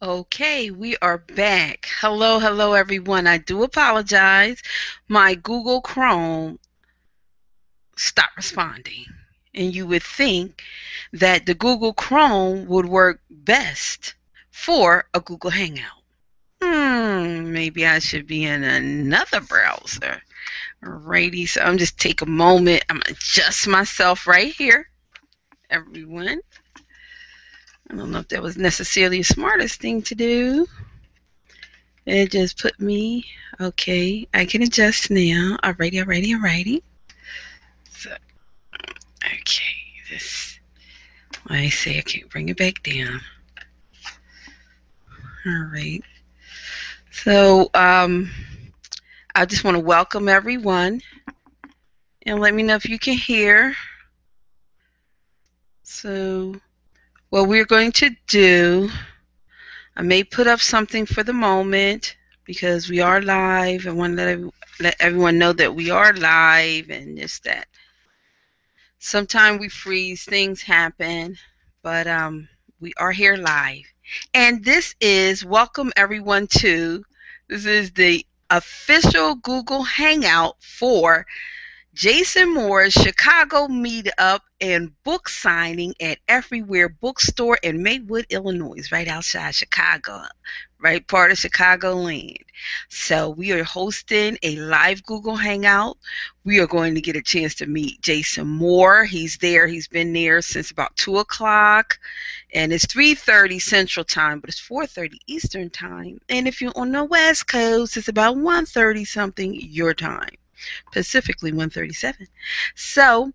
Okay, we are back. Hello, hello, everyone. I do apologize. My Google Chrome stopped responding. And you would think that the Google Chrome would work best for a Google Hangout. Maybe I should be in another browser. Alrighty, so I'm just take a moment. I'm gonna adjust myself right here, everyone. I don't know if that was necessarily the smartest thing to do. It just put me, okay, I can adjust now. Alrighty. So, okay, this, I say I can't bring it back down. Alright. So, I just want to welcome everyone and let me know if you can hear. So, what we're going to do, I may put up something for the moment because we are live. I want to let everyone know that we are live and just that. Sometimes we freeze, things happen, but we are here live. And this is, welcome everyone to, this is the official Google Hangout for Jason Moore's Chicago Meetup and book signing at Afriware Bookstore in Maywood, Illinois, right outside Chicago, right part of Chicagoland. So we are hosting a live Google Hangout. We are going to get a chance to meet Jason Moore. He's there. He's been there since about 2 o'clock, and it's 3:30 Central Time, but it's 4:30 Eastern Time. And if you're on the West Coast, it's about 1:30 something your time. Specifically 137. So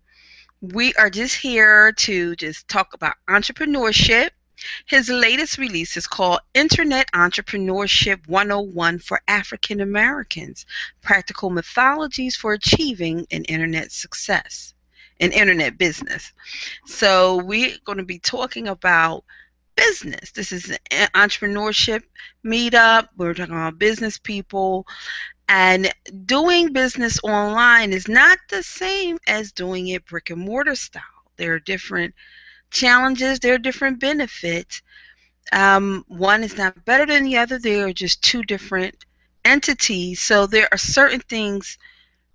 we are just here to just talk about entrepreneurship. His latest release is called Internet Entrepreneurship 101 for African Americans, Practical Methodologies for Achieving an Internet Success, an Internet Business. So we're going to be talking about business. This is an entrepreneurship meetup. We're talking about business people. And doing business online is not the same as doing it brick and mortar style. There are different challenges, there are different benefits. One is not better than the other. They are just two different entities. So there are certain things,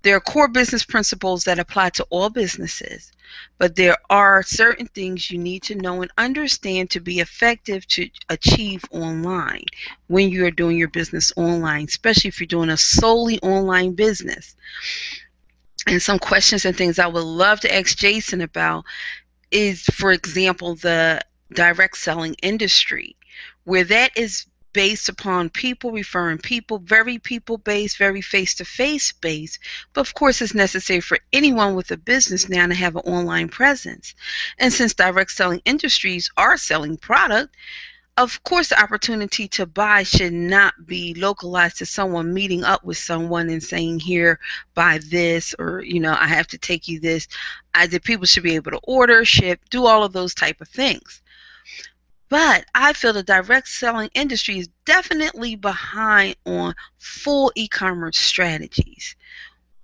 there are core business principles that apply to all businesses, but there are certain things you need to know and understand to be effective to achieve online when you are doing your business online, especially if you're doing a solely online business. And some questions and things I would love to ask Jason about is, for example, the direct selling industry, where that is based upon people referring people, very people-based, very face-to-face based, but of course it's necessary for anyone with a business now to have an online presence. And since direct selling industries are selling product, of course the opportunity to buy should not be localized to someone meeting up with someone and saying, here, buy this, or I have to take you this. The people should be able to order, ship, do all of those type of things. But I feel the direct selling industry is definitely behind on full e-commerce strategies.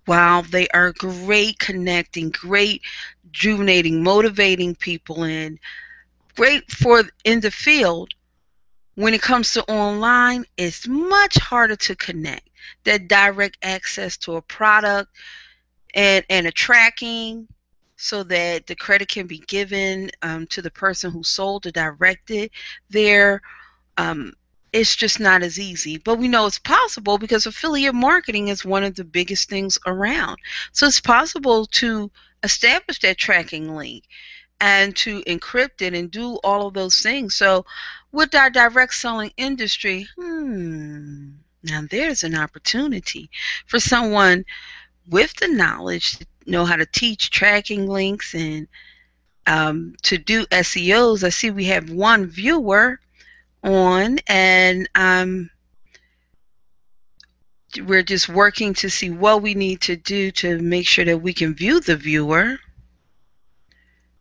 While they are great connecting, great rejuvenating, motivating people, and great for in the field, when it comes to online, it's much harder to connect. That direct access to a product and a tracking, so that the credit can be given to the person who sold or directed there. It's just not as easy. But we know it's possible because affiliate marketing is one of the biggest things around. So it's possible to establish that tracking link and to encrypt it and do all of those things. So with our direct selling industry, now there's an opportunity for someone with the knowledge to know how to teach tracking links and to do SEOs. I see we have one viewer on, and we're just working to see what we need to do to make sure that we can view the viewer,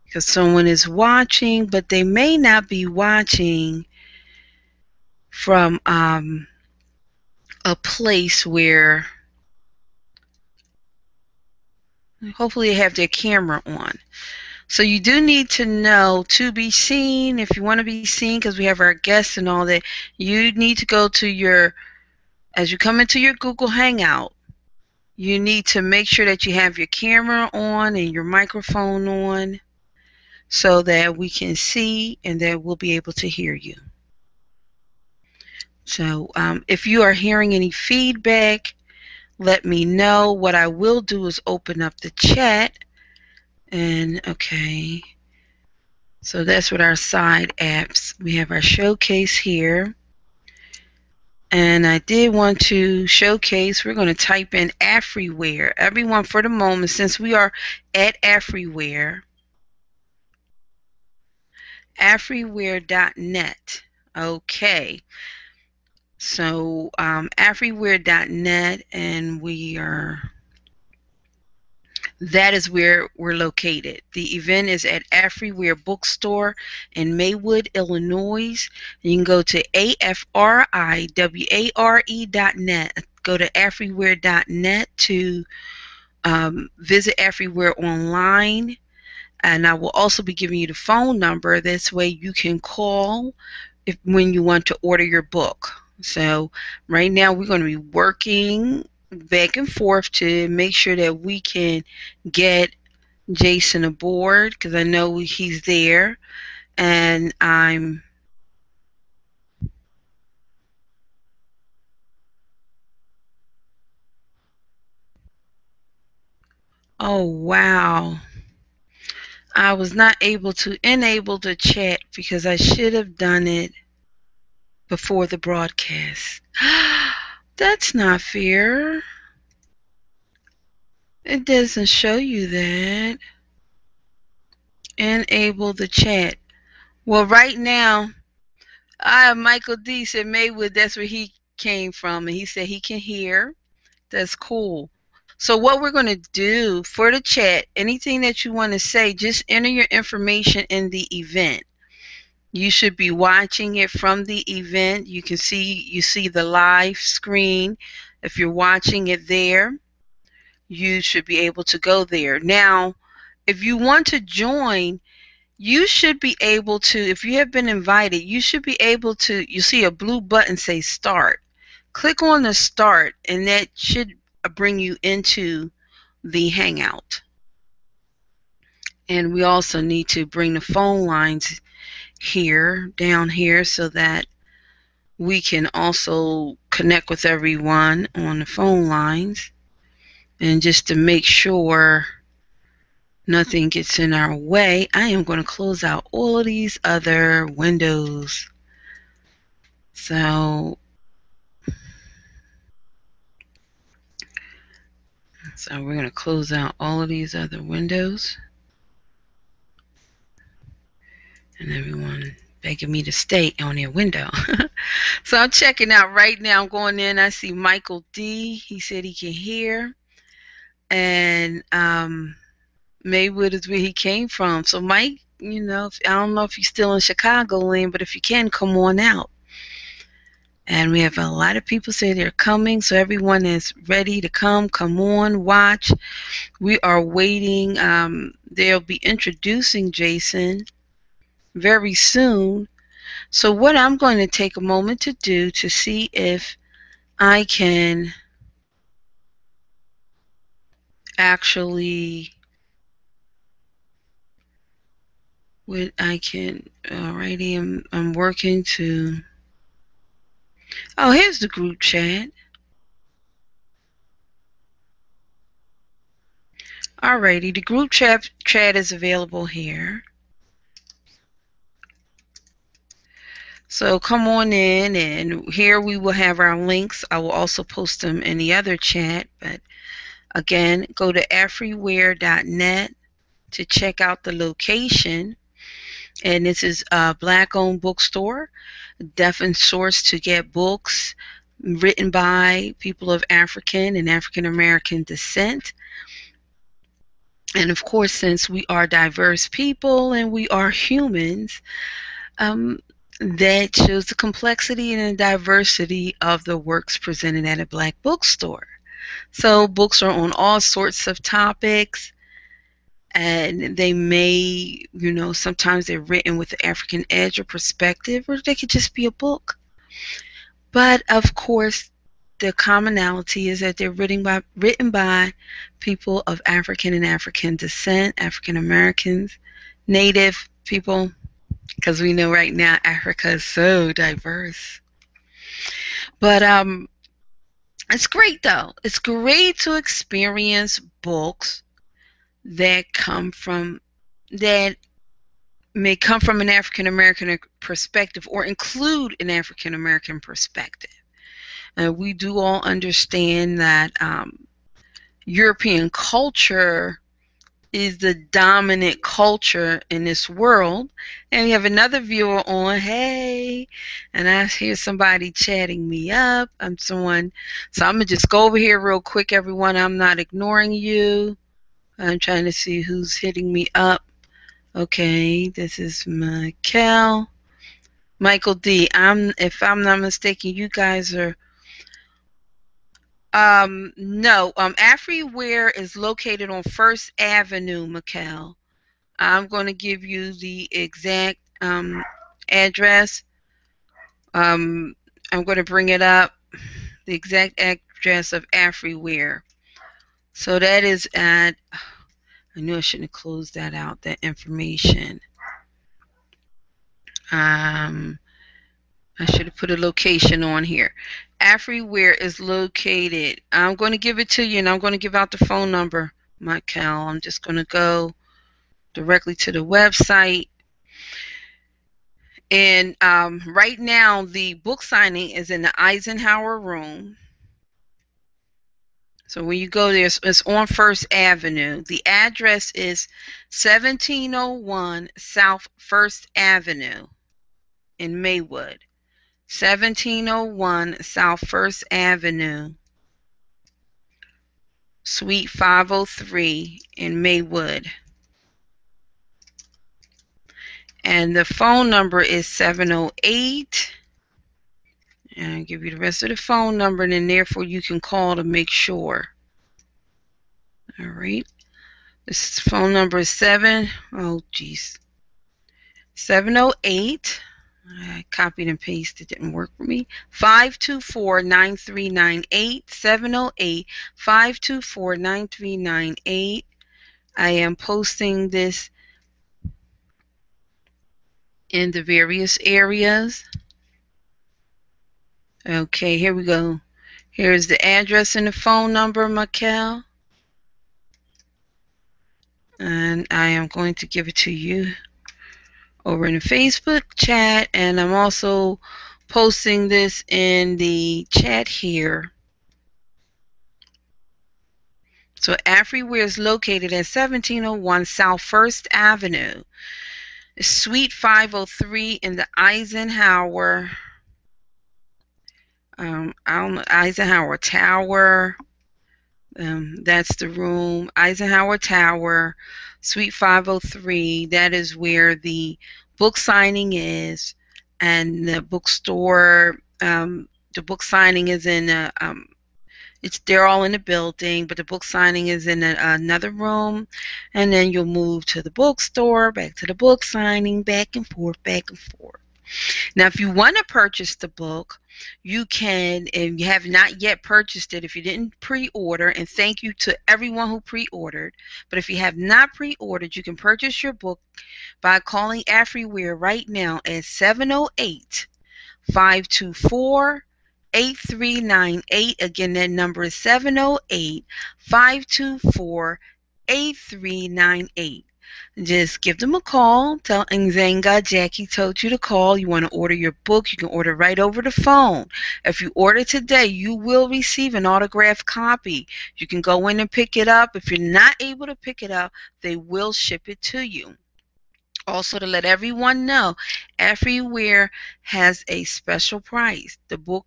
because someone is watching, but they may not be watching from a place where hopefully they have their camera on. So you do need to know to be seen. If you want to be seen, because we have our guests and all that, you need to go to your, as you come into your Google Hangout, you need to make sure that you have your camera on and your microphone on so that we can see and that we'll be able to hear you. So if you are hearing any feedback, let me know. What I will do is open up the chat. And okay, so that's with our side apps. We have our showcase here. And I did want to showcase, we're going to type in Afriware. Everyone, for the moment, since we are at Afriware, Afriware.net. Okay. So Afriware.net, and that is where we're located. The event is at Afriware Bookstore in Maywood, Illinois. You can go to afriware.net. Go to afriware.net to visit Afriware online. And I will also be giving you the phone number. This way you can call when you want to order your book. So right now we're going to be working back and forth to make sure that we can get Jason aboard, because I know he's there. And oh wow, I was not able to enable the chat because I should have done it before the broadcast. That's not fair. It doesn't show you that. Enable the chat. Well, right now, Michael D said Maywood, that's where he came from, and he said he can hear. That's cool. So what we're going to do for the chat, anything that you want to say, just enter your information in the event. You should be watching it from the event. You see the live screen. If you're watching it there, you should be able to go there. Now, if you want to join, you should be able to, if you have been invited, you should be able to, you see a blue button say start. Click on the start, and that should bring you into the Hangout. And we also need to bring the phone lines here, down here, so that we can also connect with everyone on the phone lines. And just to make sure nothing gets in our way, I am going to close out all of these other windows. So we're going to close out all of these other windows. And everyone begging me to stay on their window. So I'm checking out right now. I'm going in. I see Michael D. He said he can hear. And Maywood is where he came from. So Mike, you know, I don't know if you're still in Chicagoland, but if you can, come on out. And we have a lot of people say they're coming, so everyone is ready to come. Come on, watch. We are waiting. They'll be introducing Jason very soon. So what I'm going to take a moment to do to see if I can actually, alrighty, I'm working to, oh, here's the group chat. Alrighty, the group chat is available here. So come on in, and here we will have our links. I will also post them in the other chat, but again, go to afriware.net to check out the location. And this is a Black-owned bookstore, a definite source to get books written by people of African and African American descent. And of course, since we are diverse people and we are humans, that shows the complexity and the diversity of the works presented at a Black bookstore. So books are on all sorts of topics. and they may, sometimes they're written with the African edge or perspective, or they could just be a book. But of course, the commonality is that they're written by people of African and African descent, African Americans, Native people, because we know right now Africa is so diverse. But it's great though. It's great to experience books that may come from an African American perspective or include an African American perspective. And we do all understand that European culture is the dominant culture in this world. And we have another viewer on, hey, and I hear somebody chatting me up. So I'm gonna just go over here real quick, everyone. I'm not ignoring you. I'm trying to see who's hitting me up. Okay, this is Michael D. If I'm not mistaken, you guys are no, Afriware is located on First Avenue, Mikel. I'm going to give you the exact address. I'm going to bring it up, the exact address of Afriware. So that is at, I knew I shouldn't have closed that out, that information. I should have put a location on here. Afriware is located. I'm going to give it to you, and I'm going to give out the phone number, Michael. I'm just going to go directly to the website. And right now, the book signing is in the Eisenhower Room. So when you go there, it's on First Avenue. The address is 1701 South First Avenue in Maywood. 1701 South First Avenue, Suite 503 in Maywood. And the phone number is 708. And I'll give you the rest of the phone number, and then therefore you can call to make sure. All right. This phone number is 708. I copied and pasted. It didn't work for me. 524-9398. 708-524-9398. I am posting this in the various areas. Okay, here we go. Here's the address and the phone number, Mikel. And I am going to give it to you over in the Facebook chat, and I'm also posting this in the chat here. So Afriware is located at 1701 South First Avenue, Suite 503 in the Eisenhower Eisenhower Tower. That's the room, Eisenhower Tower, Suite 503. That is where the book signing is, and the bookstore. The book signing is in they're all in the building, but the book signing is in another room, and then you'll move to the bookstore, back to the book signing, back and forth, back and forth. Now, if you want to purchase the book, you can, and you have not yet purchased it if you didn't pre-order, and thank you to everyone who pre-ordered. But if you have not pre-ordered, you can purchase your book by calling Afriware right now at 708-524-8398. Again, that number is 708-524-8398. Just give them a call. Tell Nzenga Jackie told you to call. You want to order your book, you can order right over the phone. If you order today, you will receive an autographed copy. You can go in and pick it up. If you're not able to pick it up, they will ship it to you. Also, to let everyone know, Afriware has a special price. The book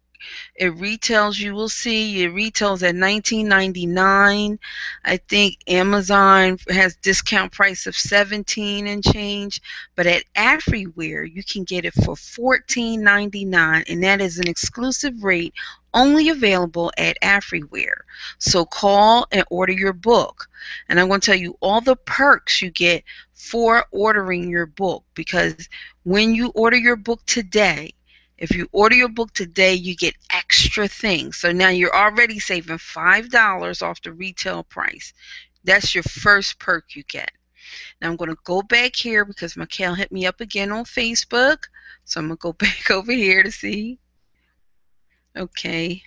It retails, you will see, it retails at $19.99. I think Amazon has discount price of $17 and change, but at Afriware you can get it for $14.99, and that is an exclusive rate only available at Afriware. So call and order your book. And I'm going to tell you all the perks you get for ordering your book, because when you order your book today, if you order your book today, you get extra things. So now you're already saving $5 off the retail price. That's your first perk you get. Now I'm going to go back here because Mikhail hit me up again on Facebook. So I'm going to go back over here to see. Okay.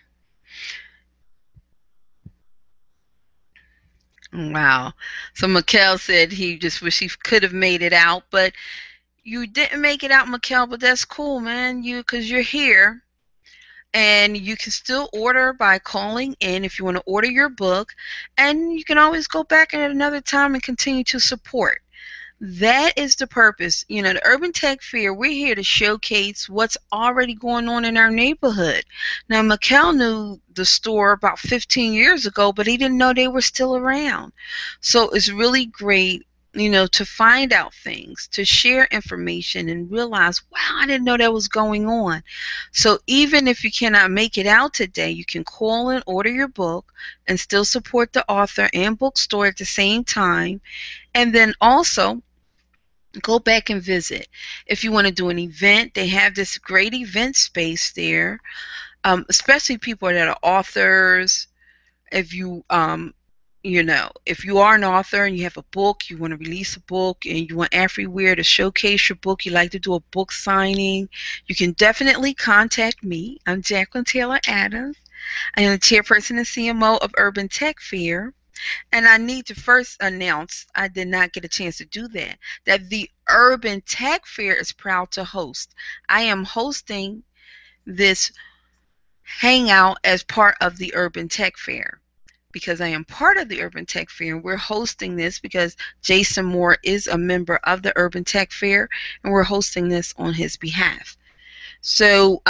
Wow. So Mikhail said he just wish he could have made it out, but you didn't make it out, Mikhail, but that's cool, man. Because you're here. And you can still order by calling in if you want to order your book. And you can always go back at another time and continue to support. That is the purpose. You know, the UrbanTech Fair, we're here to showcase what's already going on in our neighborhood. Now, Mikhail knew the store about 15 years ago, but he didn't know they were still around. So it's really great, you know, to find out things, to share information and realize, wow, I didn't know that was going on. So even if you cannot make it out today, you can call and order your book and still support the author and bookstore at the same time. And then also go back and visit. If you want to do an event, they have this great event space there, especially people that are authors. If you you know, if you are an author and you have a book, you want to release a book, and you want Afriware to showcase your book, you like to do a book signing, you can definitely contact me. I'm Jacqueline Taylor Adams. I am the chairperson and CMO of UrbanTech Fair. And I need to first announce, I did not get a chance to do that, that the UrbanTech Fair is proud to host. I am hosting this hangout as part of the UrbanTech Fair. Because I am part of the UrbanTech Fair, and we're hosting this because Jason Moore is a member of the UrbanTech Fair, and we're hosting this on his behalf. So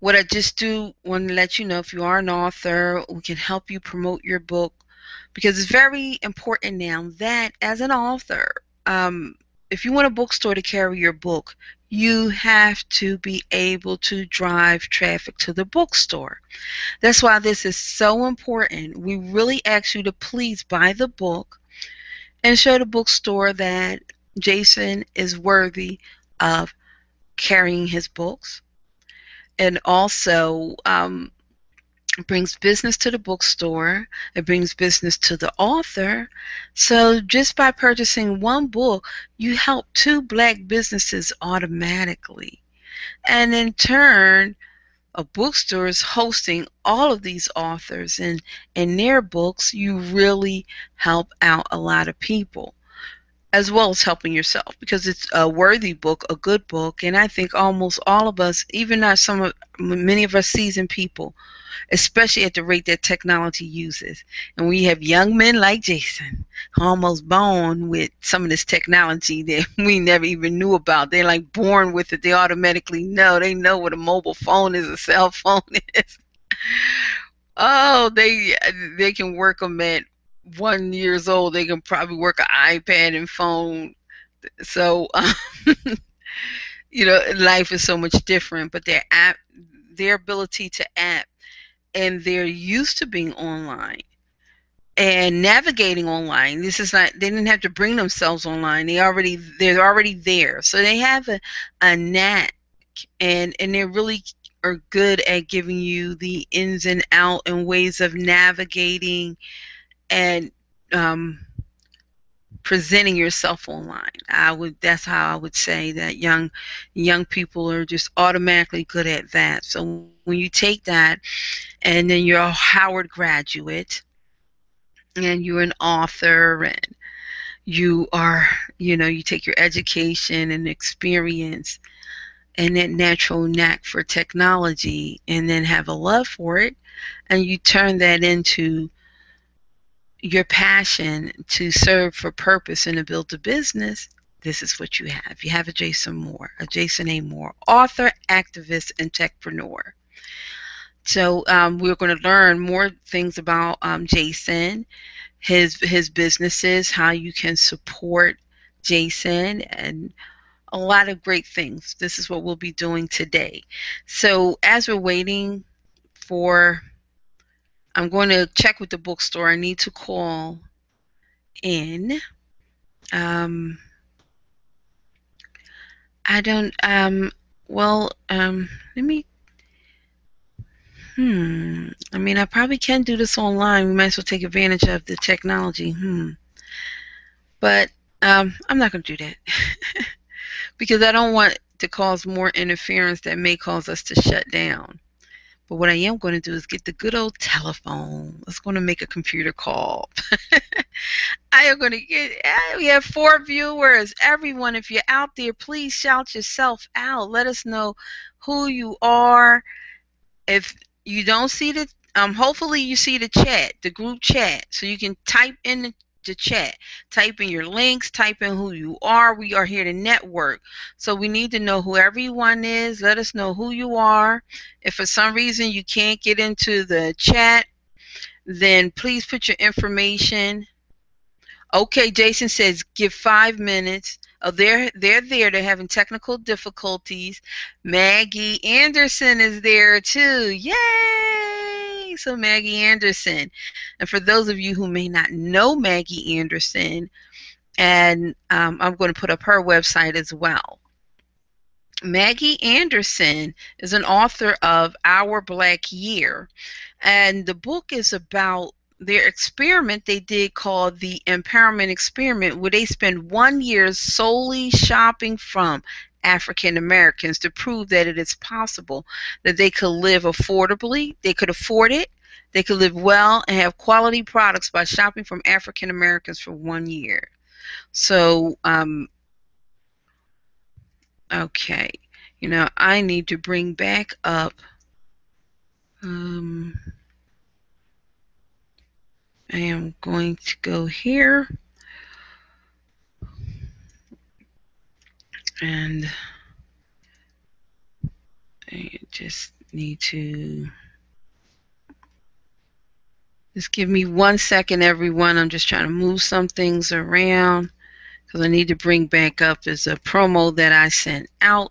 what I just do want to let you know, if you are an author, we can help you promote your book, because it's very important now that as an author, if you want a bookstore to carry your book, you have to be able to drive traffic to the bookstore. That's why this is so important. We really ask you to please buy the book and show the bookstore that Jason is worthy of carrying his books. And also brings business to the bookstore. It brings business to the author. So just by purchasing one book, you help 2 black businesses automatically. And in turn, a bookstore is hosting all of these authors, and in their books, you really help out a lot of people, as well as helping yourself, because it's a worthy book, a good book. And I think almost all of us, even not many of us seasoned people, especially at the rate that technology uses. And we have young men like Jason, almost born with some of this technology that we never even knew about. They're like born with it. They automatically know. They know what a mobile phone is, a cell phone is. Oh, they can work them at 1 year old. They can probably work an iPad and phone. So, you know, life is so much different. But their ability to app, and they're used to being online and navigating online. This is not, they didn't have to bring themselves online. They're already there. So they have a knack, and they really are good at giving you the ins and out and ways of navigating and presenting yourself online. That's how I would say that young people are just automatically good at that. So when you take that, and then you're a Howard graduate, and you're an author, and you are, you know, you take your education and experience and that natural knack for technology, and then have a love for it, and you turn that into your passion to serve for purpose and to build a business, this is what you have. You have a Jason A. Moore, author, activist, and techpreneur. So we're going to learn more things about Jason, his businesses, how you can support Jason, and a lot of great things. This is what we'll be doing today. So as we're waiting for, I'm going to check with the bookstore. I need to call in. I don't, let me, I mean, I probably can do this online. We might as well take advantage of the technology. But I'm not going to do that because I don't want to cause more interference that may cause us to shut down. But what I am going to do is get the good old telephone. Let's going to make a computer call. I am going to get, we have 4 viewers. Everyone, if you're out there, please shout yourself out. Let us know who you are. If you don't see the, hopefully you see the chat, the group chat, so you can type in the chat, type in your links, type in who you are. We are here to network, so we need to know who everyone is. Let us know who you are. If for some reason you can't get into the chat, then please put your information. Okay, Jason says give 5 minutes. Oh, they're there. They're having technical difficulties. Maggie Anderson is there too. Yay! So Maggie Anderson. And for those of you who may not know Maggie Anderson, and I'm going to put up her website as well. Maggie Anderson is an author of Our Black Year, and the book is about their experiment they did called the Empowerment Experiment, where they spend 1 year solely shopping from African Americans to prove that it is possible that they could live affordably, they could afford it, they could live well and have quality products by shopping from African Americans for 1 year. So, okay, you know, I need to bring back up I am going to go here and I just need to just give me 1 second, everyone. I'm just trying to move some things around because I need to bring back up is a promo that I sent out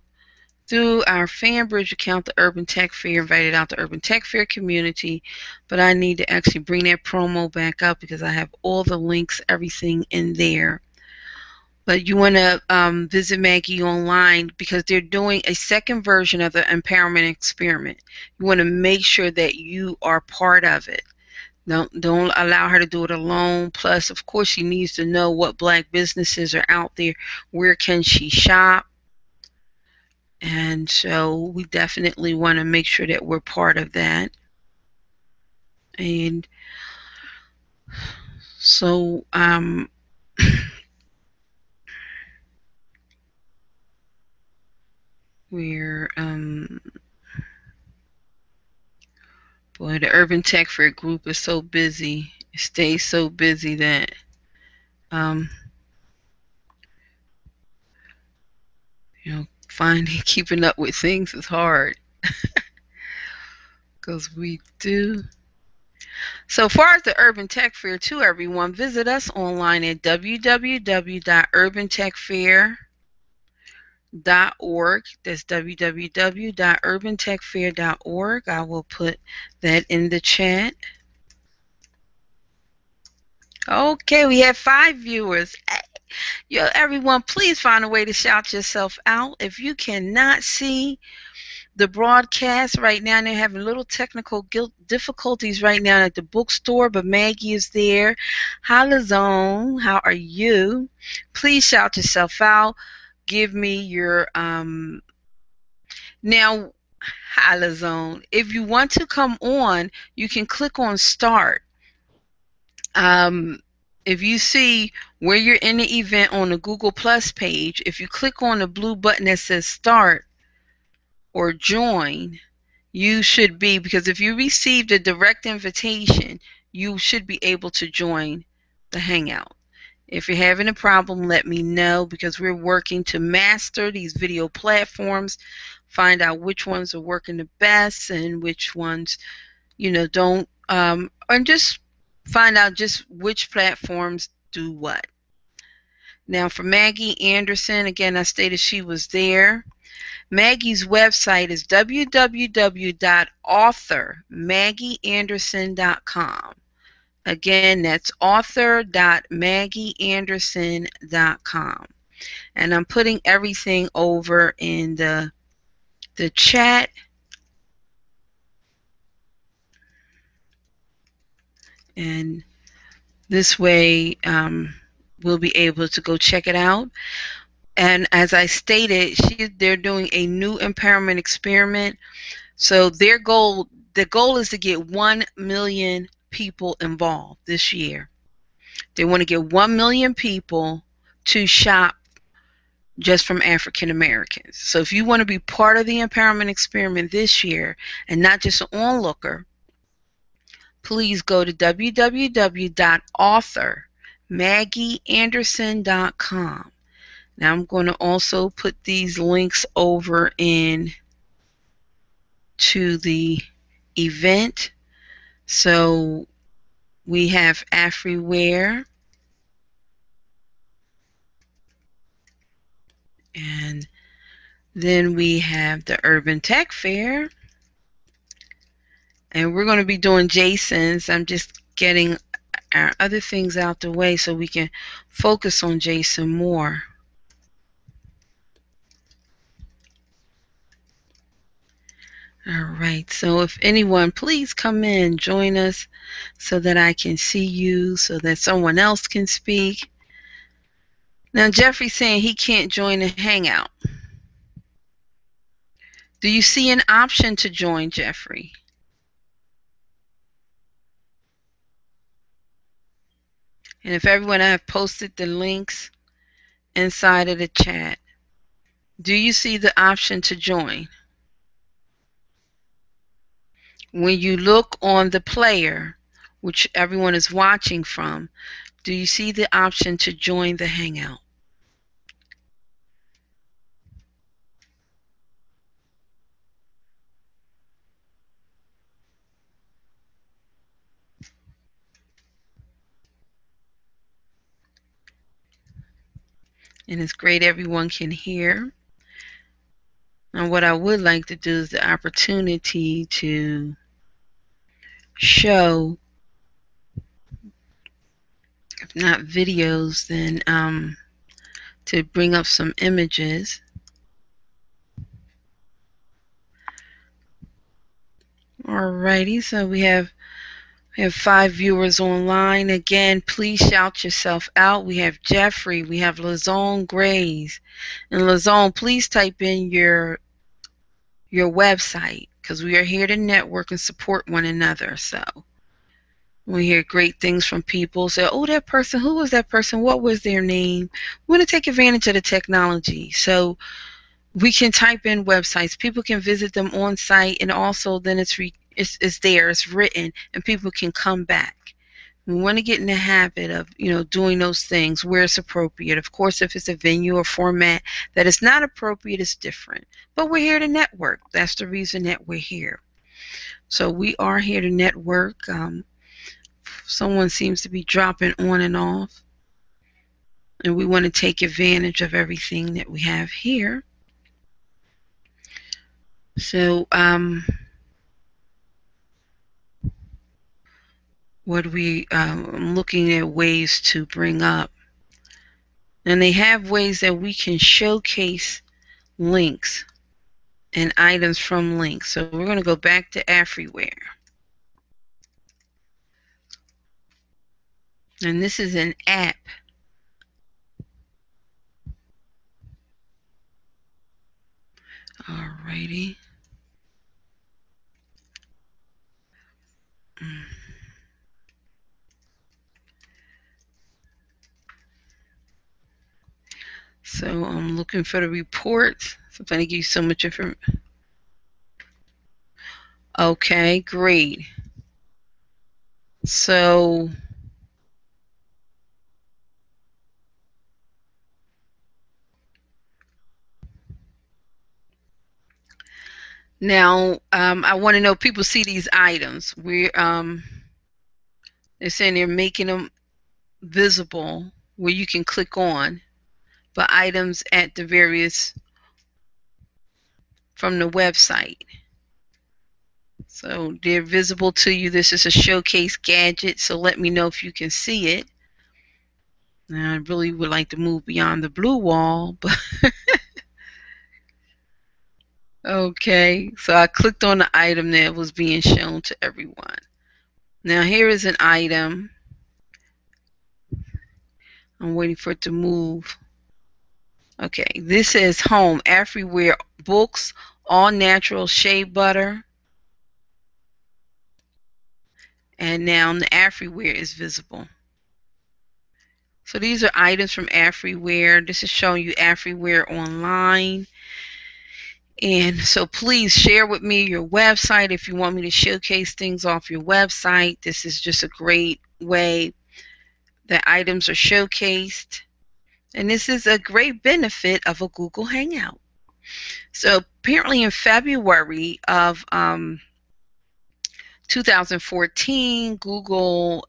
through our FanBridge account, the UrbanTech Fair, invited out the UrbanTech Fair community, but I need to actually bring that promo back up because I have all the links, everything in there. But you want to visit Maggie online because they're doing a second version of the Empowerment Experiment. You want to make sure that you are part of it. Don't allow her to do it alone. Plus, of course, she needs to know what black businesses are out there. Where can she shop? And so we definitely want to make sure that we're part of that. And so we're boy, the UrbanTech Fair group is so busy. It stays so busy that you know, finding keeping up with things is hard because we do. So far as the UrbanTech Fair, too, everyone, visit us online at www.urbantechfair.org. That's www.urbantechfair.org. I will put that in the chat. Okay, we have 5 viewers. Yo, everyone, please find a way to shout yourself out. If you cannot see the broadcast right now, they're having little technical difficulties right now at the bookstore, but Maggie is there. Hi, Lazone. How are you? Please shout yourself out. Give me your now, hi, Lazone. If you want to come on, you can click on start. If you see where you're in the event on the Google Plus page, if you click on the blue button that says start or join, you should be, because if you received a direct invitation, you should be able to join the Hangout. If you're having a problem, let me know, because we're working to master these video platforms, find out which ones are working the best and which ones, don't, and just find out just which platforms do what. Now, for Maggie Anderson, again, I stated she was there. Maggie's website is www.authormaggieanderson.com. Again, that's author.maggieanderson.com. And I'm putting everything over in the chat. And this way, we'll be able to go check it out. And as I stated, they're doing a new empowerment experiment. So the goal is to get 1 million people involved this year. They want to get 1 million people to shop just from African Americans. So if you want to be part of the empowerment experiment this year and not just an onlooker, please go to www.authormaggieanderson.com. Now I'm going to also put these links over in to the event. So we have Afriware, and then we have the UrbanTech Fair, and we're going to be doing Jason's. I'm just getting our other things out the way so we can focus on Jason more. All right, so if anyone, please come in, join us so that I can see you, so that someone else can speak. Now, Jeffrey's saying he can't join the Hangout. Do you see an option to join, Jeffrey? And if everyone, I have posted the links inside of the chat. Do you see the option to join? When you look on the player, which everyone is watching from, do you see the option to join the Hangout? And it's great everyone can hear. And what I would like to do is the opportunity to show, if not videos, then to bring up some images. Alrighty, so we have 5 viewers online. Again, please shout yourself out. We have Jeffrey, we have Lazone Grays. And Lazone, please type in your website, because we are here to network and support one another. So we hear great things from people. Say, oh, that person, who was that person? What was their name? We want to take advantage of the technology. So we can type in websites. People can visit them on site, and also then it's there, it's written, and people can come back. We want to get in the habit of, doing those things where it's appropriate. Of course, if it's a venue or format that is not appropriate, it's different. But we're here to network. That's the reason that we're here. So we are here to network. Someone seems to be dropping on and off. And we want to take advantage of everything that we have here. So, I'm looking at ways to bring up, and they have ways that we can showcase links and items from links. So we're going to go back to Afriware, and this is an app. Alrighty. So I'm looking for the reports. So I'm trying to give you so much information. Okay, great. So Now, I want to know, people see these items. They're saying they're making them visible where you can click on, but items at the various from the website. So they're visible to you. This is a showcase gadget, so let me know if you can see it. Now, I really would like to move beyond the blue wall, but okay. So I clicked on the item that was being shown to everyone. Now here is an item. I'm waiting for it to move. Okay, this is home Afriware Books, all natural shea butter. And now the Afriware is visible. So these are items from Afriware. This is showing you Afriware online. And so please share with me your website if you want me to showcase things off your website. This is just a great way that items are showcased. And this is a great benefit of a Google Hangout. So apparently in February of 2014, Google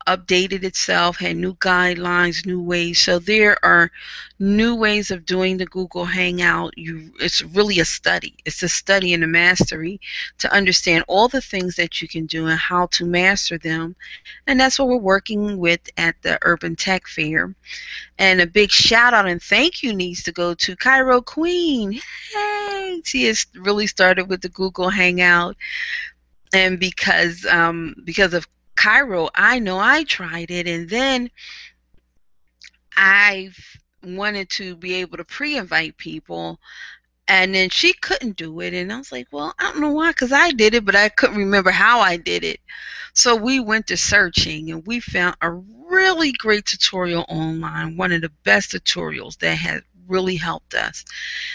updated itself, had new guidelines, new ways. So there are new ways of doing the Google Hangout. It's really a study. It's a study and a mastery to understand all the things that you can do and how to master them. And that's what we're working with at the UrbanTech Fair. And a big shout out and thank you needs to go to Cairo Queen. Hey, she has really started with the Google Hangout. And because of Cairo, I know I tried it, and then I wanted to be able to pre-invite people, and then she couldn't do it, and I was like, well, I don't know why, because I did it, but I couldn't remember how I did it. So we went to searching, and we found a really great tutorial online, one of the best tutorials that has really helped us.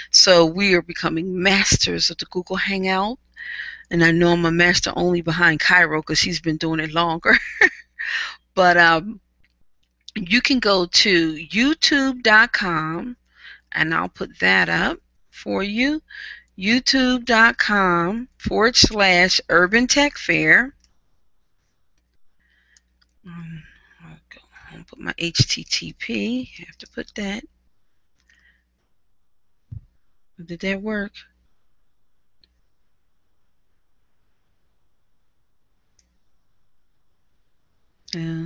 So we are becoming masters of the Google Hangout. And I know I'm a master only behind Cairo because she's been doing it longer. But you can go to youtube.com, and I'll put that up for you. youtube.com/UrbanTech Fair. I'll put my HTTP. I have to put that. Did that work?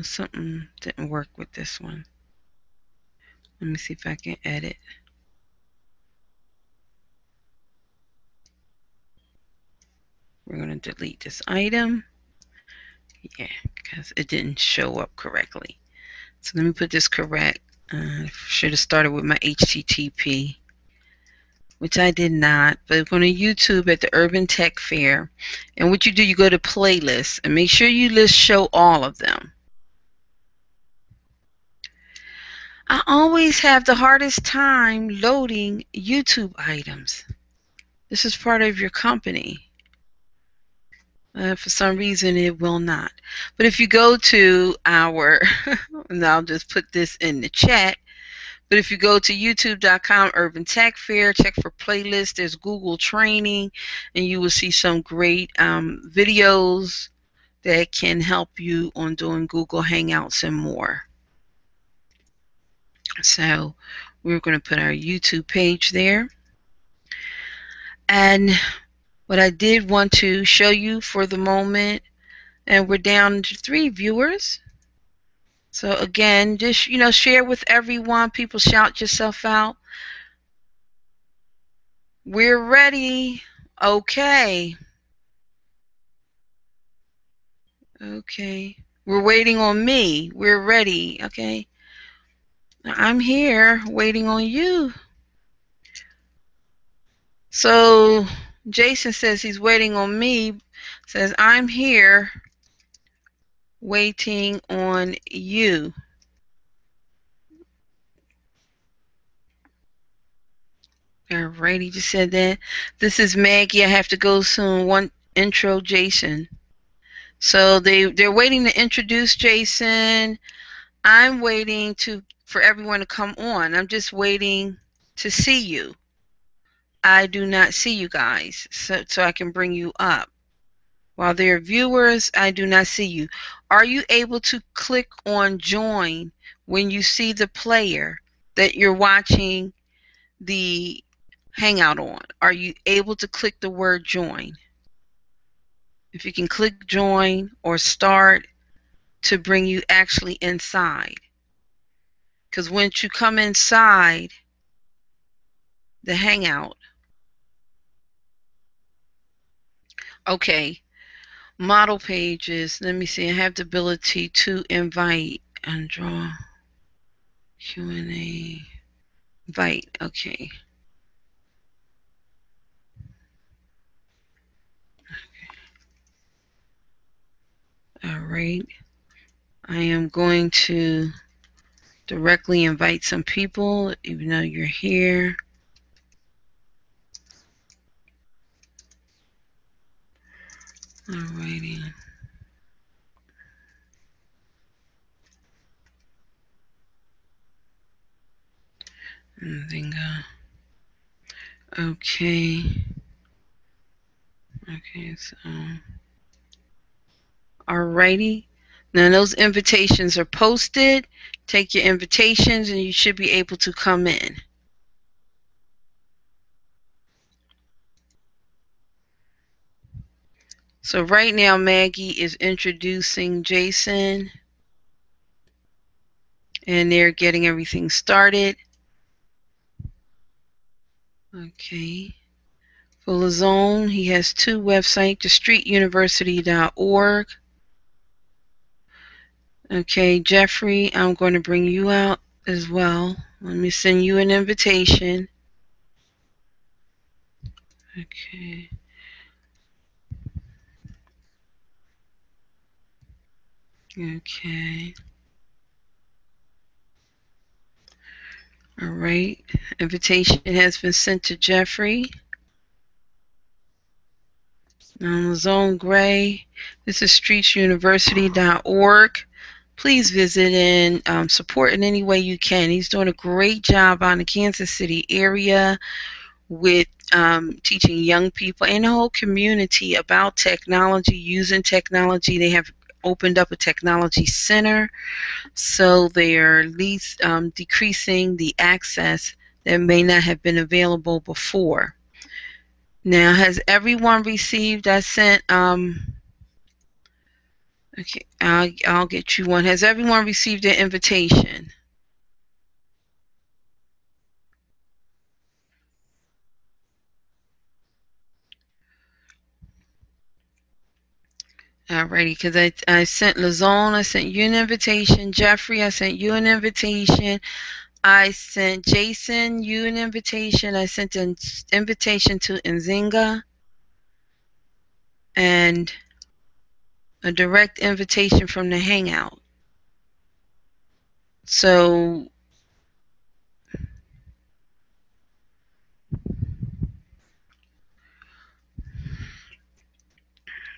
Something didn't work with this one. Let me see if I can edit. We're going to delete this item. Yeah, because it didn't show up correctly. So let me put this correct. Should have started with my HTTP, which I did not. But I'm going to YouTube at the UrbanTech Fair. And what you do, you go to playlists and make sure you list show all of them. I always have the hardest time loading YouTube items. This is part of your company. For some reason, it will not. But if you go to our, and I'll just put this in the chat, but if you go to youtube.com UrbanTech Fair, check for playlists, there's Google training, and you will see some great videos that can help you on doing Google Hangouts and more. So we're going to put our YouTube page there. And what I did want to show you for the moment, and we're down to 3 viewers. So again, just share with everyone. People, shout yourself out. We're ready. Okay. Okay. We're waiting on me. We're ready. Okay. I'm here waiting on you. So Jason says he's waiting on me. Says I'm here waiting on you. Alright, he just said that. This is Maggie. I have to go soon. One intro, Jason. So they're waiting to introduce Jason. I'm waiting for everyone to come on. I'm just waiting to see you. I do not see you guys, so I can bring you up. While there are viewers, I do not see you. Are you able to click on join when you see the player that you're watching the Hangout on? Are you able to click the word join? If you can click join or start to bring you actually inside. Because once you come inside the Hangout, okay, model pages, let me see, I have the ability to invite and draw Q&A, invite, okay. All right, I am going to directly invite some people, even though you're here. Alrighty. Okay. Okay, so alrighty. Now those invitations are posted. Take your invitations and you should be able to come in. So right now Maggie is introducing Jason and they're getting everything started. Okay. For Lazone, he has two websites, thestreetuniversity.org. Okay, Jeffrey, I'm going to bring you out as well. Let me send you an invitation. Okay. Okay. All right. Invitation has been sent to Jeffrey. Zone Gray. This is streetsuniversity.org. Please visit and support in any way you can. He's doing a great job on the Kansas City area with teaching young people and the whole community about technology, using technology. They have opened up a technology center, so they are at least decreasing the access that may not have been available before. Now, has everyone received? I sent okay, I'll get you one. Has everyone received an invitation? Alrighty, because I sent Lazone, I sent you an invitation. Jeffrey, I sent you an invitation. I sent Jason you an invitation. I sent an invitation to Nzinga and a direct invitation from the Hangout. So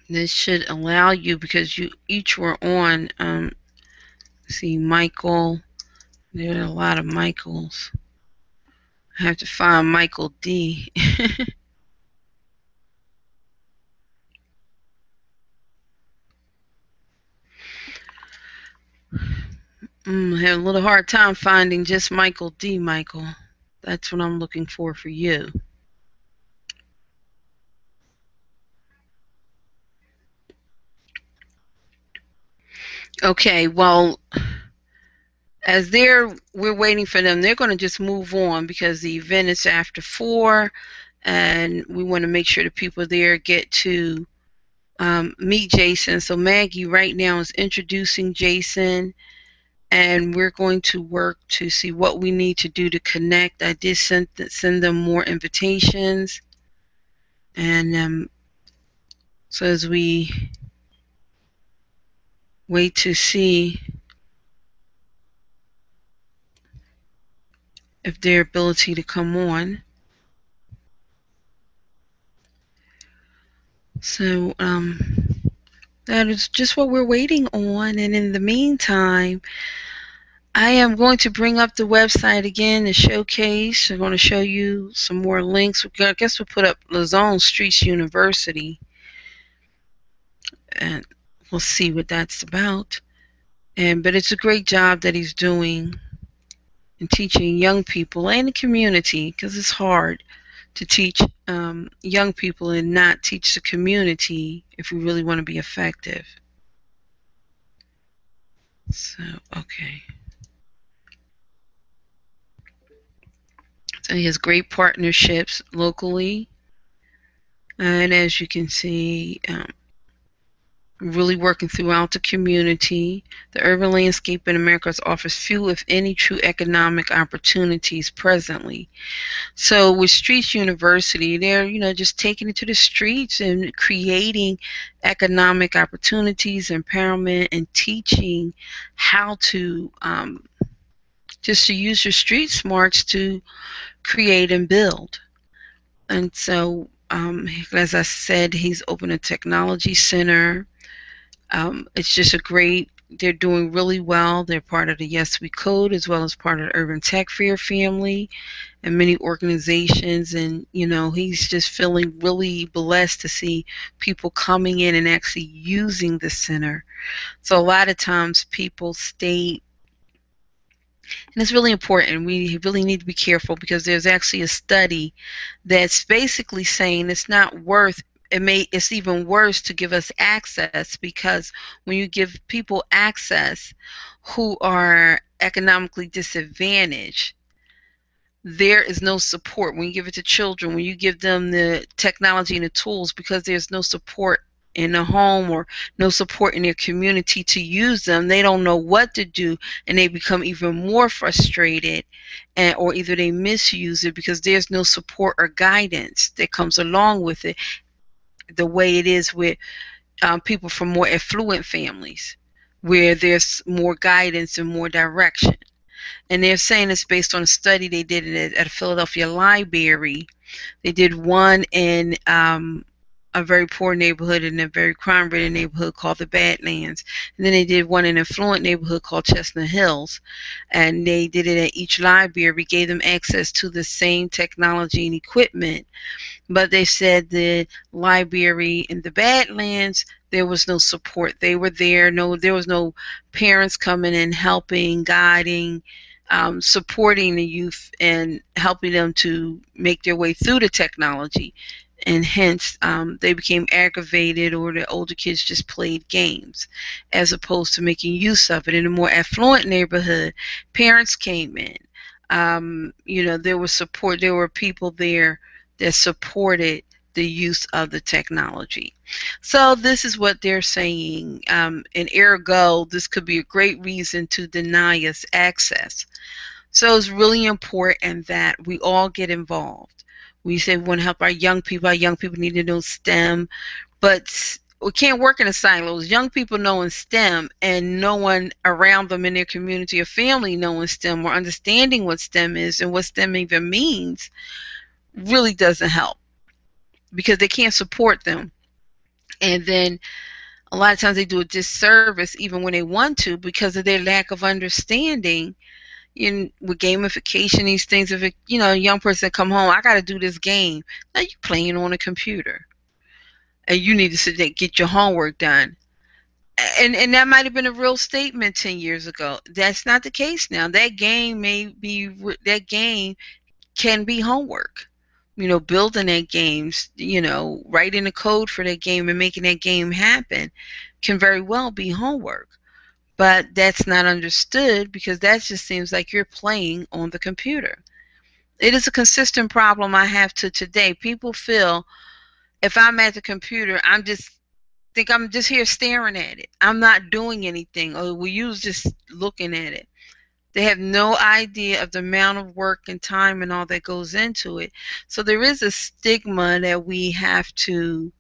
this should allow you, because you each were on, see, Michael, there are a lot of Michaels. I have to find Michael D. I have a little hard time finding just Michael D. Michael. That's what I'm looking for you. Okay, well, as we're waiting for them, they're going to just move on because the event is after 4, and we want to make sure the people there get to meet Jason. So Maggie right now is introducing Jason, and we're going to work to see what we need to do to connect. I did send them more invitations, and so as we wait to see if their ability to come on. So that is just what we're waiting on, and in the meantime, I am going to bring up the website again to showcase. I'm going to show you some more links. I guess we'll put up Lazone Streets University, and we'll see what that's about. But it's a great job that he's doing in teaching young people and the community, because it's hard to teach young people and not teach the community if we really want to be effective. So, okay. So he has great partnerships locally, and as you can see, really working throughout the community. The urban landscape in America offers few, if any, true economic opportunities presently. So with Streets University, they're just taking it to the streets and creating economic opportunities, empowerment, and teaching how to just to use your street smarts to create and build. And so, as I said, he's opened a technology center. It's just they're doing really well. They're part of the Yes We Code as well as part of the UrbanTech Fair family and many organizations. And, he's just feeling really blessed to see people coming in and actually using the center. So a lot of times people state, and it's really important, we really need to be careful, because there's actually a study that's basically saying it's not worth it's even worse to give us access, because when you give people access who are economically disadvantaged, there is no support. When you give it to children, when you give them the technology and the tools, because there's no support in the home or no support in their community to use them, they don't know what to do, and they become even more frustrated, or either they misuse it because there's no support or guidance that comes along with it, the way it is with people from more affluent families, where there's more guidance and more direction. And they're saying it's based on a study they did at a Philadelphia library. They did one in a very poor neighborhood, in a very crime-ridden neighborhood called the Badlands. And then they did one in an affluent neighborhood called Chestnut Hills. And they did it at each library, gave them access to the same technology and equipment. But they said the library in the Badlands, there was no support. They were there. There was no parents coming and helping, guiding, supporting the youth and helping them to make their way through the technology. And hence, they became aggravated, or the older kids just played games as opposed to making use of it. In a more affluent neighborhood, parents came in. There was support. There were people there that supported the use of the technology. So this is what they're saying, and ergo, this could be a great reason to deny us access. So it's really important that we all get involved. We say we want to help our young people. Our young people need to know STEM, but we can't work in the silos. Young people knowing STEM and no one around them in their community or family knowing STEM or understanding what STEM is and what STEM even means really doesn't help, because they can't support them. And then a lot of times they do a disservice even when they want to, because of their lack of understanding. With gamification, these things, if a young person come home, I got to do this game. Now you're playing on a computer, and you need to sit there and get your homework done. And that might have been a real statement 10 years ago. That's not the case now. That game can be homework. Building that games, writing the code for that game and making that game happen can very well be homework. But that's not understood, because that just seems like you're playing on the computer. It is a consistent problem I have to today. People feel if I'm at the computer, I'm just here staring at it. I'm not doing anything, or we use just looking at it. They have no idea of the amount of work and time and all that goes into it. So there is a stigma that we have to,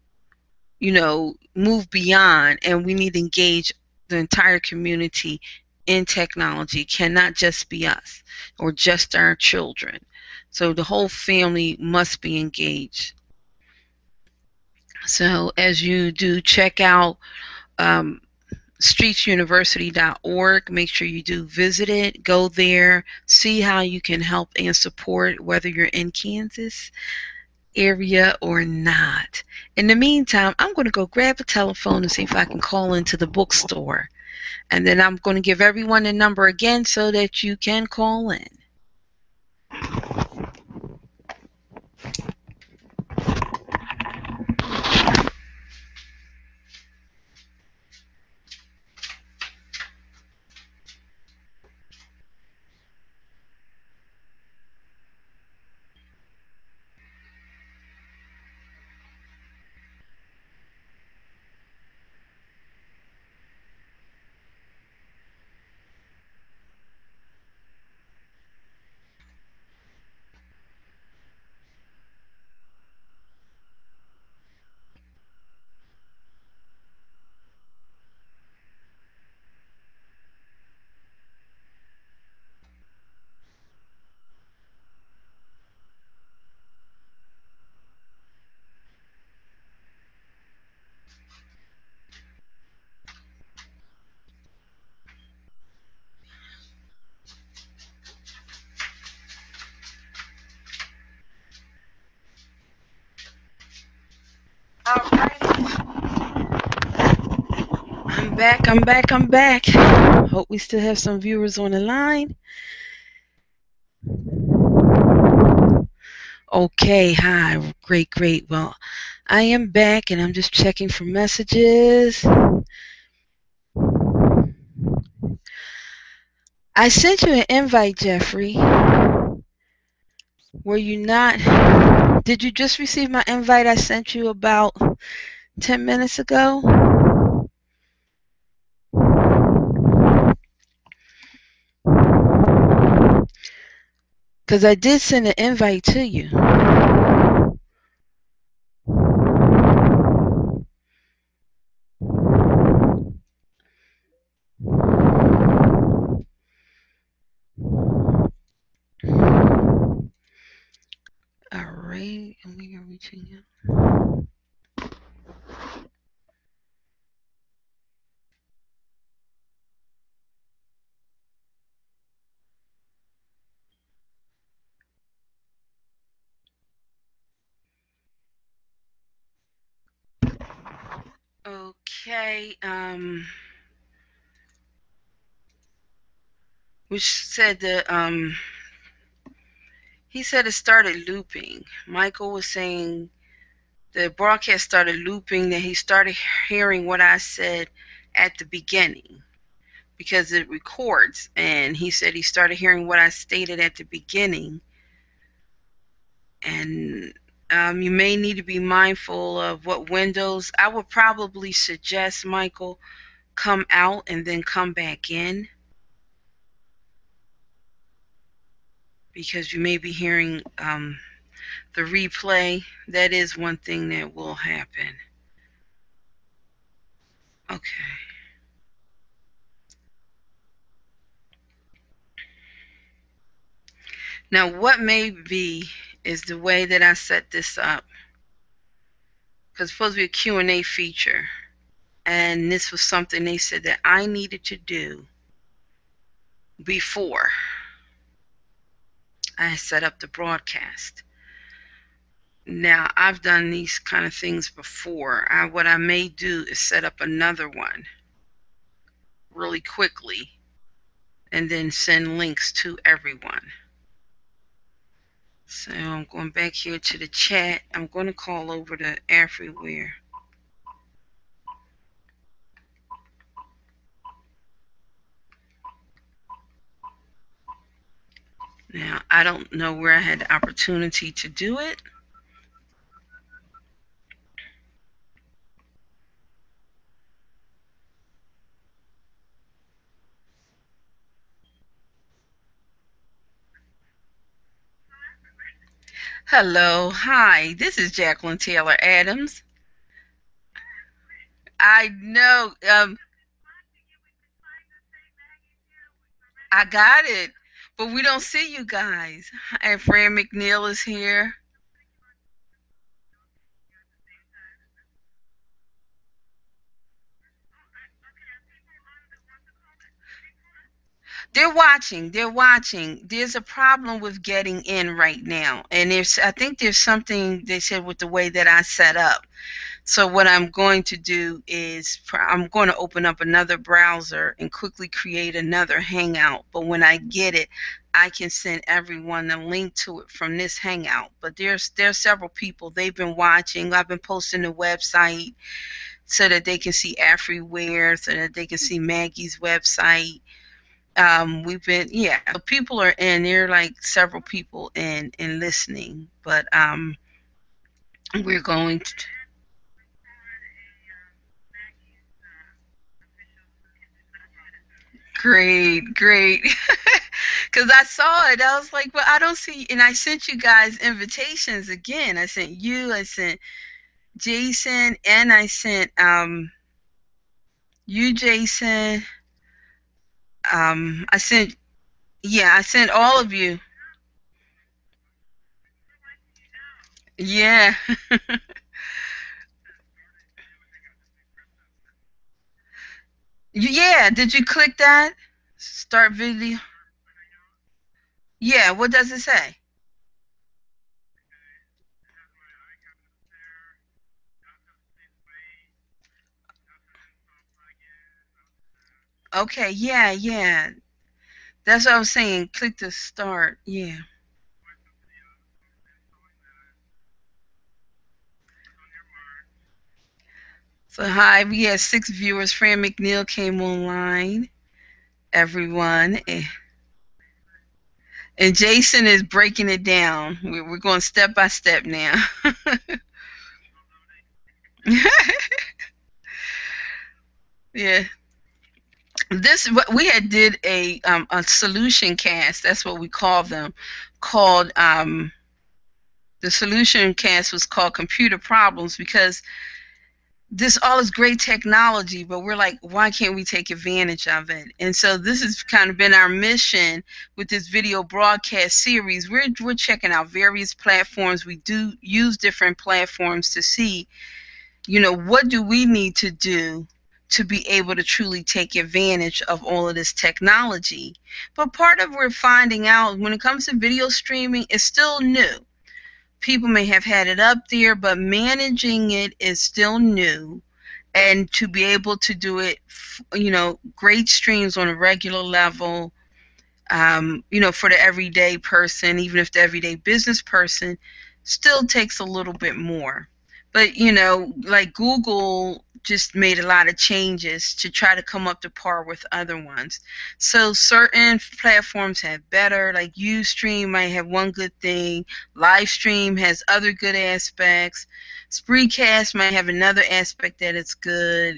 move beyond, and we need to engage the entire community in technology. It cannot just be us or just our children. So the whole family must be engaged. So as you do check out streetsuniversity.org. Make sure you do visit it. Go there. See how you can help and support, whether you're in Kansas area or not. In the meantime, I'm going to go grab a telephone and see if I can call into the bookstore. And then I'm going to give everyone the number again so that you can call in. All right. I'm back. Hope we still have some viewers on the line. Okay, hi. Great. Well, I am back and I'm just checking for messages. I sent you an invite, Jeffrey. Were you not? Did you just receive my invite I sent you about 10 minutes ago? Because I did send an invite to you. All right, and we are reaching out. Okay, which said that he said it started looping. Michael was saying the broadcast started looping, that he started hearing what I said at the beginning because it records, and he said he started hearing what I stated at the beginning. And you may need to be mindful of what windows. I would probably suggest, Michael, come out and then come back in, because you may be hearing the replay. That is one thing that will happen. Okay. Now, what may be is the way that I set this up, because it's supposed to be a Q&A feature, and this was something they said that I needed to do before I set up the broadcast. Now, I've done these kind of things before. What I may do is set up another one really quickly and then send links to everyone. So I'm going back here to the chat. I'm going to call over to Afriware. Now, I don't know where I had the opportunity to do it. Hello, hi, this is Jacqueline Taylor Adams. I know, I got it, but we don't see you guys. And Fran McNeil is here. They're watching. They're watching. There's a problem with getting in right now. And I think there's something they said with the way that I set up. So what I'm going to do is I'm going to open up another browser and quickly create another Hangout. But when I get it, I can send everyone a link to it from this Hangout. But there's several people. They've been watching. I've been posting the website so that they can see Afriware, so that they can see Maggie's website. We've been, yeah, people are in. There are like several people in and listening. But we're going to. Great, great. Because I saw it. I was like, well, I don't see. And I sent you guys invitations again. I sent you, I sent Jason, and I sent you, Jason. I sent, yeah, I sent all of you. Yeah. Yeah, did you click that? Start video. Yeah, what does it say? Okay, yeah, yeah. That's what I was saying. Click to start. Yeah. So hi, we had 6 viewers. Fran McNeil came online. Everyone. And Jason is breaking it down. We're going step by step now. Yeah. This we had did a solution cast. That's what we call them. Called the solution cast was called computer problems because this all is great technology, but we're like, why can't we take advantage of it? And so this has kind of been our mission with this video broadcast series. We're checking out various platforms. We do use different platforms to see, what do we need to do to be able to truly take advantage of all of this technology. But part of we're finding out when it comes to video streaming, it's still new. People may have had it up there, but managing it is still new. And to be able to do it, great streams on a regular level, for the everyday person, even if the everyday business person, still takes a little bit more. But, like Google just made a lot of changes to try to come up to par with other ones. So certain platforms have better, like Ustream might have one good thing, Livestream has other good aspects, Spreecast might have another aspect that it's good.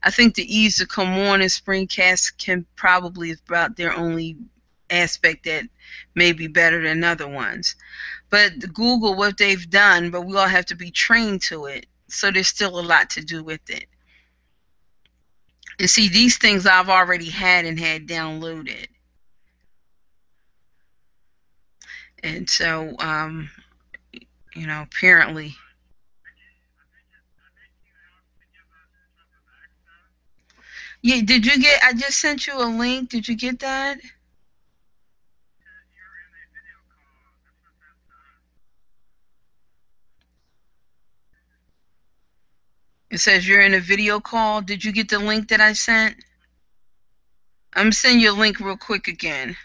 I think the ease to come on in Spreecast can probably is about their only aspect that may be better than other ones. But Google, what they've done, but we all have to be trained to it. So there's still a lot to do with it. And see, these things I've already had and had downloaded. And so, apparently. Yeah, did you get, I just sent you a link. Did you get that? It says you're in a video call. Did you get the link that I sent? I'm sending you a link real quick again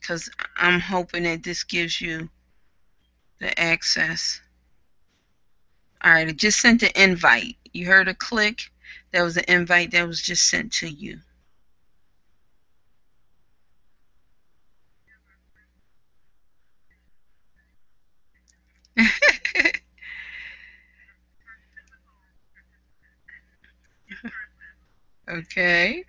because I'm hoping that this gives you the access. All right, it just sent an invite. You heard a click? That was an invite that was just sent to you. Okay.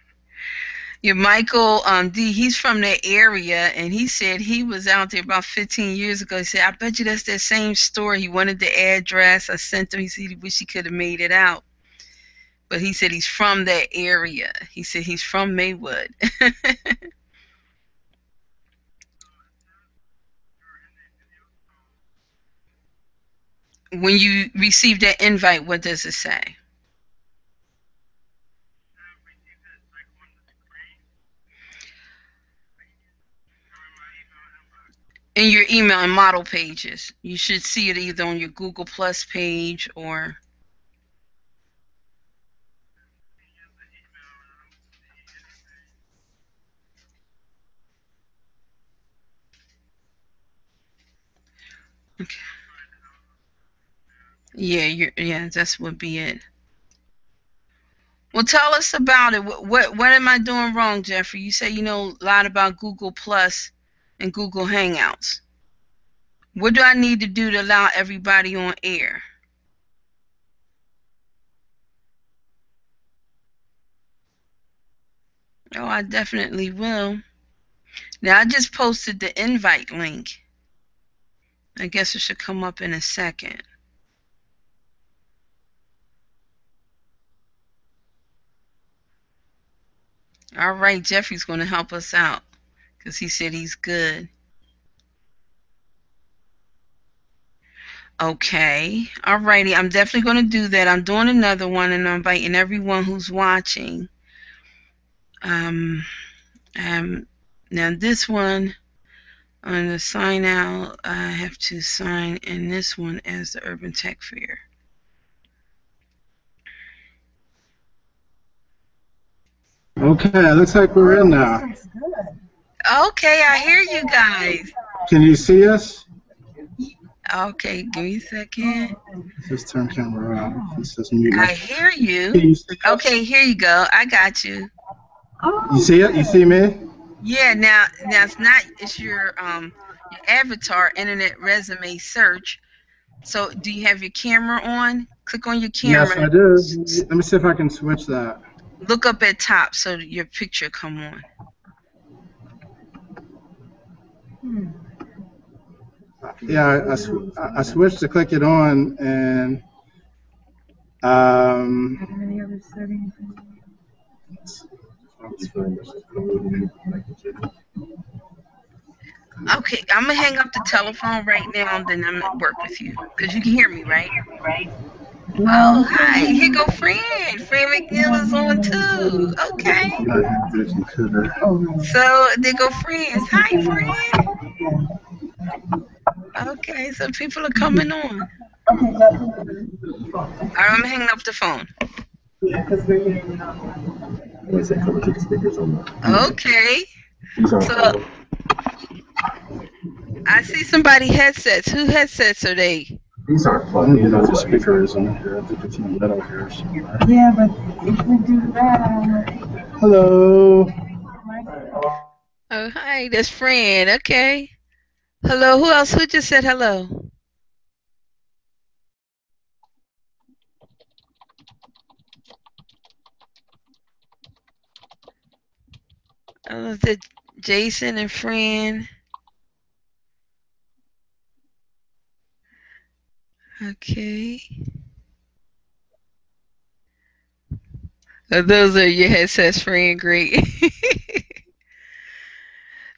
Yeah, Michael D, he's from that area, and he said he was out there about 15 years ago. He said, I bet you that's that same store. He wanted the address. I sent him. He said he wish he could have made it out. But he said he's from that area. He said he's from Maywood. When you receive that invite, what does it say? In your email and model pages. You should see it either on your Google Plus page or... Okay. Yeah, that would be it. Well, tell us about it. What am I doing wrong, Jeffrey? You say you know a lot about Google Plus and Google Hangouts. What do I need to do to allow everybody on air? Oh, I definitely will. Now, I just posted the invite link. I guess it should come up in a second. All right, Jeffrey's going to help us out because he said he's good. Okay. All righty. I'm definitely going to do that. I'm doing another one, and I'm inviting everyone who's watching. Now this one, on the sign out, I have to sign in this one as the UrbanTech Fair. Okay, looks like we're in now. Okay, I hear you guys. Can you see us? Okay, give me a second. Just turn camera off. It says mute. I hear you. Can you see us? Okay, here you go. I got you. You see it? You see me? Yeah, now it's not, it's your avatar, internet resume search. So do you have your camera on? Click on your camera. Yes, I do. Let me see if I can switch that. Look up at top so that your picture come on. Yeah, I switched to click it on, and Okay, I'm gonna hang up the telephone right now, and then I'm gonna work with you because you can hear me, right? Oh, hi. Here go Fran. Fran McNeil is on too. Okay. So there go friends. Hi, Fran. Okay, so people are coming on. All right, I'm hanging up the phone. Okay. So I see somebody headsets. Who headsets are they? these aren't fun. You know, the speaker is on here. I think it's in the middle here. Yeah, but if we do that, hello. Oh, hi, that's Fran. Okay. Hello. Who else? Who just said hello? Oh, is it Jason and Fran? Okay. Those are your headsets, Fran. Great.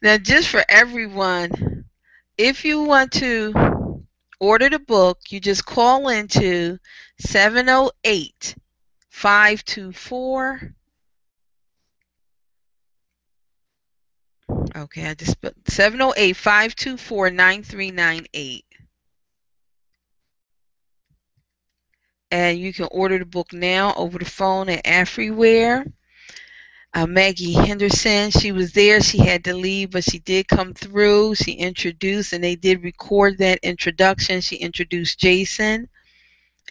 Now, just for everyone, if you want to order the book, you just call into 708-524. Okay, I just put 708-524-9398. And you can order the book now over the phone at Afriware. Maggie Henderson, she was there. She had to leave, but she did come through. She introduced, and they did record that introduction. She introduced Jason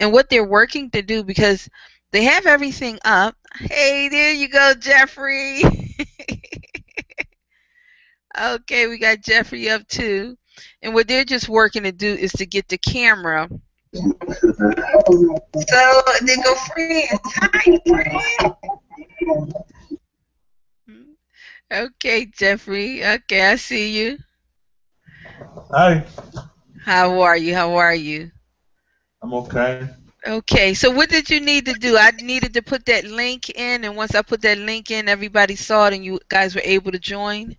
and what they're working to do because they have everything up. Hey, there you go, Jeffrey. Okay, we got Jeffrey up too. And what they're just working to do is to get the camera. So they go, friends. Hi, friend. Okay, Jeffrey. Okay, I see you. Hi. How are you? How are you? I'm okay. Okay, so what did you need to do? I needed to put that link in, and once I put that link in, everybody saw it, and you guys were able to join?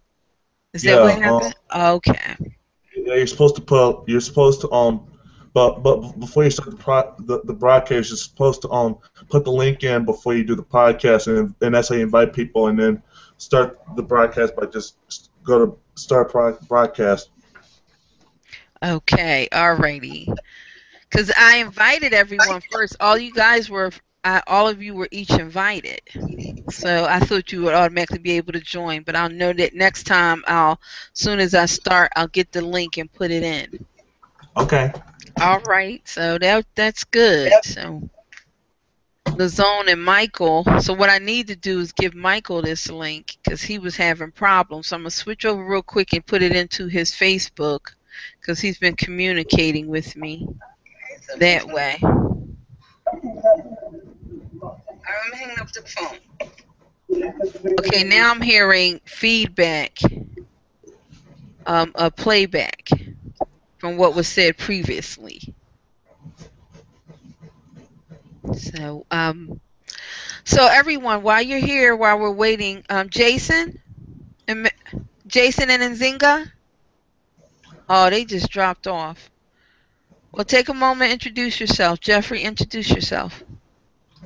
Is that what happened? Okay. Yeah, you're supposed to but before you start the broadcast, you're supposed to put the link in before you do the podcast, and that's how you invite people, and then start the broadcast by just go to start broadcast. Okay, alrighty. Because I invited everyone first. All you guys were, all of you were each invited. So I thought you would automatically be able to join. But I'll know that next time, as soon as I start, I'll get the link and put it in. Okay. All right. So that's good. So Lazone and Michael. So what I need to do is give Michael this link because he was having problems. So I'm going to switch over real quick and put it into his Facebook because he's been communicating with me that way. I'm hanging up the phone. Okay, now I'm hearing feedback, a playback from what was said previously. So, so everyone, while you're here, while we're waiting, Jason and Nzinga, oh, they just dropped off. Well, take a moment, introduce yourself. Jeffrey, introduce yourself.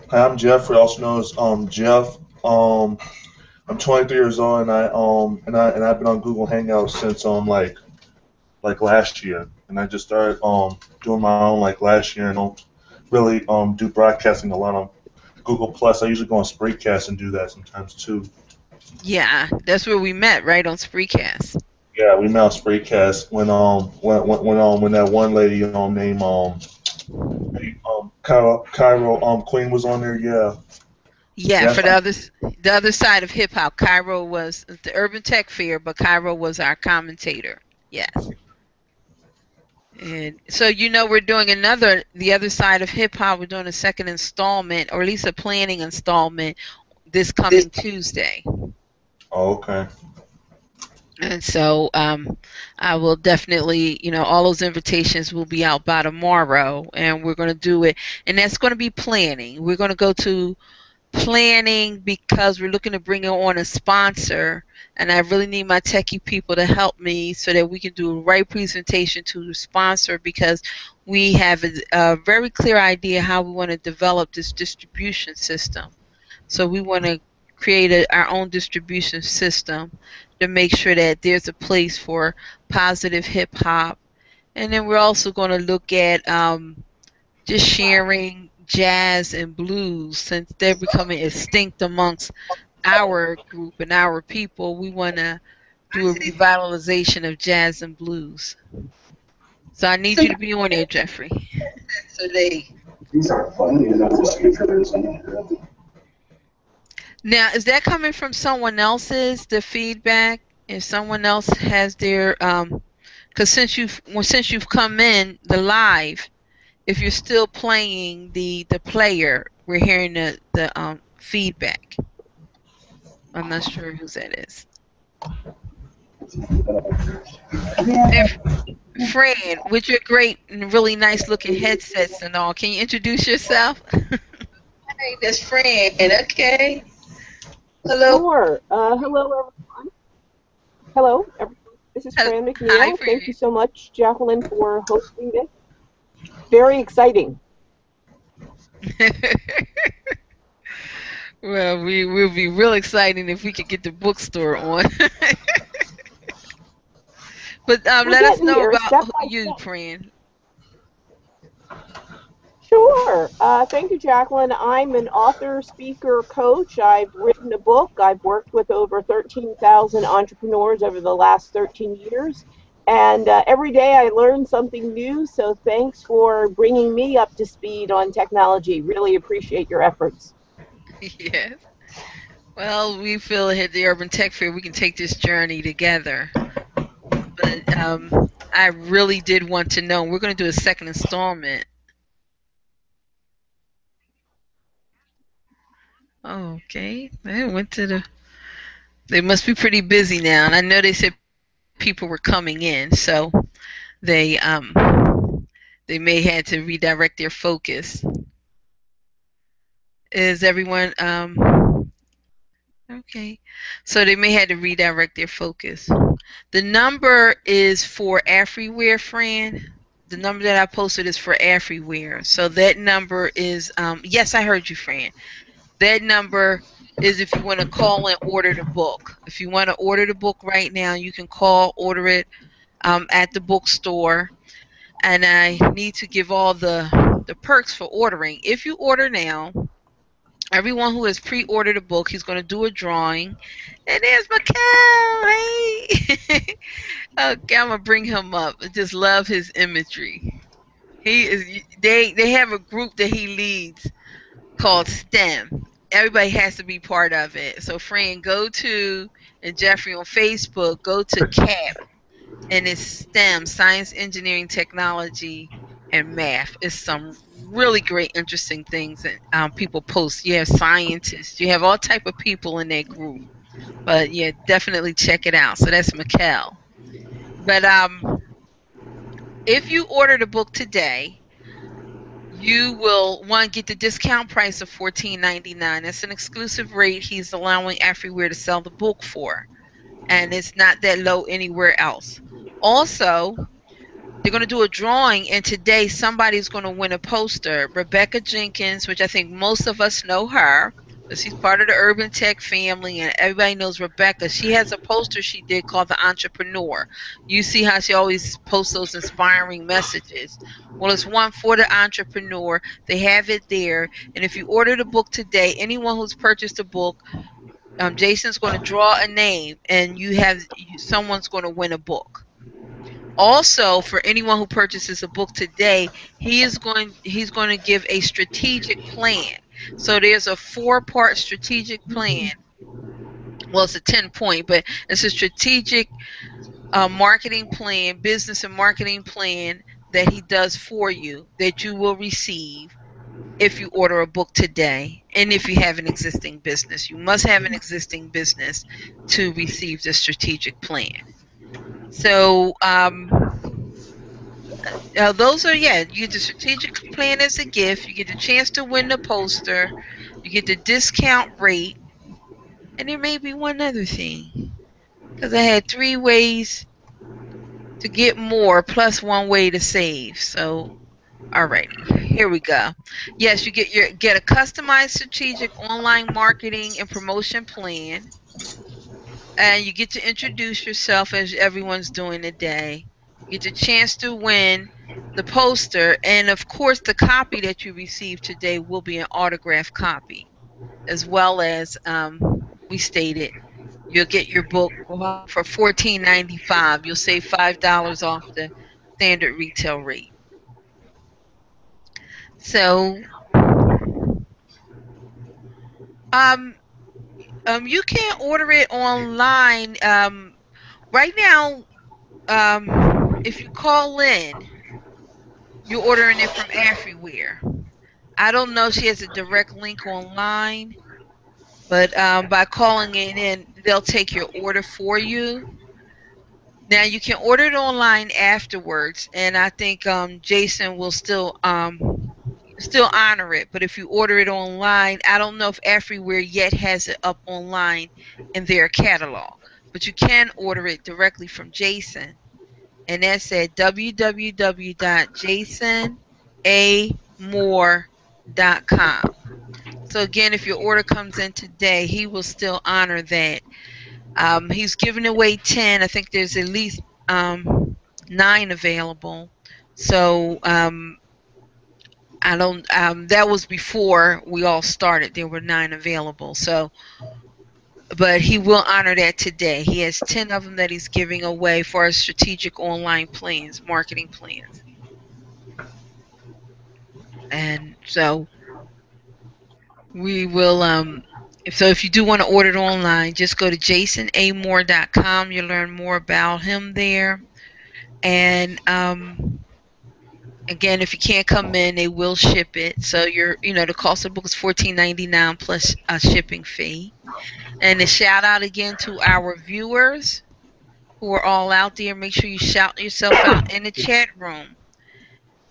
Hi, I'm Jeffrey, also known as Jeff. I'm 23 years old, and I've been on Google Hangouts since like last year, and I just started doing my own like last year, and don't really do broadcasting a lot on Google Plus. I usually go on Spreecast and do that sometimes too. Yeah, that's where we met, right, on Spreecast. Yeah, we met on Spreecast when that one lady named Cairo Queen was on there. Yeah. Yeah, for the other side of hip hop, Cairo was the UrbanTech Fair, but Cairo was our commentator. Yes. And so we're doing the other side of hip hop. We're doing a second installment, or at least a planning installment, this coming Tuesday. Oh, okay. And so I will definitely, all those invitations will be out by tomorrow, and we're going to do it. And that's going to be planning. We're going to go to planning because we're looking to bring on a sponsor, and I really need my techie people to help me so that we can do a right presentation to the sponsor, because we have a very clear idea how we want to develop this distribution system. So we want to create our own distribution system to make sure that there's a place for positive hip hop, and then we're also going to look at just sharing jazz and blues, since they're becoming extinct amongst our group and our people. We want to do a revitalization of jazz and blues. So I need you to be on there, Jeffrey. So these are funny enough to speak for themselves. Now, is that coming from someone else's, the feedback? If someone else has their, because since you've come in the live, if you're still playing the player, we're hearing the feedback. I'm not sure whose that is. Fran, with your great and really nice looking headsets and all, can you introduce yourself? Hey, that's Fran. Okay. Hello. Sure. Hello, everyone. Hello, everyone. This is Fran McNeil. Hi, Thank you so much, Jacqueline, for hosting this. Very exciting. Well, we'll be real exciting if we could get the bookstore on. But let us know about you, Fran. Sure. Thank you, Jacqueline. I'm an author, speaker, coach. I've written a book. I've worked with over 13,000 entrepreneurs over the last 13 years. And every day I learn something new. So thanks for bringing me up to speed on technology. Really appreciate your efforts. Yes. Well, we feel at the UrbanTech Fair we can take this journey together. But I really did want to know. We're going to do a second installment. Okay, they went to the. They must be pretty busy now, and I know they said people were coming in, so they may had to redirect their focus. Is everyone okay? So they may have to redirect their focus. The number is for Afriware, Fran. The number that I posted is for Afriware. So that number is yes, I heard you, Fran. That number is if you want to call and order the book. If you want to order the book right now, you can call, order it. at the bookstore, and I need to give all the perks for ordering. If you order now, everyone who has pre-ordered a book, he's going to do a drawing. And there's Mikhail. Hey. Okay, I'm gonna bring him up. I just love his imagery. He is. They have a group that he leads called STEM. Everybody has to be part of it. So, Fran, go to, and Jeffrey on Facebook, go to CAP, and it's STEM: Science, Engineering, Technology, and Math. It's some really great, interesting things that people post. You have scientists. You have all type of people in that group. But yeah, definitely check it out. So that's Mikkel. But if you order the book today, you will get the discount price of $14.99. That's an exclusive rate he's allowing Afriware to sell the book for, and it's not that low anywhere else. Also, they're going to do a drawing, and today somebody's going to win a poster. Rebecca Jenkins, which I think most of us know her, because she's part of the UrbanTech family, and everybody knows Rebecca. She has a poster she did called The Entrepreneur. You see how she always posts those inspiring messages. Well, it's one for the entrepreneur. They have it there, and if you order the book today, anyone who's purchased a book, Jason's going to draw a name, and someone's going to win a book. Also, for anyone who purchases a book today, he's going to give a strategic plan. So there's a 4-part strategic plan. Well, it's a 10-point, but it's a strategic marketing plan, business and marketing plan that he does for you that you will receive if you order a book today, and if you have an existing business. You must have an existing business to receive the strategic plan. So those are, you get the strategic plan as a gift, you get the chance to win the poster, you get the discount rate, and there may be one other thing, because I had 3 ways to get more plus 1 way to save. So alrighty, here we go. Yes, you get a customized strategic online marketing and promotion plan, and you get to introduce yourself as everyone's doing today. You get the chance to win the poster, and of course the copy that you receive today will be an autographed copy, as well as we stated, you'll get your book for $14.95. You'll save $5 off the standard retail rate. So you can order it online right now. If you call in, you're ordering it from Afriware. I don't know if she has a direct link online, but by calling it in, they'll take your order for you. Now you can order it online afterwards, and I think Jason will still honor it. But if you order it online, I don't know if Afriware yet has it up online in their catalog, but you can order it directly from Jason. And that's at www.jasonamore.com. So again, if your order comes in today, he will still honor that. He's giving away 10. I think there's at least 9 available. So that was before we all started. There were 9 available. So, but he will honor that today. He has 10 of them that he's giving away for his strategic online plans, marketing plans. And so we will, so if you do want to order it online, just go to jasonamore.com. You'll learn more about him there. And again, if you can't come in, they will ship it. So the cost of the book is $14.99 plus a shipping fee. And a shout out again to our viewers who are all out there. Make sure you shout yourself out in the chat room.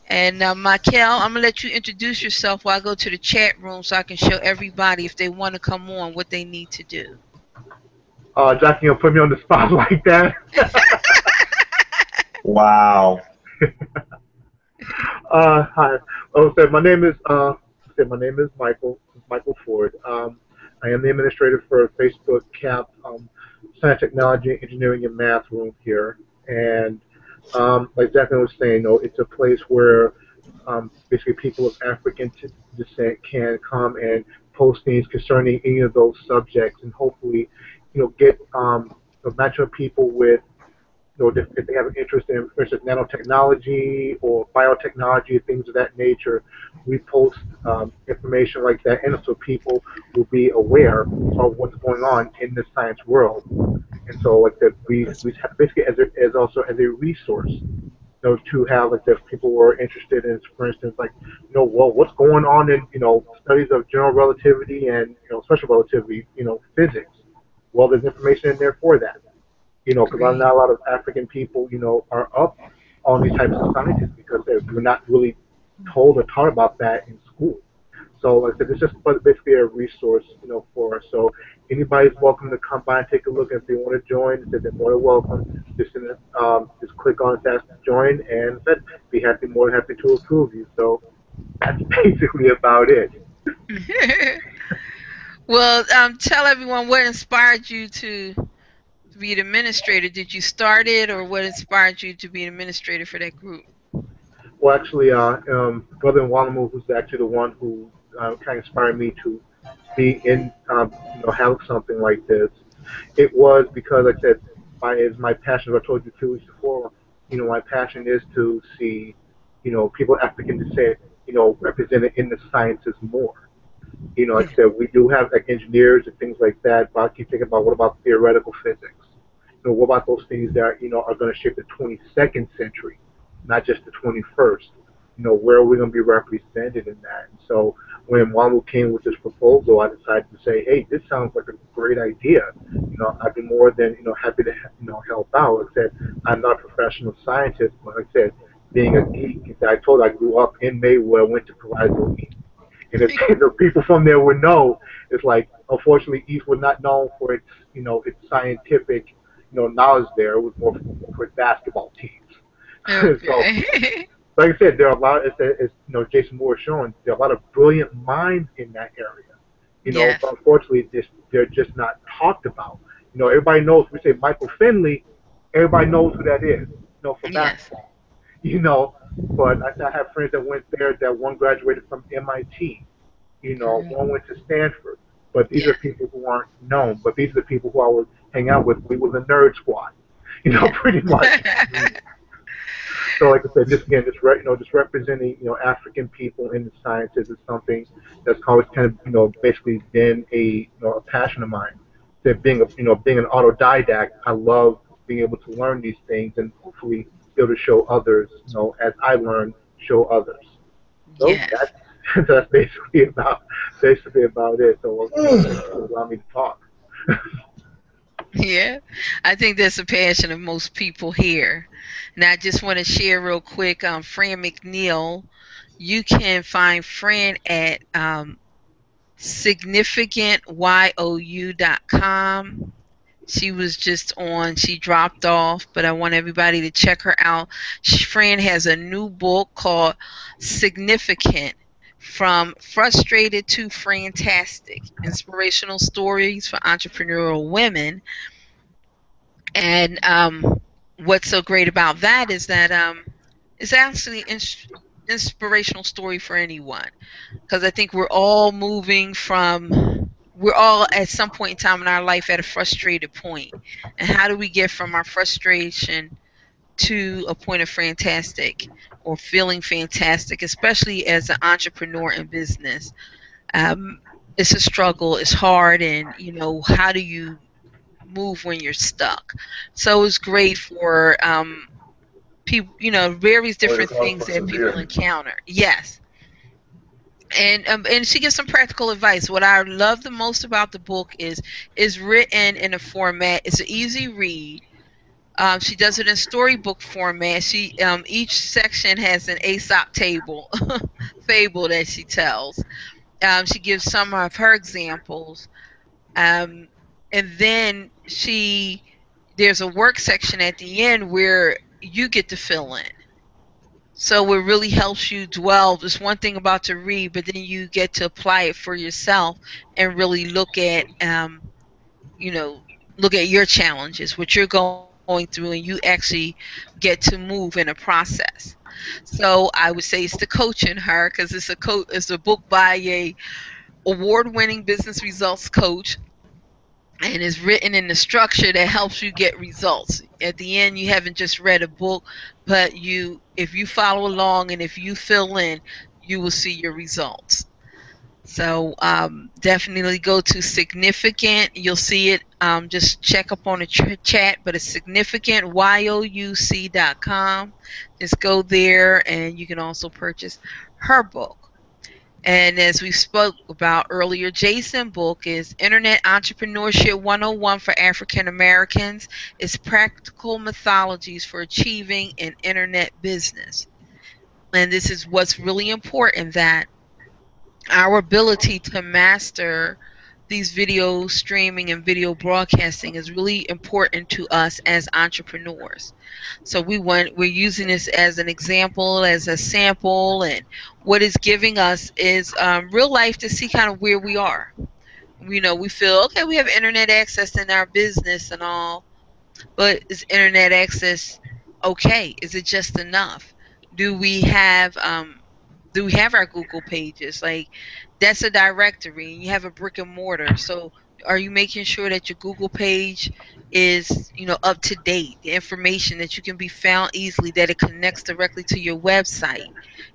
And Michael, I'm gonna let you introduce yourself while I go to the chat room so I can show everybody, if they want to come on, what they need to do. Jackie, you'll put me on the spot like that. Wow. Hi. My name is Michael Ford. I am the administrator for Facebook CAP Science, Technology, Engineering, and Math room here, and Like Jacqueline was saying, it's a place where basically people of African descent can come and post things concerning any of those subjects, and hopefully, get match up people with, if they have an interest in, for instance, nanotechnology or biotechnology, things of that nature. We post information like that, and so people will be aware of what's going on in the science world. And so, like that, we have basically as also as a resource, to have like if people were interested in, for instance, like, well, what's going on in, studies of general relativity and, special relativity, physics. Well, there's information in there for that, because Great. not a lot of African people, are up on these types of sciences because we're not really told or taught about that in school. So, like I said, it's just basically a resource, for us. So anybody's welcome to come by and take a look. If they want to join, they're more than welcome. Just click on it, ask to join, and be more than happy to approve you. So that's basically about it. Well, tell everyone what inspired you to be an administrator. Did you start it, or what inspired you to be an administrator for that group? Well, actually, Brother Walamu, who's actually the one who kind of inspired me to be in, have something like this. It was because, like I said, my passion, as I told you 2 weeks before, my passion is to see, people of African descent, represented in the sciences more. Like I said, we do have like engineers and things like that, but I keep thinking about what about theoretical physics? What about those things that are going to shape the 22nd century, not just the 21st? Where are we going to be represented in that? And so when Wamu came with this proposal, I decided to say, hey, this sounds like a great idea. I'd be more than happy to help out. Like I said, I'm not a professional scientist, but like I said, being a geek, I told I grew up in Maywood, went to Proviso East. And if the people from there would know, it's like, unfortunately, East was not known for its, its scientific, knowledge there. It was more for its basketball teams. So, Okay. like I said, there are a lot, as Jason Moore is showing, there are a lot of brilliant minds in that area. Yes. But unfortunately, they're just not talked about. Everybody knows, we say Michael Finley, everybody knows who that is, for Yes. basketball. you know. But I have friends that went there. That one graduated from MIT. Great. One went to Stanford. But these are Yes. people who aren't known. But these are the people who I would hang out with. We were the nerd squad. Yes. Pretty much. So, like I said, just again, just representing, African people in the sciences is something that's always kind of, basically been a passion of mine. That being an autodidact, I love being able to learn these things and hopefully be able to show others, as I learn, show others. So Yes. that's basically about it. So, thanks for allowing me to talk. Yeah, I think that's a passion of most people here. Now, I just want to share real quick. Fran McNeil, you can find Fran at significantyou.com. She was just on, she dropped off, but I want everybody to check her out. Fran has a new book called Significant, From Frustrated to Fantastic, Inspirational Stories for Entrepreneurial Women. And what's so great about that is that it's actually an inspirational story for anyone, because I think we're all at some point in time in our life at a frustrated point. And how do we get from our frustration to a point of fantastic or feeling fantastic, especially as an entrepreneur in business? It's a struggle, it's hard, and how do you move when you're stuck? So it's great for people, various Or you're different called things that people persevere. encounter. Yes. And she gives some practical advice. What I love the most about the book is written in a format. It's an easy read. She does it in storybook format. She each section has an Aesop table fable that she tells. She gives some of her examples, and then there's a work section at the end where you get to fill in. So it really helps you dwell. There's one thing about to read, but then you get to apply it for yourself and really you know, look at your challenges, what you're going going through, and you actually get to move in a process. So I would say it's the coach in her, because it's a book by a award-winning business results coach, and is written in the structure that helps you get results. At the end, you haven't just read a book, but if you follow along and if you fill in, you will see your results. So definitely go to significant. You'll see it. Just check up on the chat, but it's significant, youc.com. Just go there, and you can also purchase her book. And as we spoke about earlier, Jason's book is Internet Entrepreneurship 101 for African Americans. It's practical methodologies for achieving an internet business. And this is what's really important, that our ability to master these video streaming and video broadcasting is really important to us as entrepreneurs. So we're using this as an example, as a sample, and what it's giving us is real life to see kind of where we are. We feel, okay, we have internet access in our business and all, but is internet access okay? Is it just enough? Do we have our Google pages? Like, that's a directory, and you have a brick and mortar. So are you making sure that your Google page is, up to date, the information that you can be found easily, that it connects directly to your website?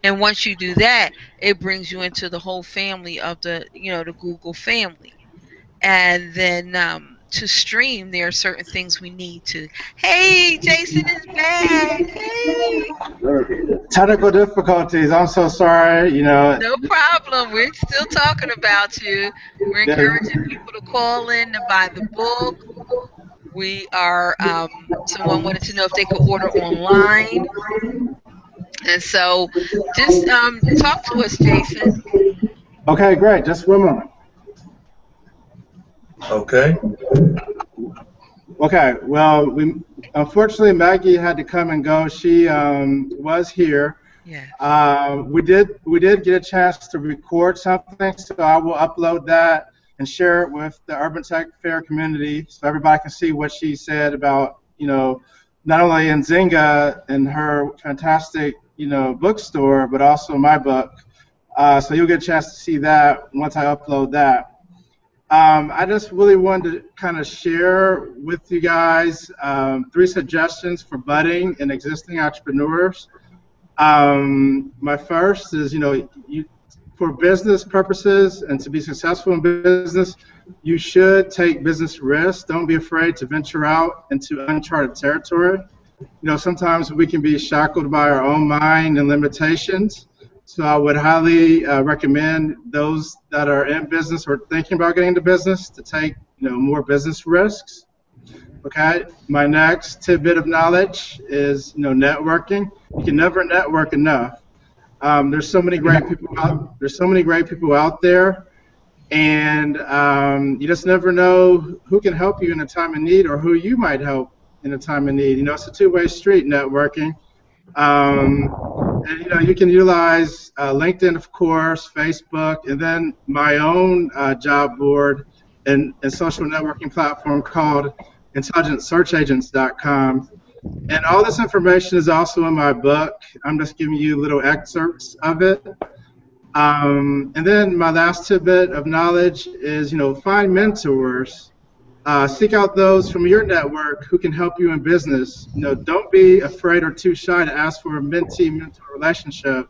And once you do that, it brings you into the whole family of the Google family. And then to stream, there are certain things we need to. Hey, Jason is back. Hey. Technical difficulties. I'm so sorry. No problem. We're still talking about you. We're encouraging people to call in to buy the book. We are. Someone wanted to know if they could order online, and so just talk to us, Jason. Okay, great. Just one moment. Okay. Okay. Well, unfortunately Maggie had to come and go. She was here. Yeah. We did get a chance to record something, so I will upload that and share it with the UrbanTech Fair community, so everybody can see what she said about not only Nzinga and her fantastic bookstore, but also my book. So you'll get a chance to see that once I upload that. I just really wanted to kind of share with you guys 3 suggestions for budding and existing entrepreneurs. My first is, for business purposes and to be successful in business, you should take business risks. Don't be afraid to venture out into uncharted territory. Sometimes we can be shackled by our own mind and limitations. So I would highly recommend those that are in business or thinking about getting into business to take more business risks. Okay. My next tidbit of knowledge is networking. You can never network enough. There's so many great people out. There's so many great people out there, and you just never know who can help you in a time of need or who you might help in a time of need. It's a two-way street, networking. And you can utilize LinkedIn, of course, Facebook, and then my own job board and social networking platform called IntelligentSearchAgents.com. And all this information is also in my book. I'm just giving you little excerpts of it. And then my last tidbit of knowledge is, find mentors. Seek out those from your network who can help you in business. Don't be afraid or too shy to ask for a mentee-mentor relationship.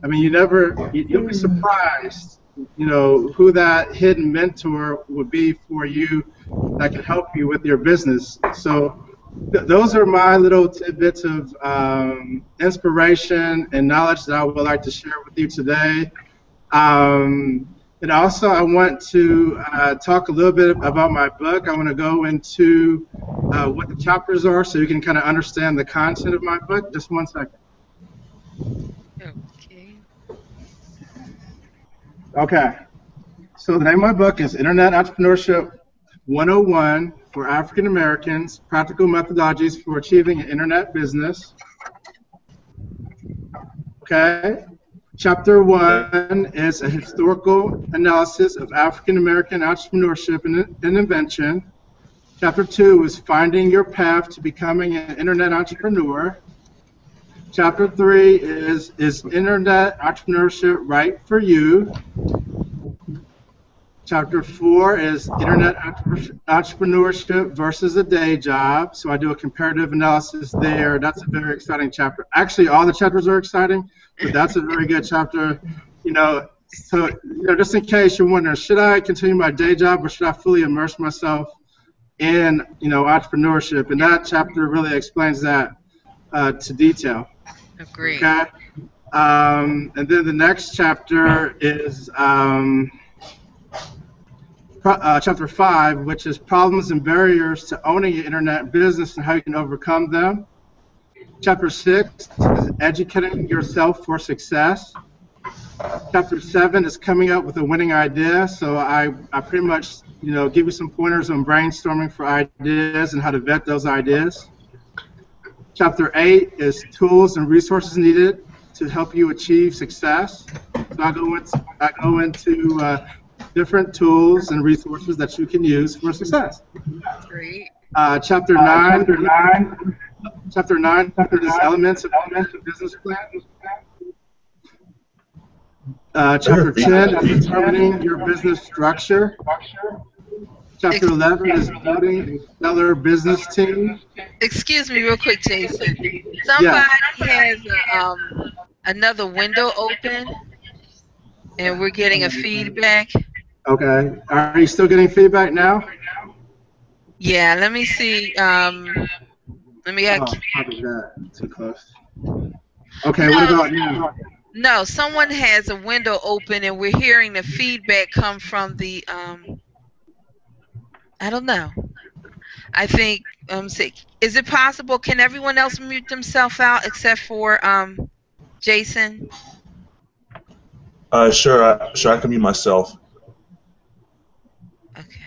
I mean, you'll be surprised, who that hidden mentor would be for you that can help you with your business. So those are my little tidbits of inspiration and knowledge that I would like to share with you today. And also, I want to talk a little bit about my book. I want to go into what the chapters are so you can kind of understand the content of my book. Just one second. Okay. So the name of my book is Internet Entrepreneurship 101 for African Americans, Practical Methodologies for Achieving an Internet Business. Okay. Chapter 1 is a historical analysis of African American entrepreneurship and invention. Chapter 2 is finding your path to becoming an internet entrepreneur. Chapter 3 is internet entrepreneurship right for you? Chapter 4 is internet entrepreneurship versus a day job. So I do a comparative analysis there. That's a very exciting chapter. Actually, all the chapters are exciting, but that's a very good chapter. So just in case you're wondering, should I continue my day job or should I fully immerse myself in entrepreneurship? And that chapter really explains that to detail. Agreed. Okay. And then the next chapter is chapter 5, which is problems and barriers to owning an internet business and how you can overcome them. Chapter 6 is educating yourself for success. Chapter 7 is coming up with a winning idea. So I pretty much give you some pointers on brainstorming for ideas and how to vet those ideas. Chapter 8 is tools and resources needed to help you achieve success. So I go into different tools and resources that you can use for success. Great. Chapter 9 is elements of business plan. Chapter 10 is determining your business structure. Chapter 11 is building a stellar business team. Excuse me real quick, Jason. Somebody has another window open, and we're getting a feedback. Okay. Are you still getting feedback now? Yeah, let me see. Let me Probably that. Too close. Okay, what about now? No, someone has a window open, and we're hearing the feedback come from the I don't know. I think is it possible? Can everyone else mute themselves out except for Jason? Sure, I can mute myself. Okay.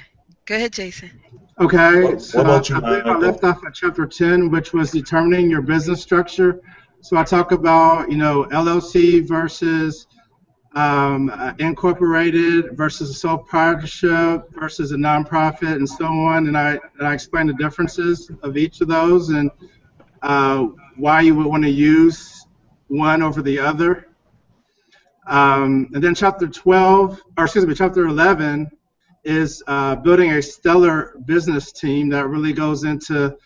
Go ahead, Jason. Okay, so what about you, I believe I Michael? left off at chapter 10, which was determining your business structure. So I talk about, LLC versus incorporated versus a sole proprietorship versus a nonprofit and so on, and I explain the differences of each of those and why you would want to use one over the other. And then chapter 11 is building a stellar business team that really goes into,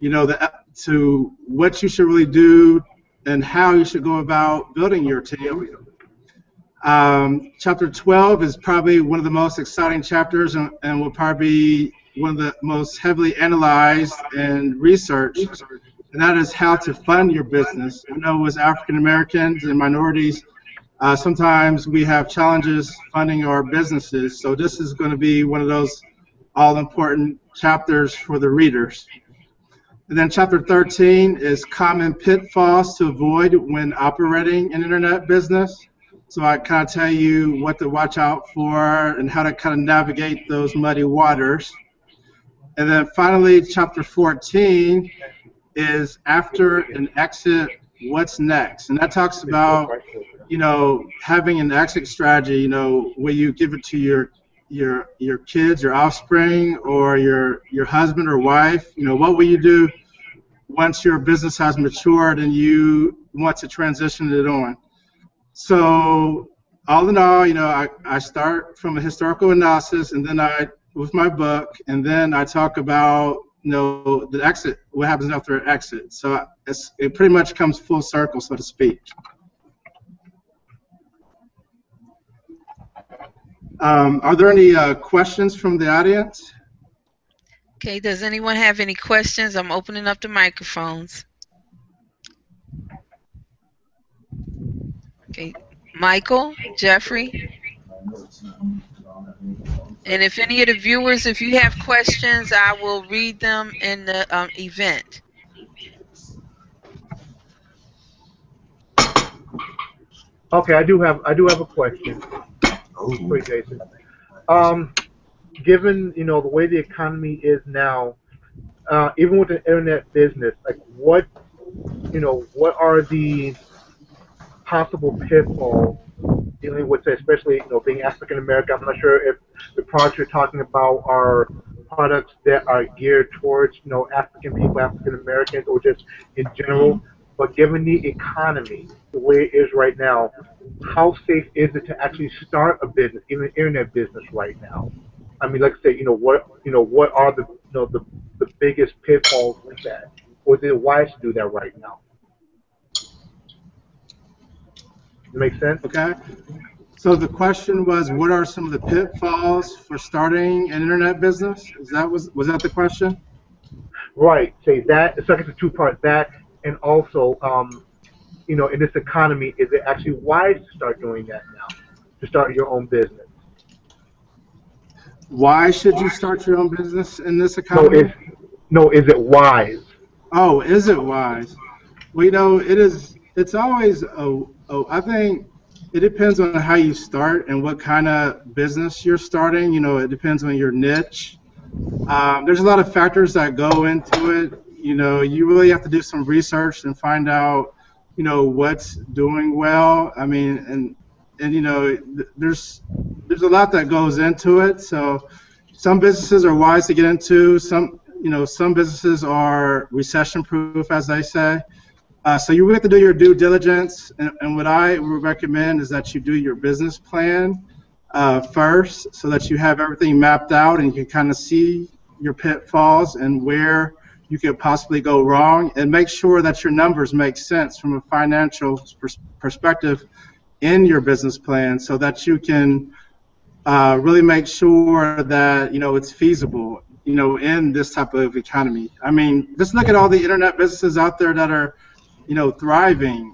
to what you should really do and how you should go about building your team. Chapter 12 is probably one of the most exciting chapters and will probably be one of the most heavily analyzed and researched, and that is how to fund your business. I know as African Americans and minorities, sometimes we have challenges funding our businesses, so this is going to be one of those all-important chapters for the readers. And then chapter 13 is common pitfalls to avoid when operating an internet business. So I kind of tell you what to watch out for and how to kind of navigate those muddy waters. And then finally, chapter 14 is after an exit, what's next? And that talks about, having an exit strategy, where you give it to your kids, your offspring, or your husband or wife. What will you do once your business has matured and you want to transition it on? So all in all, I start from a historical analysis, and then with my book, and then I talk about, the exit, what happens after an exit. So it pretty much comes full circle, so to speak. Are there any questions from the audience? Okay, does anyone have any questions? I'm opening up the microphones. Okay, Michael, Jeffrey. And if any of the viewers, if you have questions, I will read them in the event. Okay, I do have a question for you, Jason. Given the way the economy is now, even with an internet business, like what are the possible pitfalls dealing with, especially being African American? I'm not sure if the products you're talking about are products that are geared towards, African people, African Americans, or just in general. But given the economy the way it is right now, how safe is it to actually start a business, even an internet business right now? I mean, like I say, what are the biggest pitfalls with that? Or is it wise to do that right now? Make sense? Okay. So the question was, what are some of the pitfalls for starting an internet business? Was that the question? Right. Say that. So I guess it's two parts. That, and also, in this economy, is it actually wise to start doing that now? To start your own business? Why should you start your own business in this No, economy? is it wise? Oh, is it wise? Well, it's always, I think it depends on how you start and what kind of business you're starting. It depends on your niche. There's a lot of factors that go into it. You really have to do some research and find out, what's doing well. I mean, there's a lot that goes into it. So some businesses are wise to get into. Some businesses are recession-proof, as they say. So you have to do your due diligence, and what I would recommend is that you do your business plan first, so that you have everything mapped out and you can kind of see your pitfalls and where you could possibly go wrong, and make sure that your numbers make sense from a financial perspective in your business plan, so that you can really make sure that it's feasible in this type of economy. I mean, just look at all the internet businesses out there that are thriving.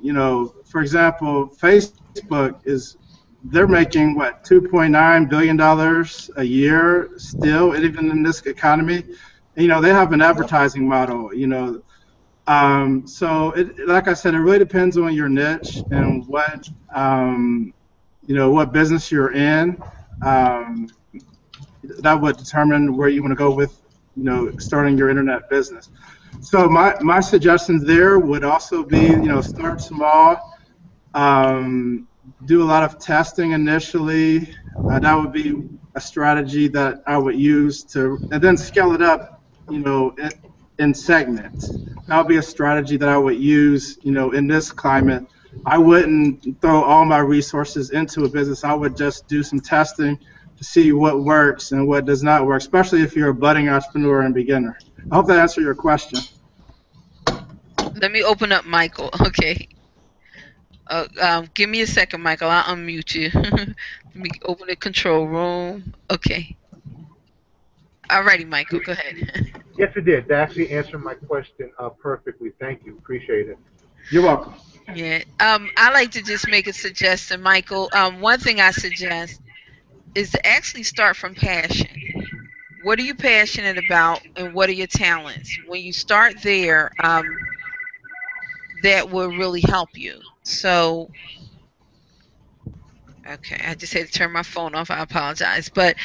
For example, Facebook they're making what, $2.9 billion a year still, and even in this economy. They have an advertising model. So like I said, it really depends on your niche and what what business you're in. That would determine where you want to go with starting your internet business. So my suggestions there would also be, start small, do a lot of testing initially. That would be a strategy that I would use and then scale it up, in segments. That would be a strategy that I would use, in this climate. I wouldn't throw all my resources into a business. I would just do some testing to see what works and what does not work, especially if you're a budding entrepreneur and beginner. I hope that answered your question. Let me open up Michael. Okay. Give me a second, Michael. I'll unmute you. Let me open the control room. Okay. Alrighty, Michael. Go ahead. Yes, it did. That actually answered my question perfectly. Thank you. Appreciate it. You're welcome. Yeah. I like to just make a suggestion, Michael. One thing I suggest is to actually start from passion. What are you passionate about, and what are your talents? When you start there, that will really help you. So, okay, I just had to turn my phone off. I apologize. But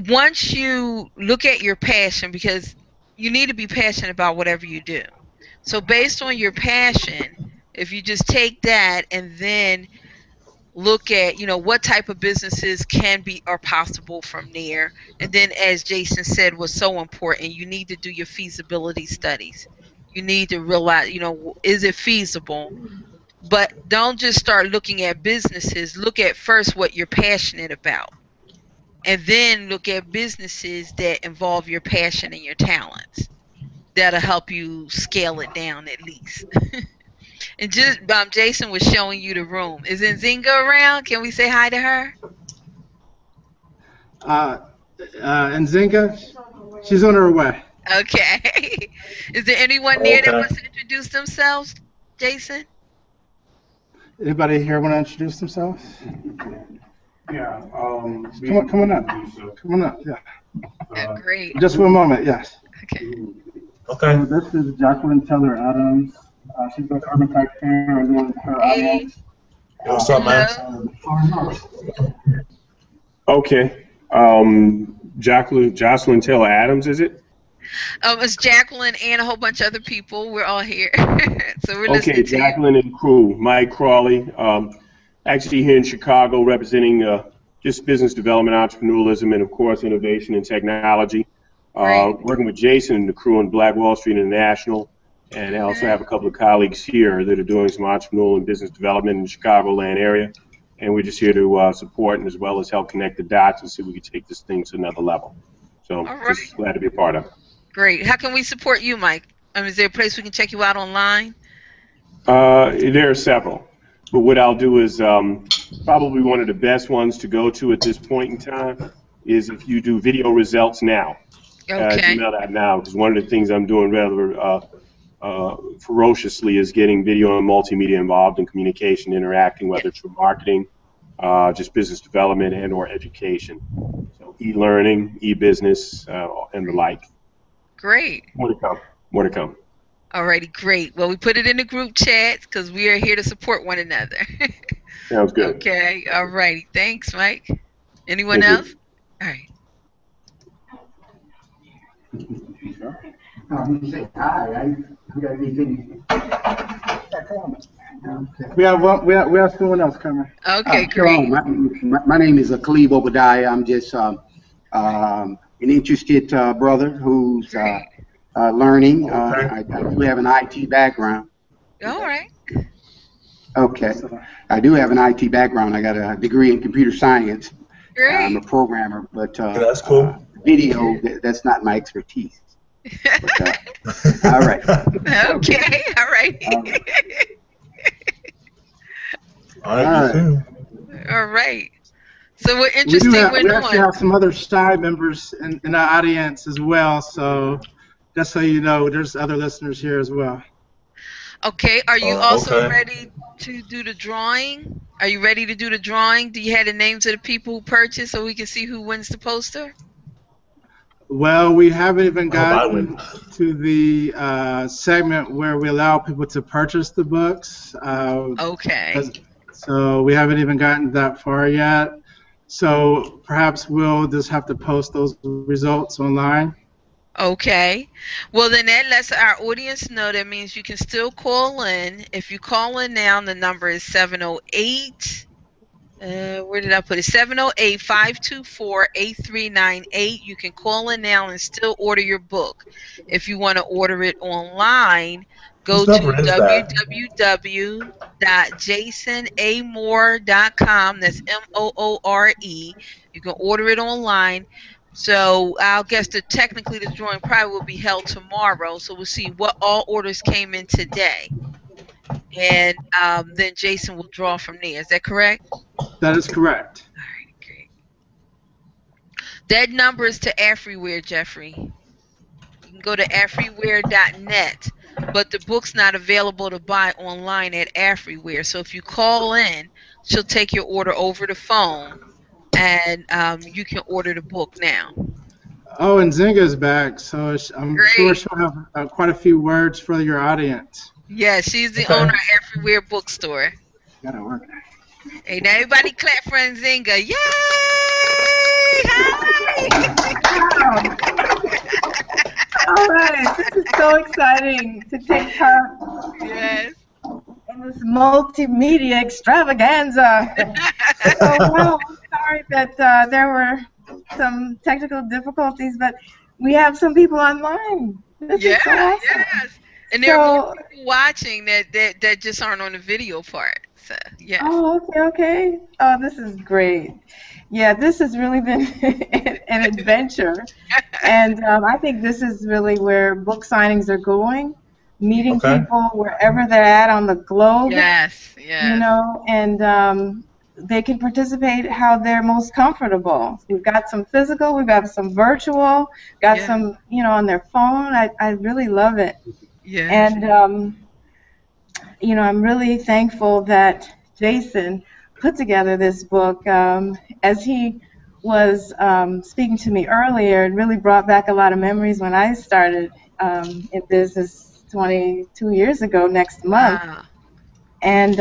once you look at your passion, because you need to be passionate about whatever you do. So based on your passion, if you just take that and then look at, what type of businesses are possible from there. And then, as Jason said, was so important, you need to do your feasibility studies. You need to realize, is it feasible? But don't just start looking at businesses. Look at first what you're passionate about, and then look at businesses that involve your passion and your talents. That'll help you scale it down at least. And just Jason was showing you the room. Is Nzinga around? Can we say hi to her? Nzinga, she's on her way. Okay. Is there anyone there that wants to introduce themselves, Jason? Anybody here want to introduce themselves? Yeah. Come on up. Come on up. Yeah. Great. Just for a moment. Yes. Okay. Okay. So this is Jacqueline Teller Adams. She's with UrbanTech Fair, and then her audience. Hey, what's up, man? Okay. Jocelyn Taylor Adams, is it? It's Jacqueline and a whole bunch of other people. We're all here. So we're listening Okay, to Jacqueline and crew. Mike Crawley, actually here in Chicago, representing just business development, entrepreneurialism, and of course innovation and technology. Great. Working with Jason and the crew on Black Wall Street International. And I also have a couple of colleagues here that are doing some entrepreneurial and business development in the Chicagoland area. And we're just here to support and as well as help connect the dots and see if we can take this thing to another level. So just glad to be a part of it. Great. How can we support you, Mike? Is there a place we can check you out online? There are several. But what I'll do is probably one of the best ones to go to at this point in time is if you do video results now. Okay. Email that now, because one of the things I'm doing rather ferociously is getting video and multimedia involved in communication, interacting, whether it's for marketing, just business development, and or education. So e-learning, e-business, and the like. Great. More to come. More to come. Alrighty, great. Well, we put it in the group chat because we are here to support one another. Sounds good. Okay. Alrighty. Thanks, Mike. Anyone else? All right. Say hi. We got anything? We have someone else coming. Okay, great. My name is Khalib Obadiah. I'm just an interested brother who's learning. I do have an IT background. All right. Okay. I do have an IT background. I got a degree in computer science. Great. I'm a programmer, but that's cool. Video, that's not my expertise. But, all right. Okay. All right. All right. All right. So what interesting we went actually on? have some other shy members in our audience as well. So just so you know, there's other listeners here as well. Okay. Are you also okay. ready to do the drawing? Are you ready to do the drawing? Do you have the names of the people who purchased so we can see who wins the poster? Well, we haven't even gotten to the segment where we allow people to purchase the books. Okay. So we haven't even gotten that far yet. So perhaps we'll just have to post those results online. Okay. Well, then that lets our audience know. That means you can still call in. If you call in now, the number is 708. Where did I put it? 708-524-8398. You can call in now and still order your book. If you want to order it online, go to www.jasonamore.com. That's Moore. You can order it online. So I'll guess that technically the drawing probably will be held tomorrow. So we'll see what all orders came in today. And then Jason will draw from there. Is that correct? That is correct. All right, great. That number is to Afriware, Jeffrey. You can go to afriware.net, but the book's not available to buy online at Afriware. So if you call in, she'll take your order over the phone, and you can order the book now. Oh, and Zinga's back, so I'm sure she'll have quite a few words for your audience. Yeah, she's the owner of Afriware Bookstore. Gotta work. Hey, now everybody clap for Nzinga. Yay! Hi! All right, this is so exciting to take part Yes. in this multimedia extravaganza. So, well, I'm sorry that there were some technical difficulties, but we have some people online. This is so awesome. Yes. And there are more people watching that just aren't on the video part. So, yeah. Oh, okay. Oh, this is great. Yeah, this has really been an adventure. And I think this is really where book signings are going, meeting people wherever they're at on the globe. Yes, yes. You know, and they can participate how they're most comfortable. We've got some physical, we've got some virtual, got some, on their phone. I really love it. Yeah. And, I'm really thankful that Jason put together this book. As he was speaking to me earlier, it really brought back a lot of memories when I started in business 22 years ago next month. Wow. And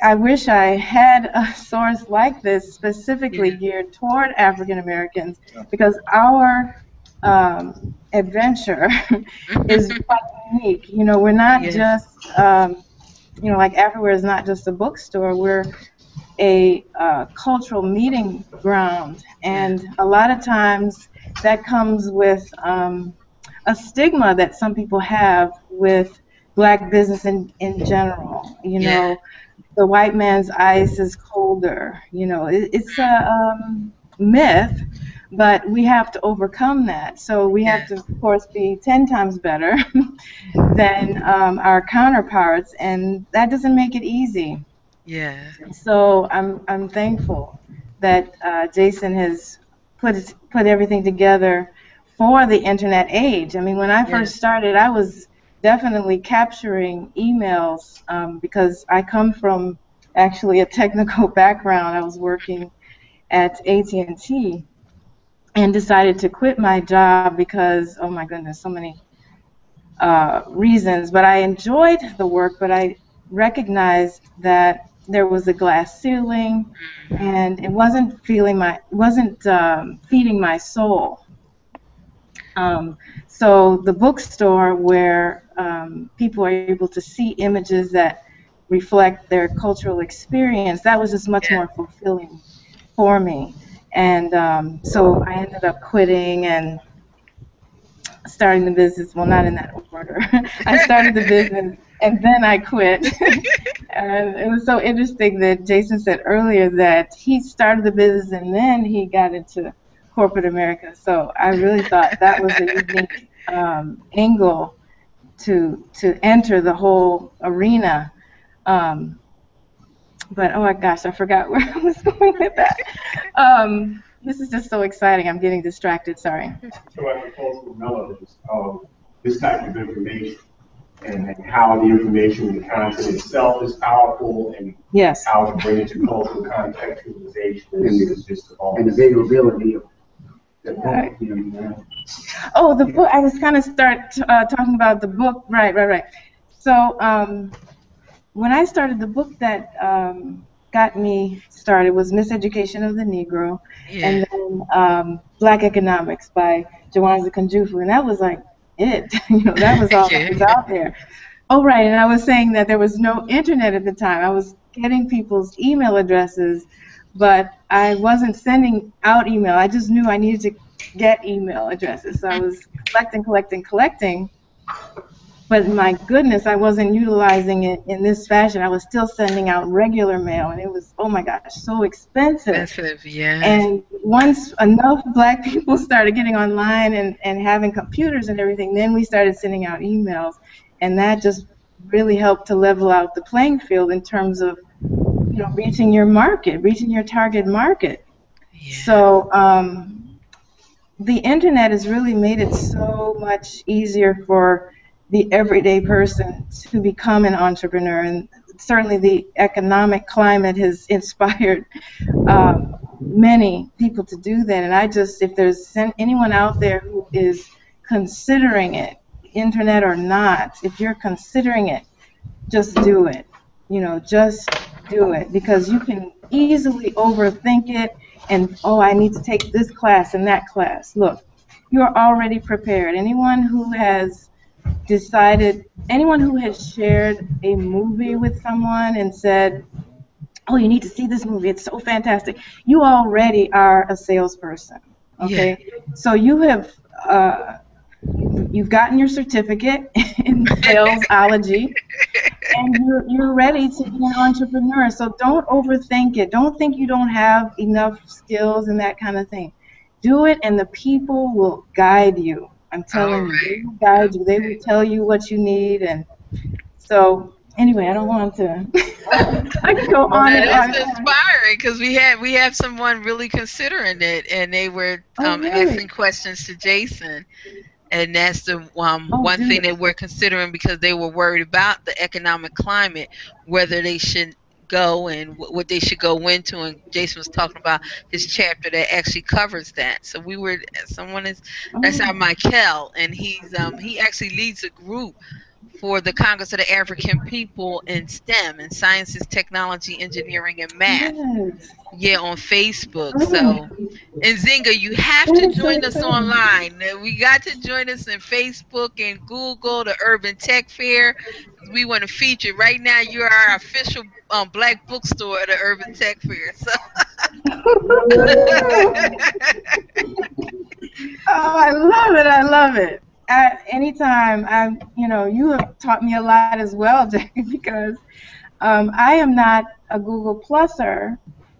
I wish I had a source like this specifically geared toward African Americans, because our adventure is quite unique. We're not just, like Afriware is not just a bookstore. We're a cultural meeting ground, and a lot of times that comes with a stigma that some people have with black business in general. You know, the white man's ice is colder. You know, it's a myth, but we have to overcome that. So we have to, of course, be 10 times better than our counterparts, and that doesn't make it easy. Yeah. So I'm thankful that Jason has put everything together for the internet age. I mean, when I first started, I was definitely capturing emails because I come from actually a technical background. I was working at AT&T and decided to quit my job because, oh my goodness, so many reasons. But I enjoyed the work, but I recognized that there was a glass ceiling, and it wasn't feeding my soul. So the bookstore, where people are able to see images that reflect their cultural experience, that was just much more fulfilling for me. And so I ended up quitting and starting the business. Well, not in that order. I started the business and then I quit. And it was so interesting that Jason said earlier that he started the business and then he got into corporate America. So I really thought that was a unique angle to enter the whole arena. But oh my gosh, I forgot where I was going with that. This is just so exciting. I'm getting distracted. Sorry. So at the cultural relevance of this type of information and how the information, the content itself is powerful, and how to bring it to cultural contextualization is just all. And the availability of the book. Right. Oh, the book. I was kind of talking about the book. Right. So when I started, the book that got me started was Miseducation of the Negro, and then Black Economics by Jawanza Kunjufu, and that was like it. That was all that was out there. Oh, right, and I was saying that there was no internet at the time. I was getting people's email addresses, but I wasn't sending out email. I just knew I needed to get email addresses, so I was collecting. But my goodness, I wasn't utilizing it in this fashion. I was still sending out regular mail, and it was, oh my gosh, so expensive. And once enough black people started getting online and having computers and everything, then we started sending out emails. And that just really helped to level out the playing field in terms of, reaching your market, reaching your target market. So the internet has really made it so much easier for the everyday person to become an entrepreneur, and certainly the economic climate has inspired many people to do that. And if there's anyone out there who is considering it, internet or not, if you're considering it, just do it. Just do it, because you can easily overthink it and, I need to take this class and that class. Look, you're already prepared. Anyone who has shared a movie with someone and said, oh, you need to see this movie, it's so fantastic, you already are a salesperson, okay? So you've gotten your certificate in salesology, and you're ready to be an entrepreneur. So don't overthink it. Don't think you don't have enough skills and that kind of thing. Do it, and the people will guide you. I'm telling you, they will guide you. They will tell you what you need. And so, anyway, I don't want to. I can go on and on. It's inspiring, because we have someone really considering it, and they were asking questions to Jason. And that's the one thing that we're considering, because they were worried about the economic climate, whether they should go and what they should go into. And Jason was talking about his chapter that actually covers that. So that's our Michael, and he actually leads a group for the Congress of the African People in STEM, in sciences, technology, engineering, and math. On Facebook. So, and Zinga, you have to join us online. We got to join us in Facebook and Google, the UrbanTech Fair. We want to feature. Right now, you are our official black bookstore at the UrbanTech Fair. So. Oh, I love it. I love it. At any time, you have taught me a lot as well, Jackie, because I am not a Google Pluser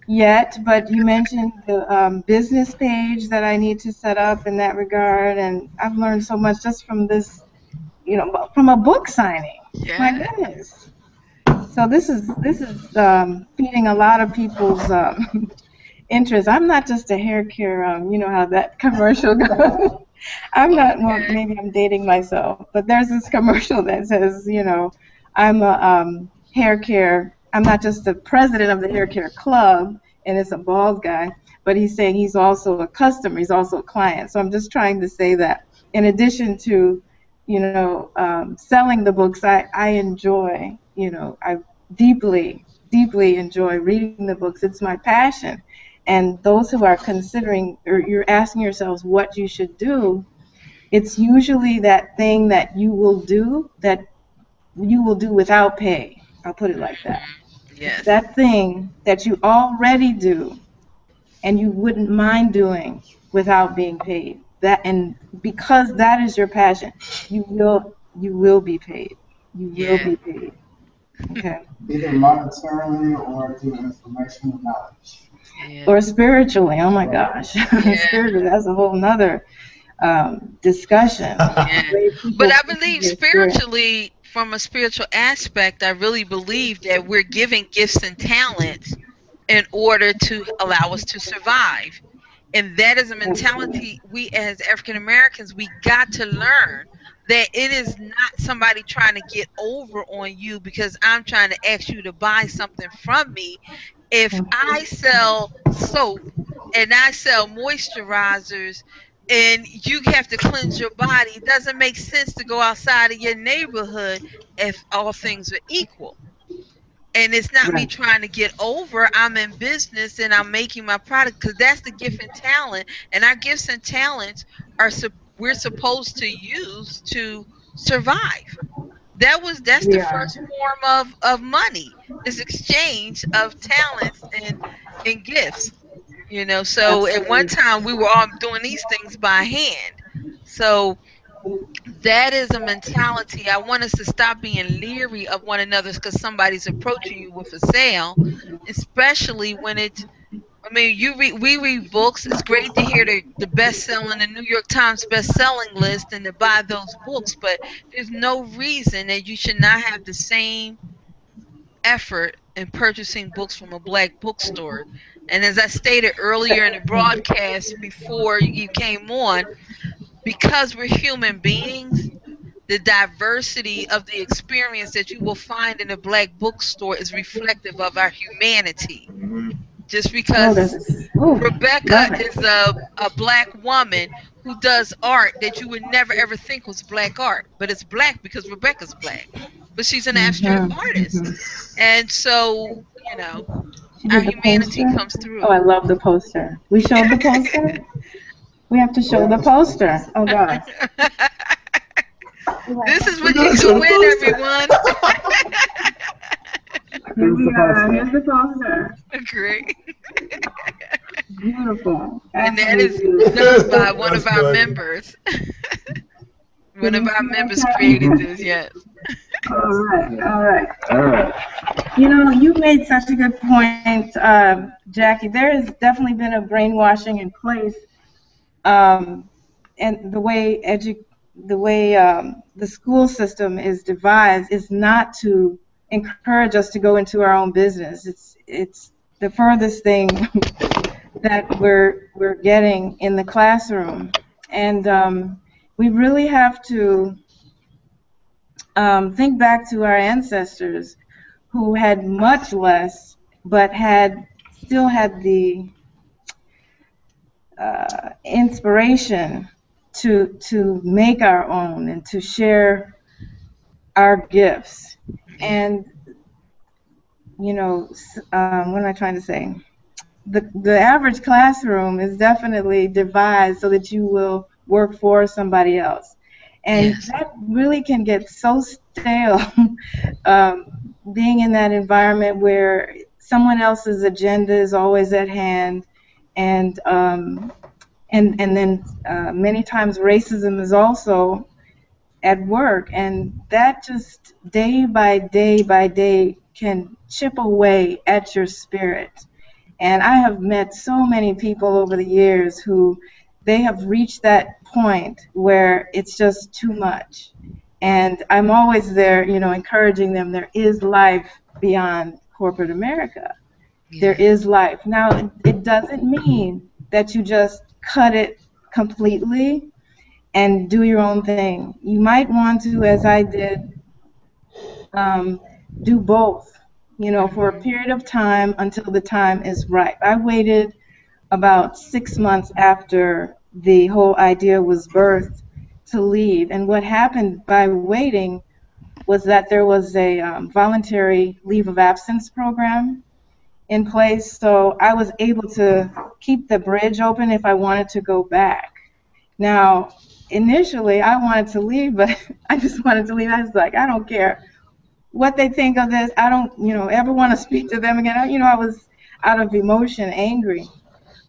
yet, but you mentioned the business page that I need to set up in that regard, and I've learned so much just from this, from a book signing. My Yeah. goodness. So this is feeding a lot of people's interest. I'm not just a hair care, you know how that commercial goes. I'm not, well, Okay. maybe I'm dating myself, but there's this commercial that says, I'm a hair care, I'm not just the president of the hair care club, and it's a bald guy, but he's saying he's also a customer, he's also a client. So I'm just trying to say that in addition to, selling the books, I enjoy, I deeply, deeply enjoy reading the books. It's my passion. And those who are considering, or you're asking yourselves what you should do, it's usually that thing that you will do without pay. I'll put it like that. It's Yes. that thing that you already do and you wouldn't mind doing without being paid. And because that is your passion, you will be paid. You will Yeah. be paid. Okay. Either monetarily or through informational knowledge. Yeah. Or spiritually. Oh my gosh. Yeah. Spiritually, that's a whole nother discussion. Yeah. Way But people I see believe their spirit. spiritually, from a spiritual aspect, I really believe that we're giving gifts and talents in order to allow us to survive. And that is a mentality we as African Americans, we got to learn that it is not somebody trying to get over on you because I'm trying to ask you to buy something from me. If I sell soap and I sell moisturizers and you have to cleanse your body, it doesn't make sense to go outside of your neighborhood if all things are equal. And it's not me Right. trying to get over. I'm in business and I'm making my product because that's the gift and talent. And our gifts and talents we're supposed to use to survive. That's the We are. first form of money, is exchange of talents and gifts. So at one Absolutely. time we were all doing these things by hand. So that is a mentality. I want us to stop being leery of one another because somebody's approaching you with a sale, especially when it's. I mean, we read books. It's great to hear the best selling, the New York Times best selling list, and to buy those books. But there's no reason that you should not have the same effort in purchasing books from a black bookstore. And as I stated earlier in the broadcast before you came on, because we're human beings, the diversity of the experience that you will find in a black bookstore is reflective of our humanity. Just Oh, because Rebecca love it. is a black woman who does art that you would never ever think was black art, but it's black because Rebecca's black. But she's an abstract artist. And so, She our did the humanity poster. comes Oh, through. I love the poster. We showed the poster. We have to show the poster. Oh gosh. This is what you can win, everyone. Here we are. Here's the poster. Great. Beautiful. And that is Absolutely done by one That's of our good. members. One Can of you our see that, members Kathy? created this, yes. All right. All right. All right. You made such a good point, Jackie. There has definitely been a brainwashing in place, and the school system is devised is not to encourage us to go into our own business. It's the furthest thing that we're getting in the classroom, and we really have to think back to our ancestors who had much less, but still had the inspiration to make our own and to share our gifts. Yeah. And what am I trying to say? The average classroom is definitely devised so that you will work for somebody else, and Yes. that really can get so stale. Being in that environment where someone else's agenda is always at hand, and and then many times racism is also at work, and that just day by day can chip away at your spirit. And I have met so many people over the years who they have reached that point where it's just too much. And I'm always there, encouraging them. There is life beyond corporate America. There is life. Now, it doesn't mean that you just cut it completely and do your own thing. You might want to, as I did, do both, for a period of time until the time is right. I waited about 6 months after the whole idea was birthed to leave. And what happened by waiting was that there was a voluntary leave of absence program in place. So I was able to keep the bridge open if I wanted to go back. Now, initially, I wanted to leave, but I just wanted to leave. I was like, I don't care what they think of this. I don't, ever want to speak to them again. I was out of emotion, angry.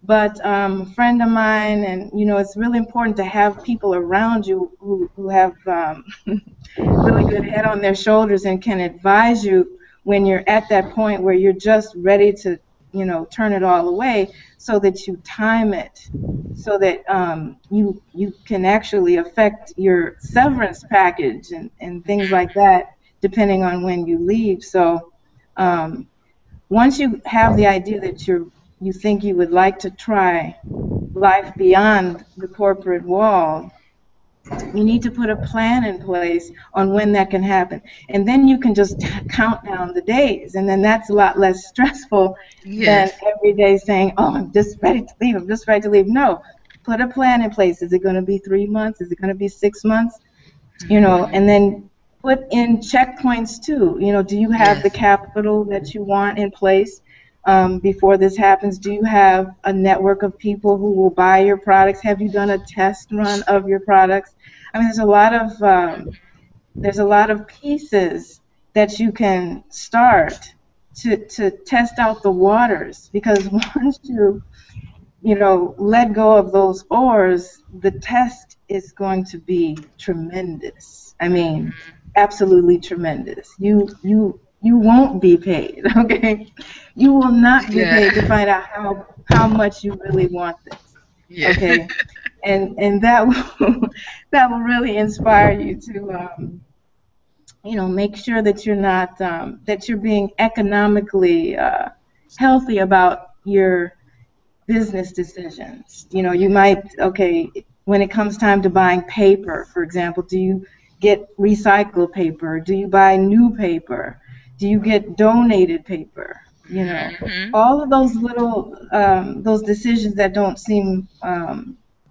But a friend of mine, and, it's really important to have people around you who have really good head on their shoulders and can advise you when you're at that point where you're just ready to, turn it all away, so that you time it, so that you can actually affect your severance package and things like that, depending on when you leave. So once you have the idea that you think you would like to try life beyond the corporate wall, you need to put a plan in place on when that can happen. And then you can just count down the days. And then that's a lot less stressful than every day saying, oh, I'm just ready to leave. I'm just ready to leave. No, put a plan in place. Is it going to be 3 months? Is it going to be 6 months? And then put in checkpoints too. Do you have the capital that you want in place before this happens? Do you have a network of people who will buy your products? Have you done a test run of your products? I mean, there's a lot of pieces that you can start to test out the waters, because once you let go of those oars, the test is going to be tremendous. I mean, absolutely tremendous. You won't be paid, okay? You will not be paid to find out how much you really want this, okay? And that will really inspire you to make sure that you're not that you're being economically healthy about your business decisions. You might, when it comes time to buying paper, for example, do you get recycled paper? Do you buy new paper? Do you get donated paper? All of those little those decisions that don't seem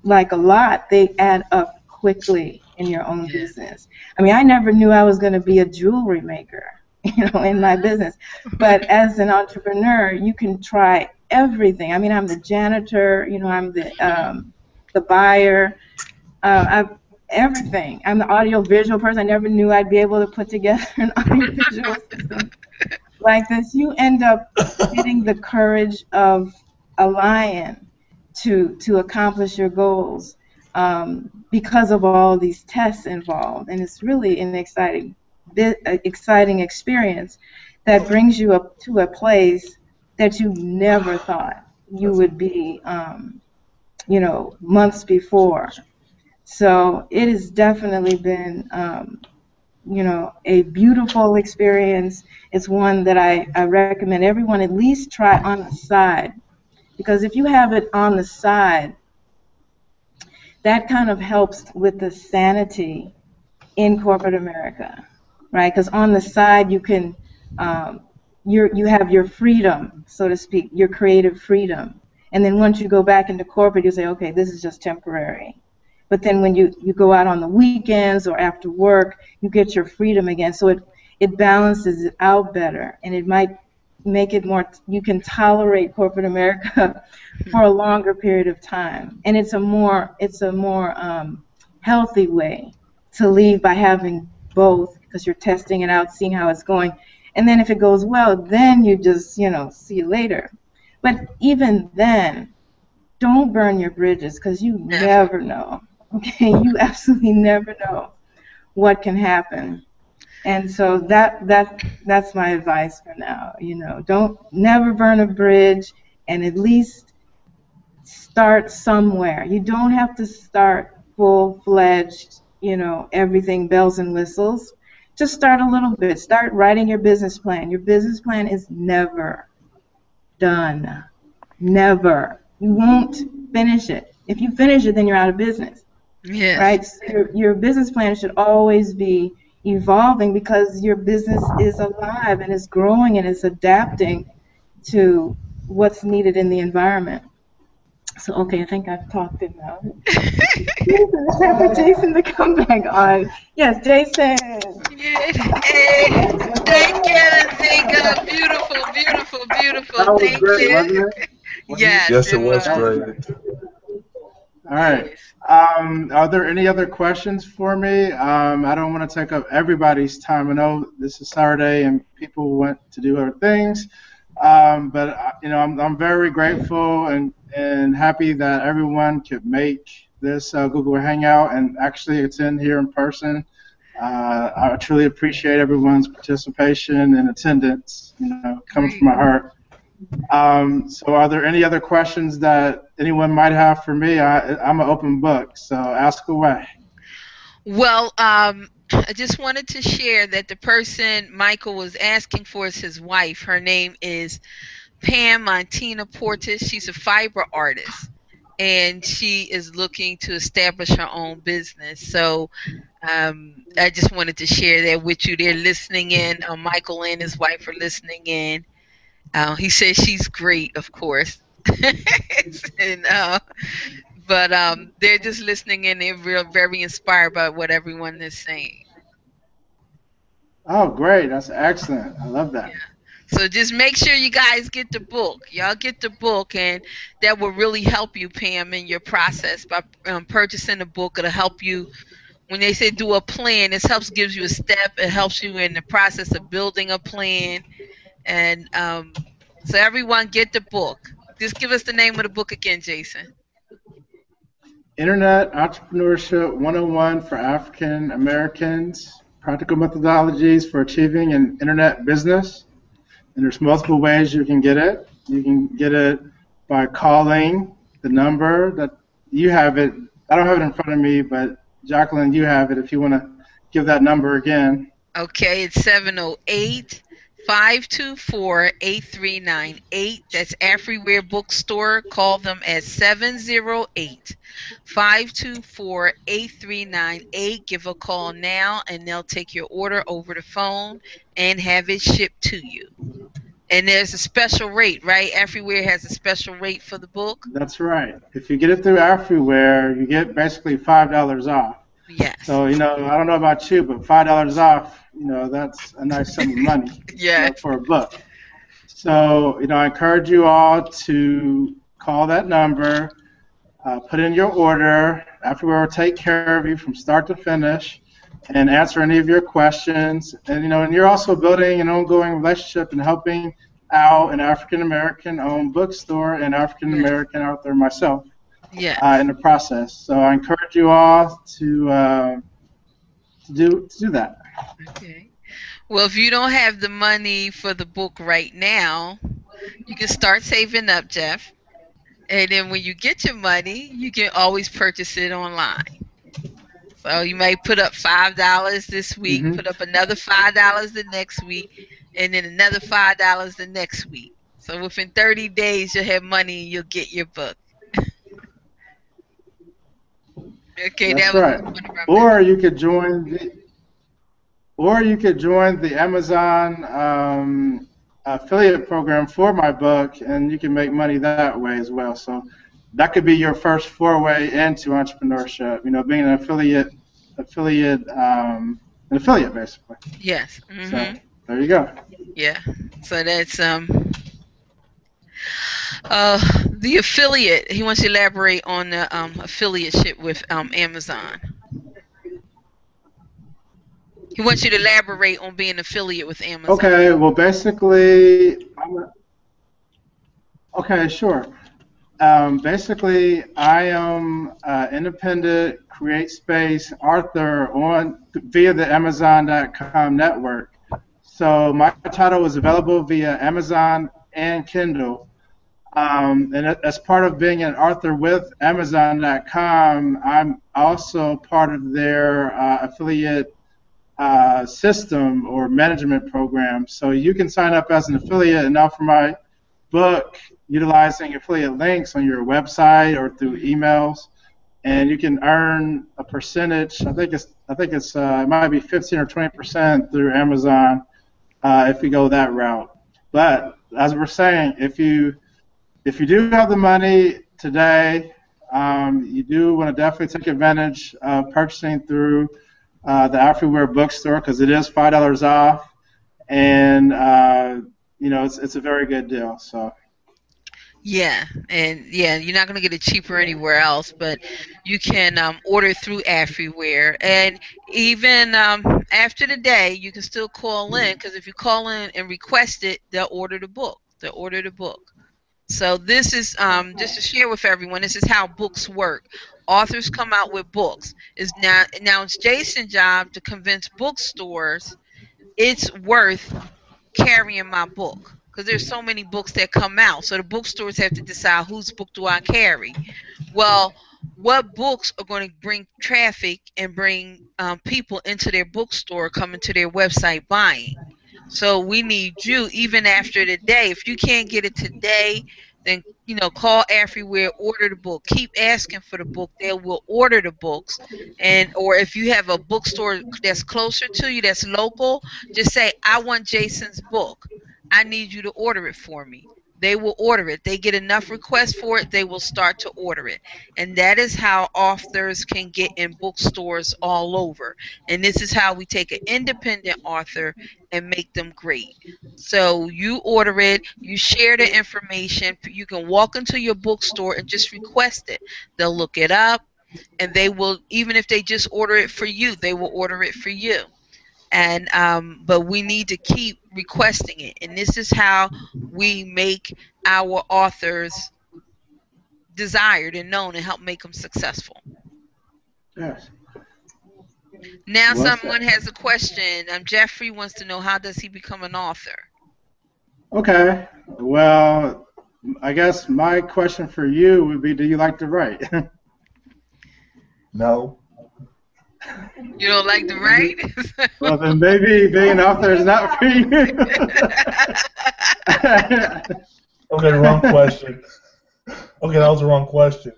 like a lot, they add up quickly in your own business. I mean, I never knew I was going to be a jewelry maker, in my business. But as an entrepreneur, you can try everything. I mean, I'm the janitor, I'm the buyer, everything. I'm the audio-visual person. I never knew I'd be able to put together an audio-visual system like this. You end up getting the courage of a lion to accomplish your goals because of all these tests involved. And it's really an exciting experience that brings you up to a place that you never thought you would be, months before. So it has definitely been, a beautiful experience. It's one that I recommend everyone at least try on the side, because if you have it on the side, that kind of helps with the sanity in corporate America, right? Because on the side you can, you have your freedom, so to speak, your creative freedom. And then once you go back into corporate, you say, okay, this is just temporary. But then when you go out on the weekends or after work, you get your freedom again. So it balances it out better, and it might make it more, you can tolerate corporate America for a longer period of time. And it's a more healthy way to leave, by having both, because you're testing it out, seeing how it's going. And then if it goes well, then you just, see you later. But even then, don't burn your bridges, because you Never. never know. Okay, you absolutely never know what can happen. And so that's my advice for now. You know, don't never burn a bridge, and at least start somewhere. You don't have to start full-fledged, you know, everything bells and whistles. Just start a little bit. Start writing your business plan. Your business plan is never done. Never. You won't finish it. If you finish it, then you're out of business. Yes. Right? So your business plan should always be evolving, because your business is alive and is growing and is adapting to what's needed in the environment. So, okay, I think I've talked enough. It's time for Jason to come back on. Yes, Jason. Hey, thank you, Zika. Beautiful, beautiful, beautiful. That was Thank great, you. wasn't it? Yes, Yes, it it was was. great. All right. Are there any other questions for me? I don't want to take up everybody's time. I know this is Saturday and people want to do other things, but you know, I'm very grateful and happy that everyone could make this Google Hangout and actually attend here in person. I truly appreciate everyone's participation and attendance. You know, it comes from my heart. So are there any other questions that anyone might have for me? I'm an open book, so ask away. Well, I just wanted to share that the person Michael was asking for is his wife. Her name is Pam Montina Portis. She's a fiber artist, and she is looking to establish her own business. So I just wanted to share that with you. They're listening in. Michael and his wife are listening in. He says she's great, of course. and, but they're just listening in. They're very inspired by what everyone is saying. Oh, great. That's excellent. I love that. Yeah. So just make sure you guys get the book. Y'all get the book, and that will really help you, Pam, in your process. By purchasing the book, it'll help you. When they say do a plan, it gives you a step. It helps you in the process of building a plan. And so everyone get the book. Just give us the name of the book again, Jason. Internet Entrepreneurship 101 for African Americans, Practical Methodologies for Achieving an Internet Business. And there's multiple ways you can get it. You can get it by calling the number that you have it. I don't have it in front of me, but Jacqueline, you have it if you want to give that number again. Okay, it's 708-524-8398. That's Afriware Bookstore. Call them at 708-524-8398. Give a call now, and they'll take your order over the phone and have it shipped to you. And there's a special rate, right? Afriware has a special rate for the book? That's right. If you get it through Afriware, you get basically $5 off. Yes. So, you know, I don't know about you, but $5 off, you know, that's a nice sum of money Yeah. for a book. So, you know, I encourage you all to call that number, put in your order. Afriware will take care of you from start to finish and answer any of your questions. And, you know, and you're also building an ongoing relationship and helping out an African-American owned bookstore and African-American author myself. Yeah. In the process. So I encourage you all to do that. Okay. Well, if you don't have the money for the book right now, you can start saving up, Jeff. And then when you get your money, you can always purchase it online. So you may put up $5 this week, put up another $5 the next week, and then another $5 the next week. So within 30 days, you'll have money and you'll get your book. Okay, That's that was right. Or you could join the Amazon affiliate program for my book, and you can make money that way as well. So that could be your first foray into entrepreneurship. You know, being an affiliate basically. Yes. So there you go. Yeah. So that's the affiliate. He wants to elaborate on the affiliateship with Amazon. He wants you to elaborate on being an affiliate with Amazon. Okay. Well, basically, okay, sure. Basically, I am independent, create space author via the Amazon.com network. So my title is available via Amazon and Kindle. And as part of being an author with Amazon.com, I'm also part of their affiliate system or management program. So you can sign up as an affiliate and offer my book utilizing affiliate links on your website or through emails, and you can earn a percentage. I think it might be 15 or 20% through Amazon if you go that route. But as we're saying, if you do have the money today, you do want to definitely take advantage of purchasing through the Afriware Bookstore because it is $5 off, and it's a very good deal. So. Yeah, and yeah, you're not going to get it cheaper anywhere else, but you can order through Afriware. And even after the day, you can still call in, because if you call in and request it, they'll order the book. So this is just to share with everyone, this is how books work. Authors come out with books. Now it's Jason's job to convince bookstores it's worth carrying my book, because there's so many books that come out. So the bookstores have to decide whose book do I carry. Well, what books are going to bring traffic and bring people into their bookstore, coming to their website buying? So we need you even after the day. If you can't get it today, then call Afriware, order the book. Keep asking for the book. They will order the books. Or if you have a bookstore that's closer to you, that's local, just say, I want Jason's book. I need you to order it for me. They will order it. They get enough requests for it, they will start to order it. And that is how authors can get in bookstores all over. And this is how we take an independent author and make them great. So you order it, you share the information, you can walk into your bookstore and just request it. They'll look it up, and they will, even if they just order it for you, they will order it for you. And but we need to keep requesting it, and this is how we make our authors desired and known and help make them successful. Yes. Now someone has a question. Jeffrey wants to know, how does he become an author? Okay. Well, I guess my question for you would be, do you like to write? No. You don't like to write? Well, then maybe being an author is not for you. Okay, wrong question. Okay, that was the wrong question.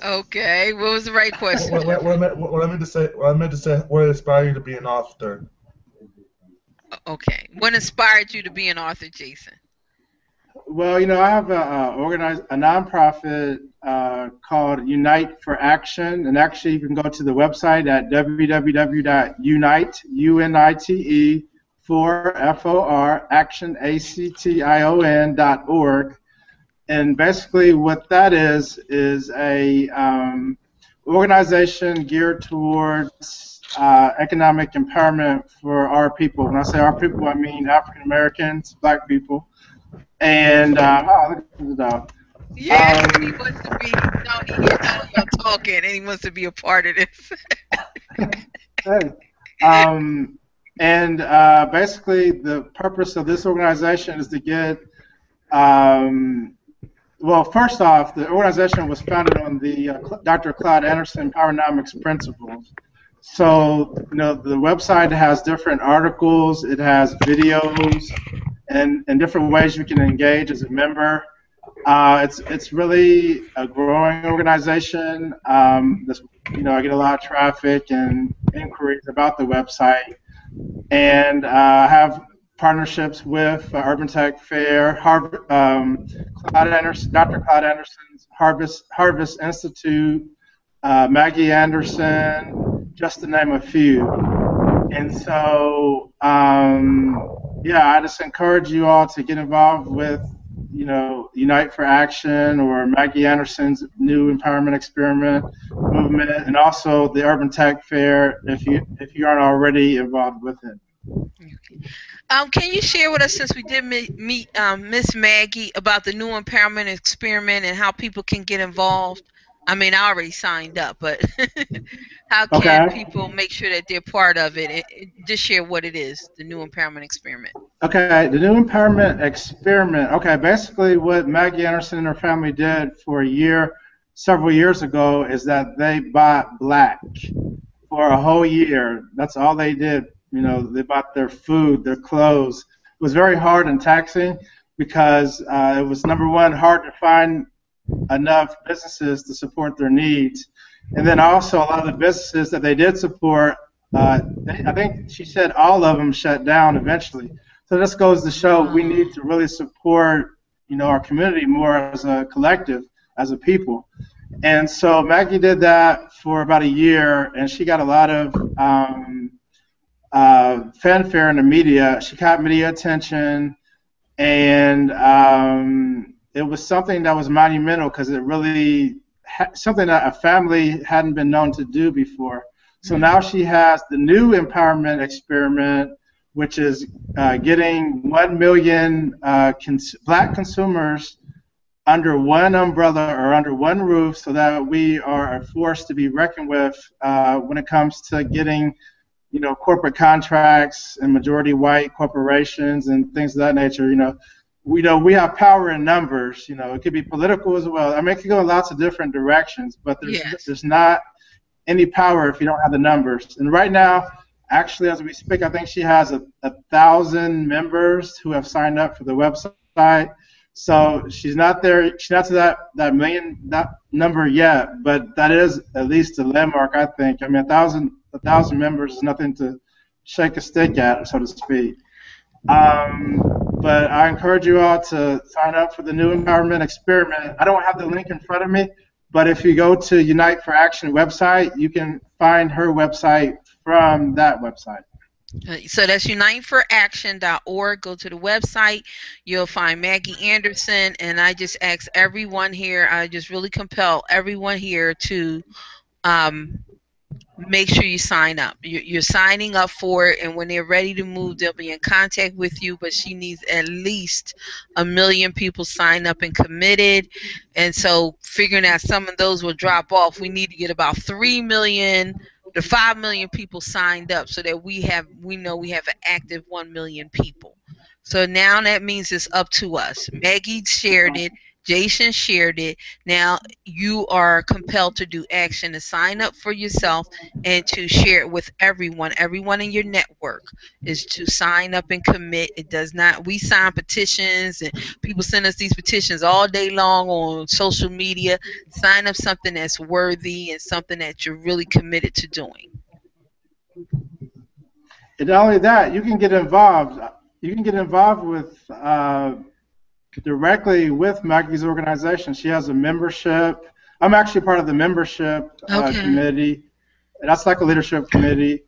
Okay, what was the right question? What I meant to say, what inspired you to be an author? Okay, what inspired you to be an author, Jason? Well, I have a nonprofit called Unite for Action, and actually you can go to the website at www.unite, for action, ACTION.org. And basically what that is a organization geared towards economic empowerment for our people. When I say our people, I mean African Americans, Black people. And look at the dog. Yeah, he wants to be. He gets all about talking, and he wants to be a part of this. Hey. Basically, the purpose of this organization is to get. Well, first off, the organization was founded on the Dr. Claude Anderson Powernomics principles. So, the website has different articles, it has videos, and different ways you can engage as a member. It's really a growing organization. I get a lot of traffic and inquiries about the website, and I have partnerships with UrbanTech Fair, Dr. Claude Anderson's Harvest Institute, Maggie Anderson, just to name a few. And so, I just encourage you all to get involved with, Unite for Action or Maggie Anderson's New Empowerment Experiment movement, and also the UrbanTech Fair if you aren't already involved with it. Can you share with us, since we did meet Miss Maggie, about the new empowerment experiment and how people can get involved? I mean, I already signed up, but how can Okay. people make sure that they're part of it? Just share what it is, the new empowerment experiment. Okay, the new empowerment experiment. Okay, basically what Maggie Anderson and her family did for a year, several years ago, is that they bought black for a whole year. That's all they did. You know, they bought their food, their clothes. It was very hard and taxing because it was, number one, hard to find enough businesses to support their needs. And then also a lot of the businesses that they did support, I think she said all of them shut down eventually. So this goes to show we need to really support, you know, our community more as a collective, as a people. And so Maggie did that for about a year, and she got a lot of fanfare in the media. She caught media attention, and it was something that was monumental because it really something that a family hadn't been known to do before. So now she has the new empowerment experiment, which is getting 1 million black consumers under one umbrella or under one roof, so that we are a force to be reckoned with when it comes to getting, you know, corporate contracts and majority white corporations and things of that nature. You know, we have power in numbers. You know, it could be political as well. I mean, it could go in lots of different directions, but there's not any power if you don't have the numbers. And right now, actually, as we speak, I think she has 1,000 members who have signed up for the website. So she's not there. She's not to that million number yet, but that is at least a landmark, I think. I mean, 1,000 members is nothing to shake a stick at, so to speak. But I encourage you all to sign up for the new empowerment experiment. I don't have the link in front of me, but if you go to Unite for Action website, you can find her website from that website. So that's unitefораction.org. Go to the website. You'll find Maggie Anderson, and I just ask everyone here, I just really compel everyone here to make sure you sign up. You're signing up for it, and when they're ready to move, they'll be in contact with you, but she needs at least 1 million people signed up and committed. And so figuring out some of those will drop off, we need to get about 3 million to 5 million people signed up so that we know we have an active 1 million people. So now that means it's up to us. Maggie shared it. Jason shared it. Now you are compelled to do action, to sign up for yourself and to share it with everyone. Everyone in your network is to sign up and commit. It does not. We sign petitions, and people send us these petitions all day long on social media. Sign up something that's worthy and something that you're really committed to doing. And not only that, you can get involved. You can get involved with directly with Maggie's organization. She has a membership. I'm actually part of the membership committee. That's like a leadership committee.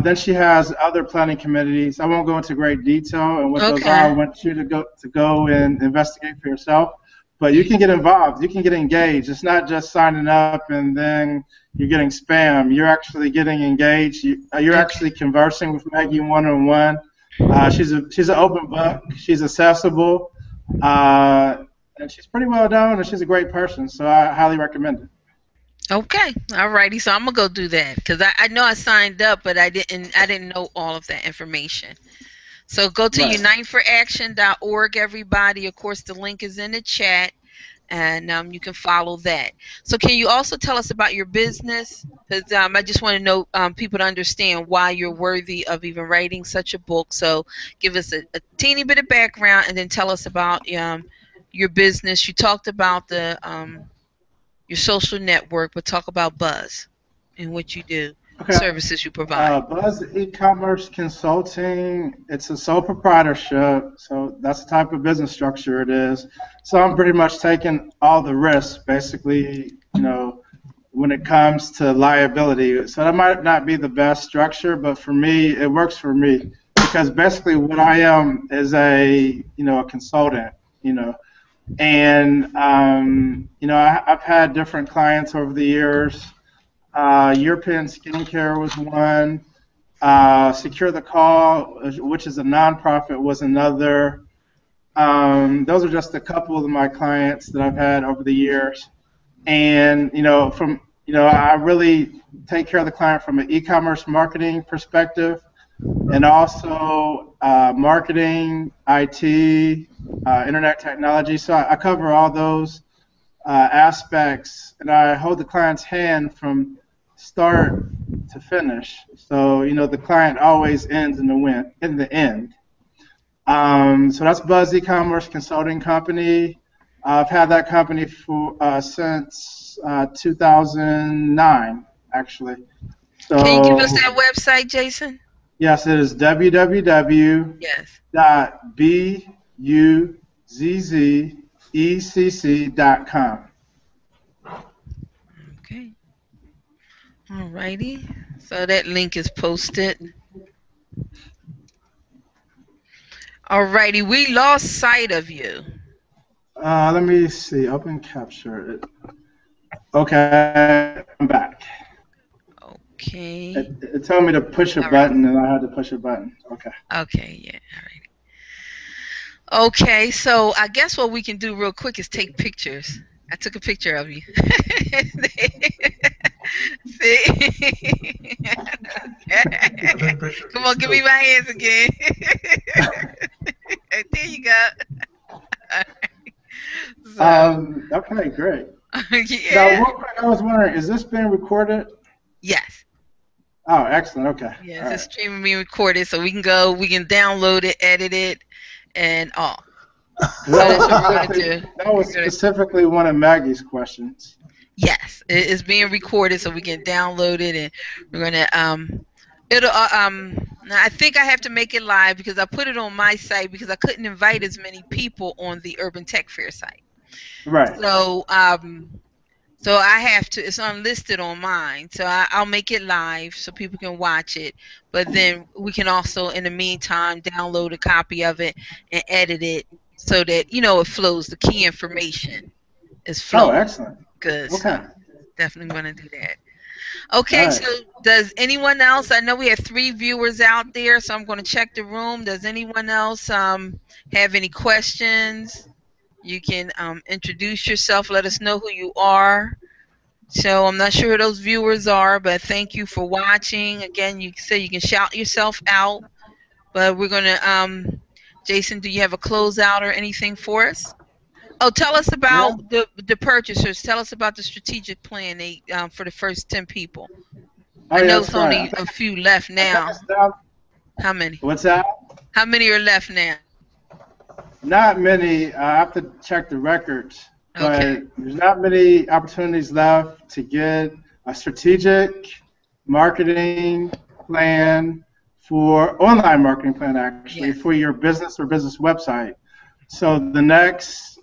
Then she has other planning committees. I won't go into great detail and what those are. I want you to go and investigate for yourself. But you can get involved. You can get engaged. It's not just signing up and then you're getting spam. You're actually getting engaged. You're actually conversing with Maggie one-on-one. She's an open book. She's accessible. And she's pretty well known, and she's a great person, so I highly recommend it. Okay, alrighty. So I'm gonna go do that because I know I signed up, but I didn't know all of that information. So go to unitefораction.org, everybody. Of course, the link is in the chat, and you can follow that. So can you also tell us about your business? Because I just want to know people to understand why you're worthy of even writing such a book. So give us a teeny bit of background, and then tell us about your business. You talked about the your social network, but talk about Buzz and what you do, services you provide. Buzz e-commerce consulting. It's a sole proprietorship, so that's the type of business structure it is. So I'm pretty much taking all the risks, basically, you know, when it comes to liability. So that might not be the best structure, but for me, it works for me because basically what I am is a consultant, and I've had different clients over the years. European Skincare was one. Secure the Call, which is a nonprofit, was another. Those are just a couple of my clients that I've had over the years. And, I really take care of the client from an e-commerce marketing perspective, and also marketing, IT, internet technology. So I cover all those aspects, and I hold the client's hand from start to finish. So, the client always ends in the end. So that's Buzz E-commerce Consulting Company. I've had that company for since 2009, actually. So, can you give us that website, Jason? Yes, it is Yes. www.buzzecc.com. Okay. Alrighty. So that link is posted. Alrighty, we lost sight of you. Let me see. Open capture. Okay, I'm back. Okay. It told me to push a button, and I had to push a button. Okay. Okay, yeah. All right. Okay, so I guess what we can do real quick is take pictures. I took a picture of you. See? Come on, give me my hands again. There you go. So, Okay, great. yeah. Now, real quick, I was wondering, is this being recorded? Yes. Oh, excellent. Okay. Yes, All it's right. streaming being recorded, so we can download it, edit it, and all. So that's what we're going to do. That was specifically one of Maggie's questions. Yes, it's being recorded, so we can download it, and we're going to I think I have to make it live because I put it on my site because I couldn't invite as many people on the UrbanTech Fair site. Right. So so I have to, it's unlisted on mine, so I'll make it live so people can watch it, but then we can also in the meantime download a copy of it and edit it so that it flows, the key information is flowing. Oh, excellent. Good. Okay. So definitely going to do that. Okay, Right. so does anyone else, I know we have 3 viewers out there, so I'm going to check the room. Does anyone else have any questions? You can introduce yourself, let us know who you are. So I'm not sure who those viewers are, but thank you for watching. Again, you say you can shout yourself out, but we're going to, Jason, do you have a closeout or anything for us? Oh, tell us about the purchasers. Tell us about the strategic plan for the first 10 people. Oh, I know that's it's only right. a few left now. How many? What's that? How many are left now? Not many. I have to check the records, but Okay. there's not many opportunities left to get a strategic marketing plan online marketing plan, actually, Yes. for your business or business website. So the next,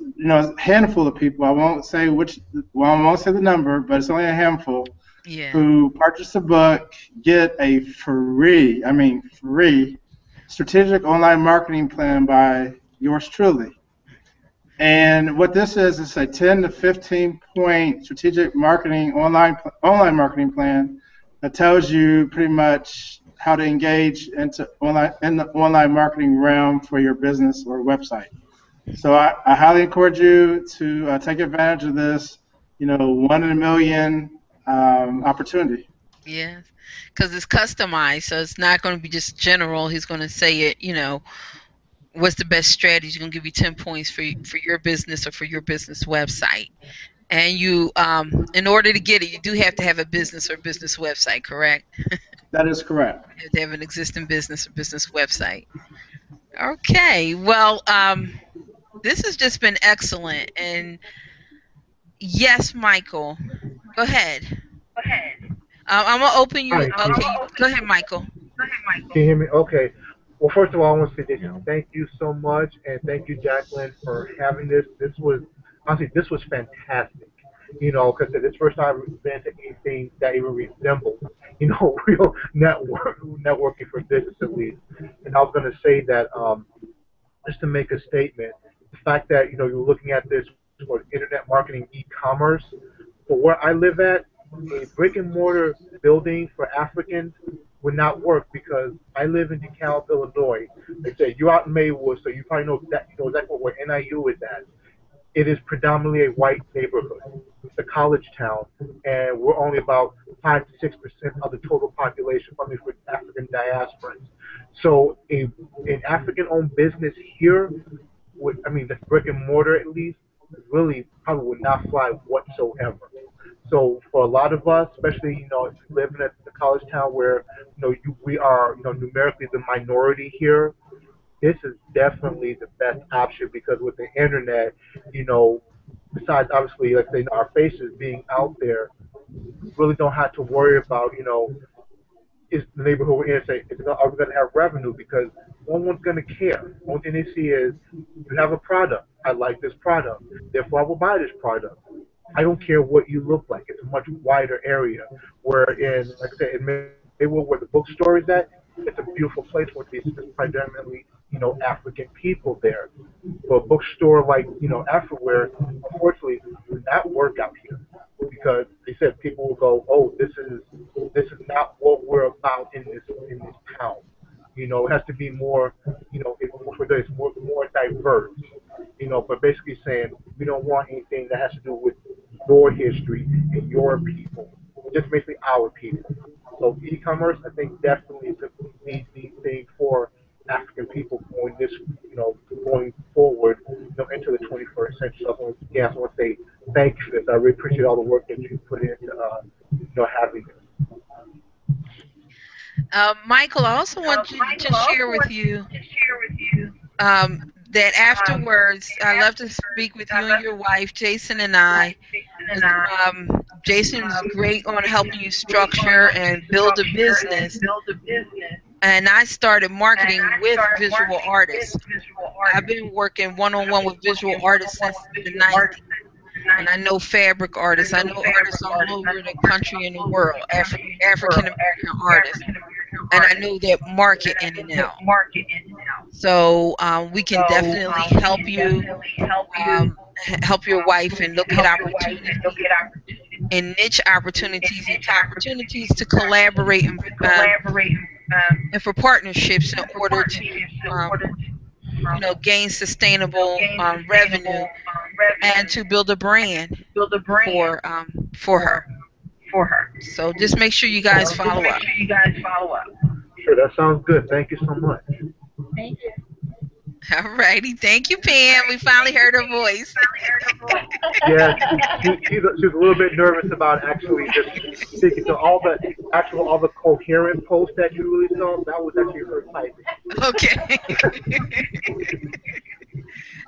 handful of people, I won't say I won't say the number, but it's only a handful, Yeah. who purchase a book get a free strategic online marketing plan by yours truly. And what this is a 10 to 15 point strategic marketing online marketing plan that tells you pretty much how to engage in the online marketing realm for your business or website. So I highly encourage you to take advantage of this, 1 in a million opportunity. Yes. Because it's customized, so it's not going to be just general. He's going to say it, what's the best strategy. He's going to give you 10 points for your business or for your business website. And you, in order to get it, you do have to have a business or business website, correct? That is correct. You have to have an existing business or business website. Okay. Well, this has just been excellent. And yes, Michael, go ahead. I'm going to open you. Hi. Okay. Go ahead, Michael. Can you hear me? Okay. Well, first of all, I want to say thank you so much, and thank you, Jacqueline, for having this. This was fantastic. Because it's the first time I've been to anything that even resembles, real networking for business at least. And I was going to say that just to make a statement, the fact that you're looking at this for internet marketing, e-commerce, for where I live at, a brick and mortar building for Africans would not work because I live in DeKalb, Illinois. They say you're out in Maywood, so you probably know that you know exactly where NIU is at. It is predominantly a white neighborhood. It's a college town, and we're only about 5 to 6% of the total population coming from African diasporans. So an African-owned business here would, I mean, the brick and mortar at least, really probably would not fly whatsoever. So for a lot of us, especially if you live in a college town where we are numerically the minority here, this is definitely the best option because with the internet, you know, besides obviously like say our faces being out there, we really don't have to worry about is the neighborhood we're in say are we going to have revenue because no one's going to care. The only thing they see is you have a product. I like this product, therefore I will buy this product. I don't care what you look like. It's a much wider area. Where in, like I said, in Maywood, where the bookstore is at, it's a beautiful place where there's predominantly, African people there. But a bookstore like, Afriware, unfortunately, would not work out here because they said people will go, oh, this is not what we're about in this town. It has to be more, it's more diverse. But basically saying we don't want anything that has to do with your history and your people, just basically our people. So e-commerce, I think, definitely is a neat thing for African people going forward, into the 21st century. So I want to say thank you for this. I really appreciate all the work that you put into, having this. Michael, I also want to share with you that afterwards, I love to speak with you and your wife, Jason and I. Jason is great on helping you structure and build a business. And I started marketing with visual artists. I've been working one-on-one with visual artists since the 90s. And I know fabric artists. I know artists all over the country and the world, African-American artists. And I know that market in and out. So we can definitely help you, help your wife and look at opportunities and niche opportunities and opportunities to collaborate and for partnerships in order to gain sustainable revenue and to build a brand for her. So just make sure you guys follow up. Sure, that sounds good. Thank you so much. Thank you. All righty. Thank you, Pam. We finally heard her voice. Yeah, she's a little bit nervous about actually just speaking to all the coherent posts that you really saw. That was actually her typing. Okay.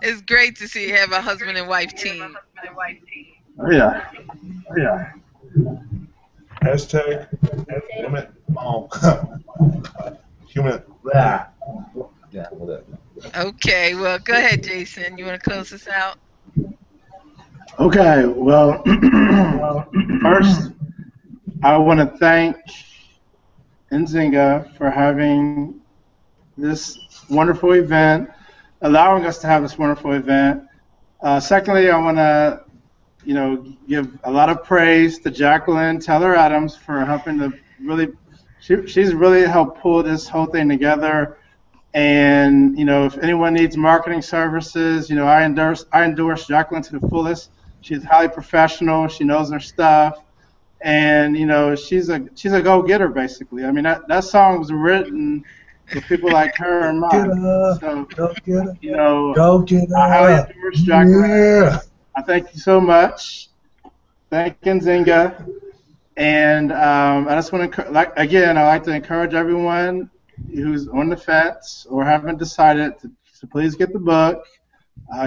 It's great to see you have a husband and wife team. Oh, yeah. Hashtag human. Yeah, whatever. Okay, well, go ahead, Jason. You want to close this out? Okay, well, first, I want to thank Nzinga for having this wonderful event, allowing us to have this wonderful event. Secondly, I want to, give a lot of praise to Jacqueline Teller Adams for helping to really, she's really helped pull this whole thing together. And if anyone needs marketing services, I endorse Jacqueline to the fullest. She's highly professional. She knows her stuff, and she's a go-getter basically. I mean that song was written for people like her and mine. So Go get her. I highly endorse Jacqueline. Yeah. I thank you so much. Thank you, Nzinga. And I just want to I'd like to encourage everyone who's on the fence or haven't decided to please get the book.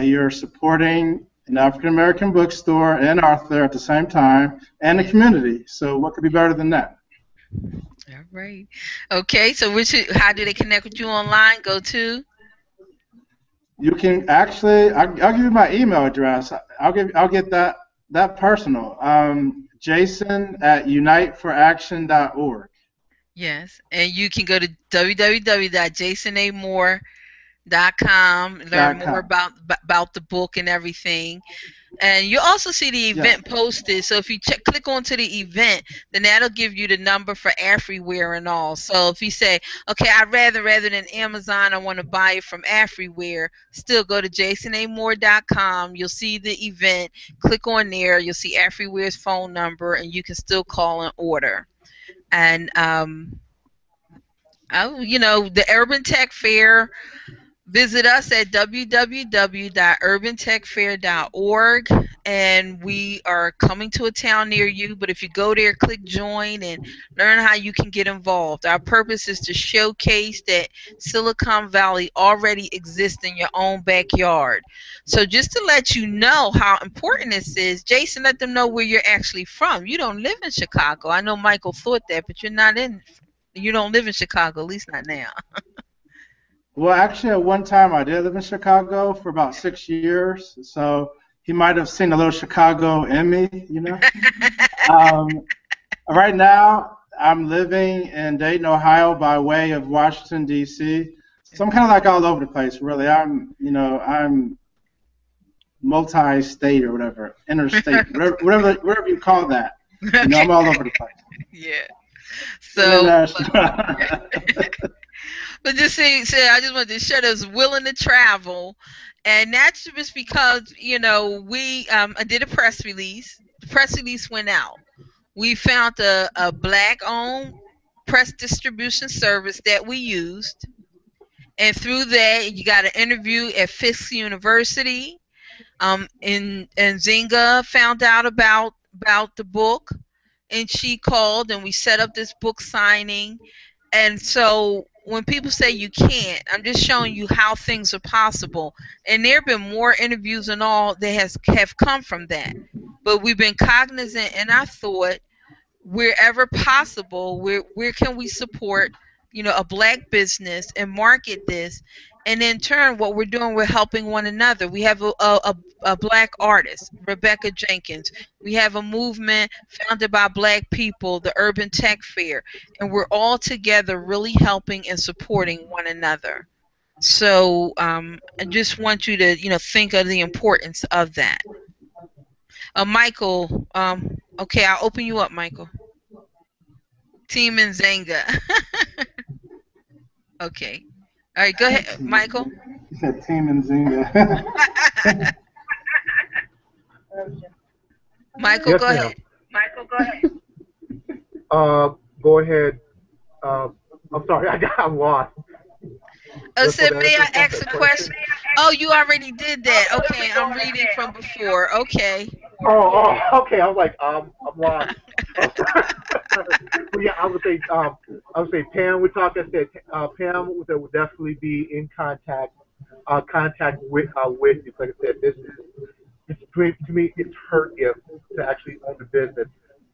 You're supporting an African American bookstore and author at the same time, and the community. So what could be better than that? All right. Okay, so how do they connect with you online? Go to? You can actually, I'll give you my email address. I'll get that personal. Jason@uniteforaction.org. Yes, and you can go to www.jasonamore.com, learn more about the book and everything. And you also see the Yeah. event posted. So if you click onto the event, then that'll give you the number for Afriware and all. So if you say, okay, rather than Amazon, I want to buy it from Afriware, still go to jasonamore.com. You'll see the event. Click on there. You'll see Afriware's phone number, and you can still call and order. And you know, the UrbanTech Fair. Visit us at www.urbantechfair.org, and we are coming to a town near you. But if you go there, click join and learn how you can get involved. Our purpose is to showcase that Silicon Valley already exists in your own backyard. So just to let you know how important this is, Jason, let them know where you're actually from. You don't live in Chicago. I know Michael thought that, but you don't live in Chicago, at least not now. Well, actually, at one time I did live in Chicago for about 6 years, so he might have seen a little Chicago in me, you know. Right now, I'm living in Dayton, Ohio, by way of Washington, D.C. So I'm kind of like all over the place, really. I'm multi-state or whatever, interstate, whatever you call that. You know, I'm all over the place. Yeah. So. But just say, I just wanted to show us willing to travel, and that's just because, you know, we I did a press release. The press release went out. We found a black-owned press distribution service that we used, and through that, you got an interview at Fisk University. And Zinga found out about the book, and she called, and we set up this book signing. And so when people say you can't, I'm just showing you how things are possible. And there have been more interviews and all that have come from that. But we've been cognizant in our thought, wherever possible, where can we support, you know, a black business and market this. And in turn, what we're doing, we're helping one another. We have a black artist, Rebecca Jenkins. We have a movement founded by black people, the UrbanTech Fair. And we're all together really helping and supporting one another. So I just want you to, you know, think of the importance of that. Michael, okay, I'll open you up, Michael. Team and Zanga. Okay. All right, go ahead, Michael. He said Team and Zinga. Michael, Yes, go ma'am. ahead. Michael, go ahead. Go ahead. I'm sorry, I got lost. Said, may I ask a question? Oh, you already did that. Okay, I'm reading from before. Okay. Oh, okay. I was like, I'm lost. Well, yeah, I would say Pam would talk. I said Pam would definitely be in contact with you. Like I said, to me, it's her gift to actually own the business.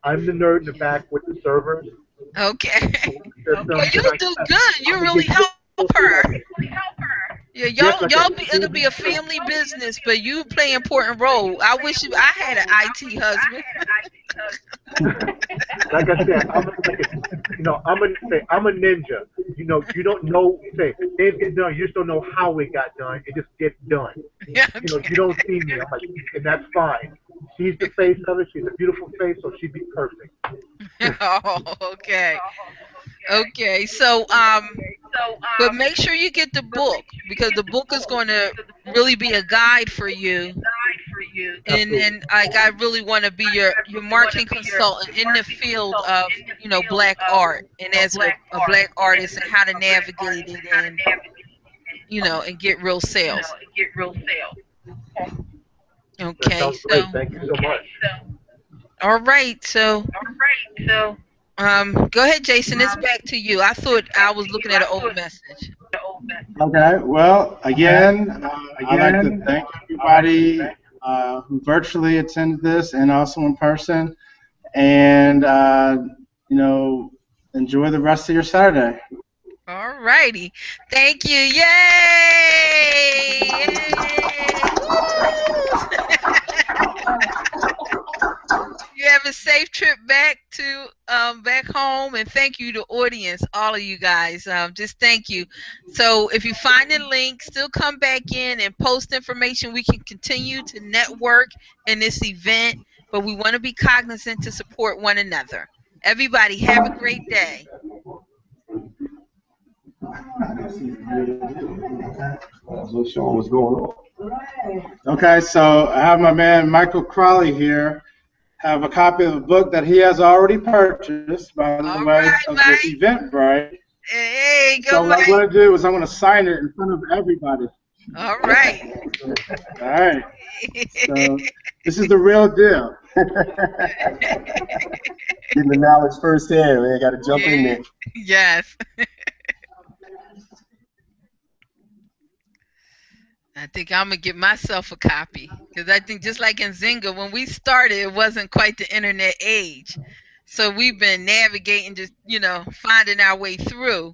I'm the nerd in the back with the servers. Okay. Well, you do good. You really help her. Yeah, it'll be a family business, but you play an important role. I wish I had an IT husband. Like I said, I'm a ninja. You know, you don't know. It gets done. You just don't know how it got done. It just gets done. Yeah, okay. You know, you don't see me. I'm like, and that's fine. She's the face of it. She's a beautiful face, so she'd be perfect. Oh, okay. Okay, so but make sure you get the book, because the book is going to really be a guide for you. And then I really want to be your marketing consultant in the field of, you know, black art, and as a black artist, and how to navigate it, and, you know, and get real sales. Okay, That sounds great. Thank you so much. All right, so go ahead, Jason. It's back to you. I thought I was looking at an old message. Okay, well, again, I'd like to thank everybody who virtually attended this and also in person. And, you know, enjoy the rest of your Saturday. All righty. Thank you. Yay! You have a safe trip back to back home, and thank you to audience, all of you guys. Just thank you. So if you find the link, still come back in and post information. We can continue to network in this event, but we want to be cognizant to support one another. Everybody, have a great day. What's going on? Okay, so I have my man Michael Crawley here. Have a copy of a book that he has already purchased, by the All way, right, of Mike. this Eventbrite. Hey, go, So what I'm Mike. going to do is I'm going to sign it in front of everybody. All right. All right. So this is the real deal. Getting the knowledge firsthand, man. Got to jump in there. Yes. I think I'm going to get myself a copy, because I think just like in Zynga, when we started, it wasn't quite the internet age. So we've been navigating, just, finding our way through.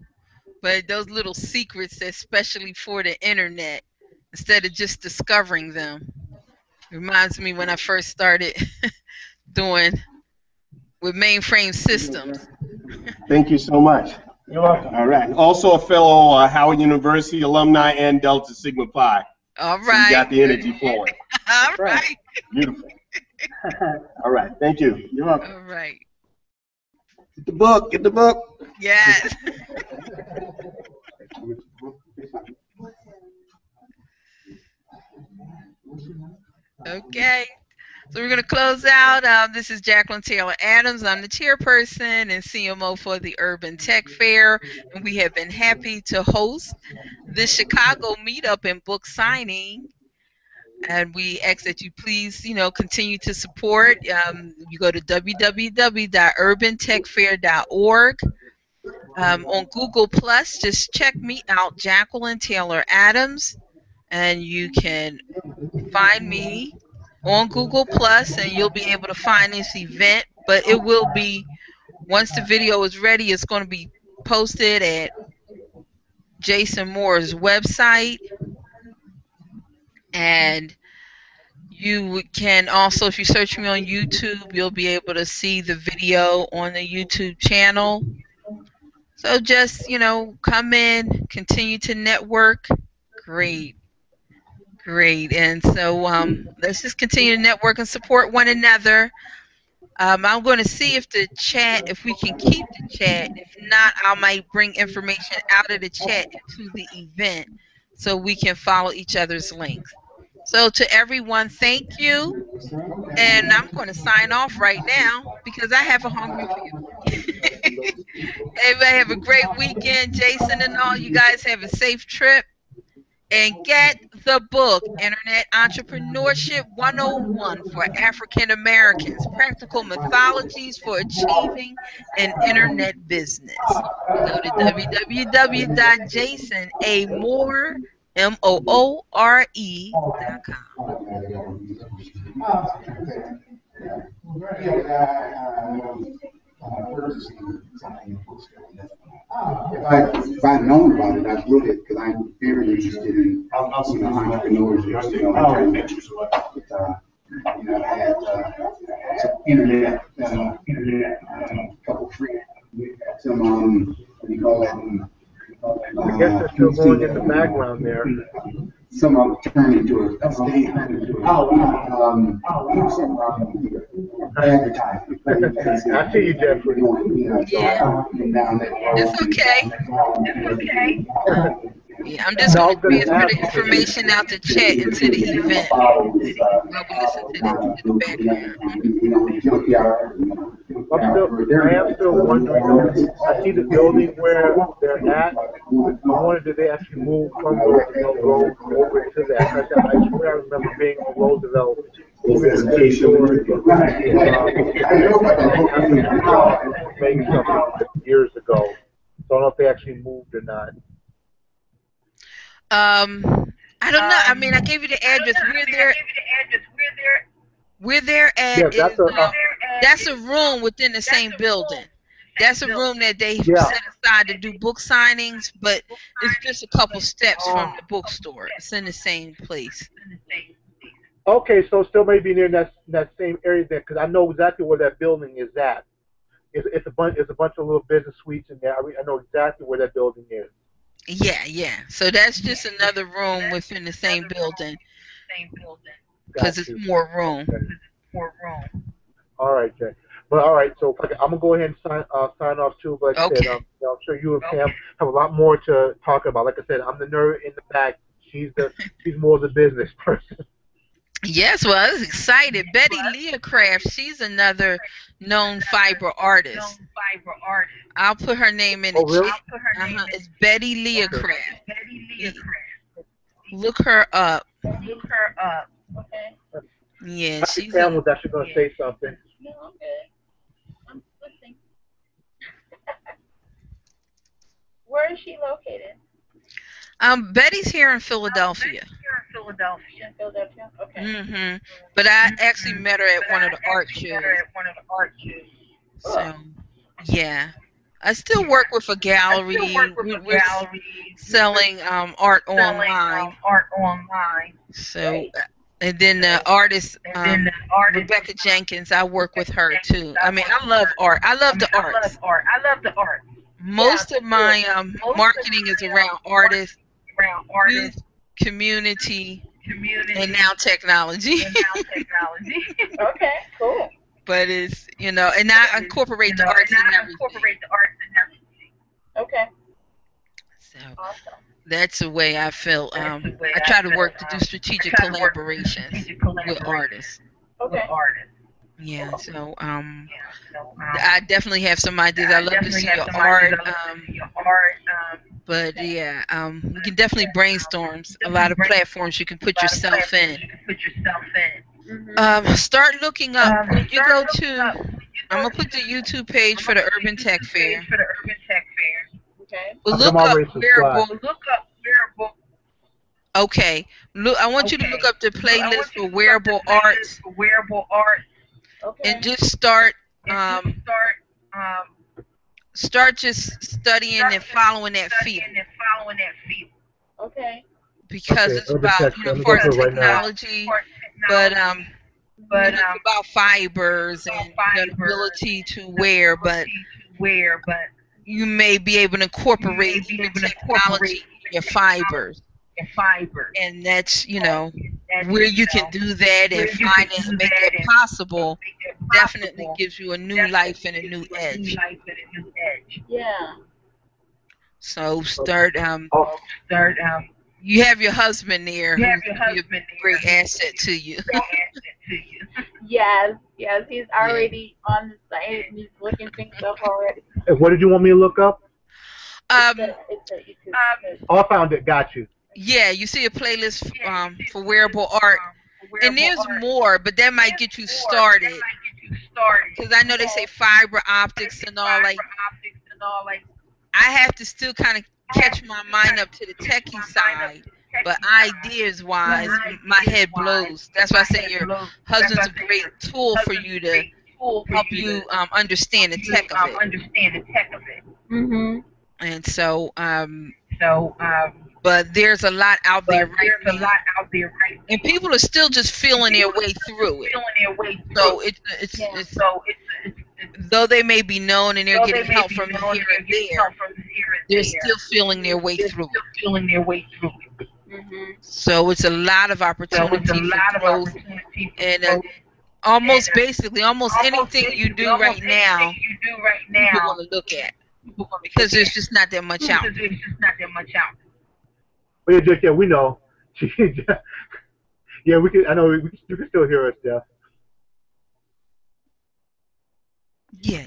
But those little secrets, especially for the internet, instead of just discovering them, reminds me when I first started doing with mainframe systems. Thank you so much. You're welcome. All right. Also a fellow Howard University alumni and Delta Sigma Pi. All So right. you got the energy flowing. All right. Beautiful. All right. Thank you. You're welcome. All right. Get the book. Get the book. Yes. Okay. So we're going to close out. This is Jacqueline Taylor Adams. I'm the chairperson and CMO for the UrbanTech Fair, and we have been happy to host the Chicago meetup and book signing. And we ask that you please, continue to support. You go to www.urbantechfair.org. On Google Plus, just check me out, Jacqueline Taylor Adams, and you can find me on Google Plus, and you'll be able to find this event. But it will be, once the video is ready, it's going to be posted at Jason Moore's website. And you can also, if you search me on YouTube, you'll be able to see the video on the YouTube channel. So just, come in, continue to network. Great. Great. And so let's just continue to network and support one another. I'm going to see if if we can keep the chat. If not, I might bring information out of the chat into the event so we can follow each other's links. So to everyone, thank you. And I'm going to sign off right now because I have a hungry view. Everybody have a great weekend. Jason and all, you guys have a safe trip. And get the book, Internet Entrepreneurship 101 for African Americans, Practical Methodologies for Achieving an Internet Business. Go to www.jasonamore.com. If I'd known about it, I would have, because I'm very interested in entrepreneurship. I had some internet, couple free, some what do you call that? I guess they're still going in the background there. Some of it turned into a advertising. I see you, Jeffrey. Yeah. It's okay. It's okay. Yeah, I'm just going to transfer the information out the chat into the event. While we listen to the background. I am still wondering, I see the building where they're at. I wondered, did they actually move from the road over to that? I swear I remember being on Roosevelt. Making something years ago. So I don't know if they actually moved or not. I don't know. I mean, I gave you the address. We're there at. Yeah, that's a room within the same building. That's a room that they set aside to do book signings, but it's just a couple steps from the bookstore. It's in the same place. Okay, so still maybe near that same area there, because I know exactly where that building is at. It's a bunch of little business suites in there. I know exactly where that building is. Yeah. So that's just another room within the same building because it's more room. Okay. All right, Jay. But all right, so I'm gonna go ahead and sign off too. But like I said, I'm sure you and Pam have a lot more to talk about. Like I said, I'm the nerd in the back. She's more the business person. Yes, well, I was excited. Betty Leacraft, she's another known fiber artist. I'll put her name in the chat. It's Betty Leacraft. Look her up. Okay. Yeah, I think Pam was actually going to say something. No, I'm good. I'm listening. Where is she located? Betty's here in Philadelphia. Philadelphia. Okay. But I actually met her at one of the art shows. So, yeah. I still work with a gallery. We're selling art online. So, and then the artist, Rebecca Jenkins, I work with her too. I mean, I love art. I love the arts. Most of my marketing is around artists, youth, community, and now technology. Okay, cool. But it's, and I incorporate the arts in everything. Okay. So that's the way I feel. I try to work to do strategic collaborations with artists. Okay. Yeah, so I definitely have some ideas. I love to see your art. But yeah, we can definitely brainstorm a lot of platforms you can put yourself in. Start looking up. When you go to, I'm gonna put the YouTube page for the UrbanTech Fair. Okay. Well, look up wearable. Okay. Look, I want you to look up the playlist for wearable arts. Okay. And just start just studying and following that field. Okay. Because it's about, for technology, but it's about fibers and the ability to wear, but you may be able to incorporate even technology in your fibers. And that's, where you can do that and find it and make it possible, definitely gives you a new life and a new edge. Yeah. So start, you have your husband there who's a great asset to you. Yes, he's already on the site and he's looking things up already. And what did you want me to look up? It's a YouTube. Oh, I found it. Got you. Yeah, you see a playlist for wearable art. And there's more, but that might get you started. Because I know they say fiber optics and all, like, I have to still kind of catch my mind up to the techie side. But ideas-wise, my head blows. That's why I say your husband's a great tool for you to help you understand the tech of it. And so, but there's a lot out there right now. And people are still just feeling their way through it. So it's though they may be known and they're getting help from here and there, they're still feeling their way through it. So it's a lot of opportunity for growth, and almost anything you do right now, people want to look at, because there's just not that much out. Well, yeah, we know. Yeah, we can. I know you can still hear us, Jeff. Yeah.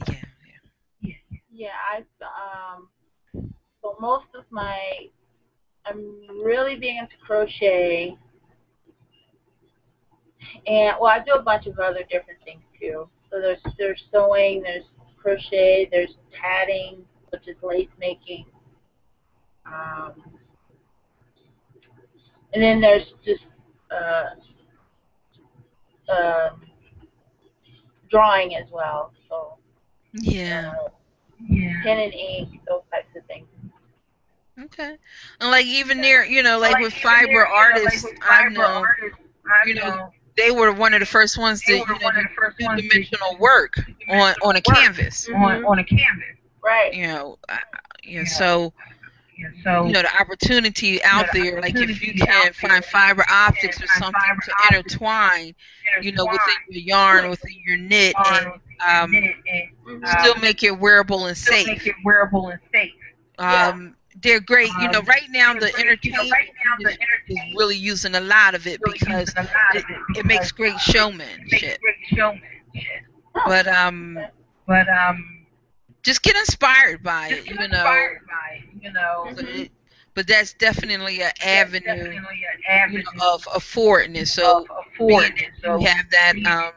So most of I'm really big into crochet, and I do a bunch of other different things too. So there's sewing, there's crochet, there's tatting, which is lace making, and then there's just drawing as well. So yeah, pen and ink, those types of things. Okay. And like even there, like with fiber artists, I've known, they were one of the first ones to do dimensional work on a canvas. On a canvas. Right. So the opportunity out there, like if you can find fiber optics or something to intertwine, within your yarn, within your knit, and still make it wearable and safe. They're great. Right now the entertainment is really using a lot of it because it makes great showmanship. But just get inspired by it, But that's definitely an avenue, of affording it. So you have that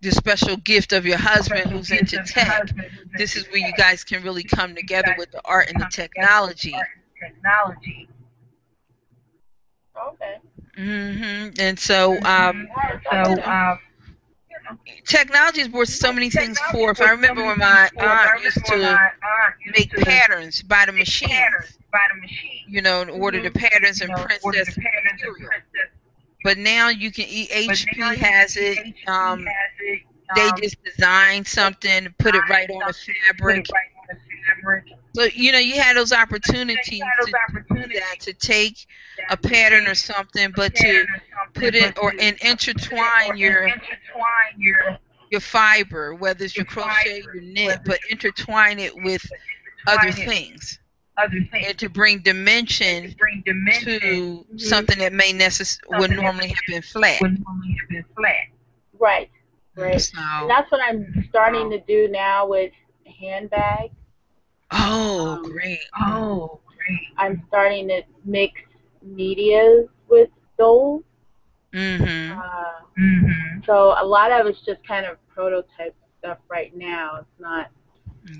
the special gift of your husband who's into tech. This is where you guys can really come together with the art and the technology. Okay. And so, technology is brought so many things forth. I remember when my aunt used to make patterns by the machines, in order the patterns and print as material. But now you can, HP has it. They just design something, put it right on the fabric. So, you had those opportunities to do that, to take a pattern or something, but to put it and intertwine your fiber, whether it's your crochet, your knit, but intertwine it with other things. And to bring dimension to something that would normally have been flat. Right. So, and that's what I'm starting to do now with handbags. Oh, great. I'm starting to mix medias with those. So a lot of it's just kind of prototype stuff right now. It's not,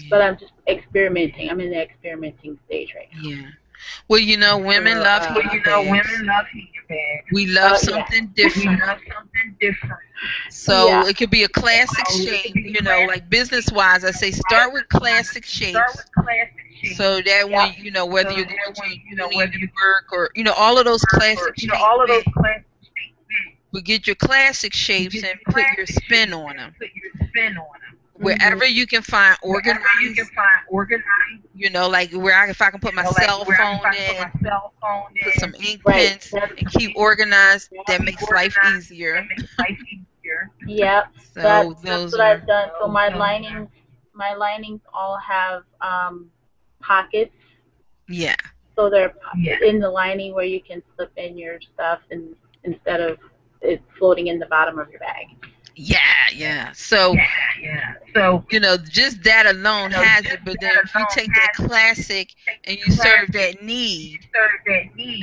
but I'm just experimenting. I'm in the experimenting stage right now. Yeah. Well, women love handbags. We love something different. So it could be a classic shape, like business-wise. I say start with classic shapes. So that when, whether you're going to union work or, all of those classic shapes. But get your classic shapes and put your spin on them. Wherever you can find organized, like if I can put my cell phone in, put some ink pens, and keep organized, that makes life easier. Yep, So that's what I've done. So my linings all have pockets. Yeah. So they're in the lining where you can slip in your stuff instead of it floating in the bottom of your bag. Yeah. So, just that alone has it. But then if you take that classic and you serve that need,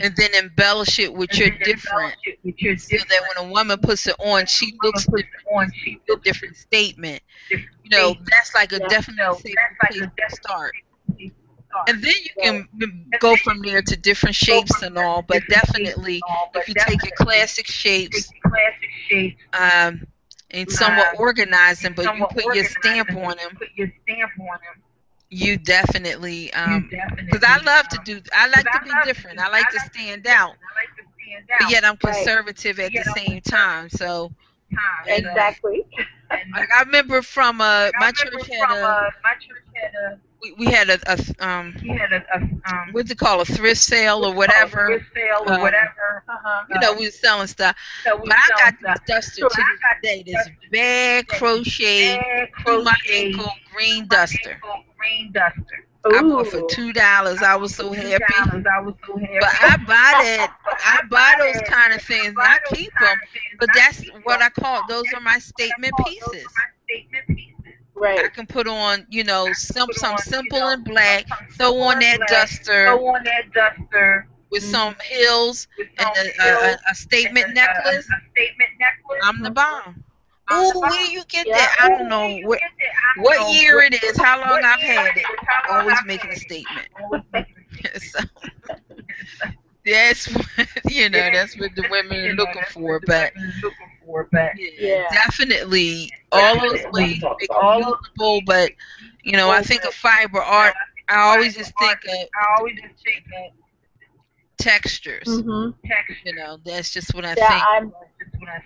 and then embellish it with your different, so that when a woman puts it on, she looks different, a different statement. That's like a definite safe place to start. And then you can go from there to different shapes and all. But definitely, if you take your classic shapes, and somewhat organize them, but you put your stamp on them. You definitely, because I like to be different. I like to stand out, but yet I'm conservative at the same time. So exactly. Like I remember from my church had a we had a what's it called, a thrift sale or whatever. We were selling stuff. But I got this duster to this day, this bag crochet to my ankle green duster. I bought for $2. I was so happy. But I buy those kind of things and I keep them. But that's what I call, those are my statement pieces. Right. I can put on, some simple and black, throw on that duster with some heels and a statement necklace. I'm the bomb. Ooh, where you get that? I don't know what year it is, how long I've had it. Always making a statement. So that's what, that's what the women are looking for. But definitely all those ways make it usable. But I think of fiber art. I always just think of textures. Mhm. You know, that's just what I Yeah,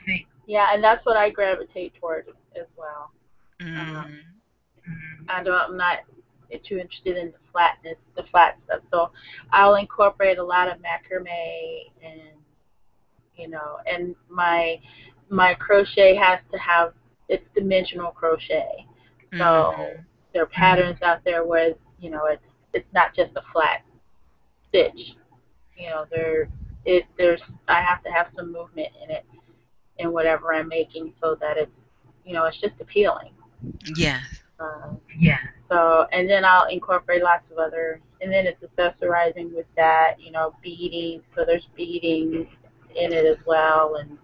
think. Yeah, and that's what I gravitate toward as well. Mhm. I'm not too interested in the flat stuff. So I'll incorporate a lot of macrame, and and my crochet has to have, it's dimensional crochet. So there are patterns out there where it's not just a flat stitch. There's I have to have some movement in it in whatever I'm making, so that it's just appealing. Yeah. So, and then I'll incorporate lots of other, and then it's accessorizing with that, beading. So there's beading in it as well, and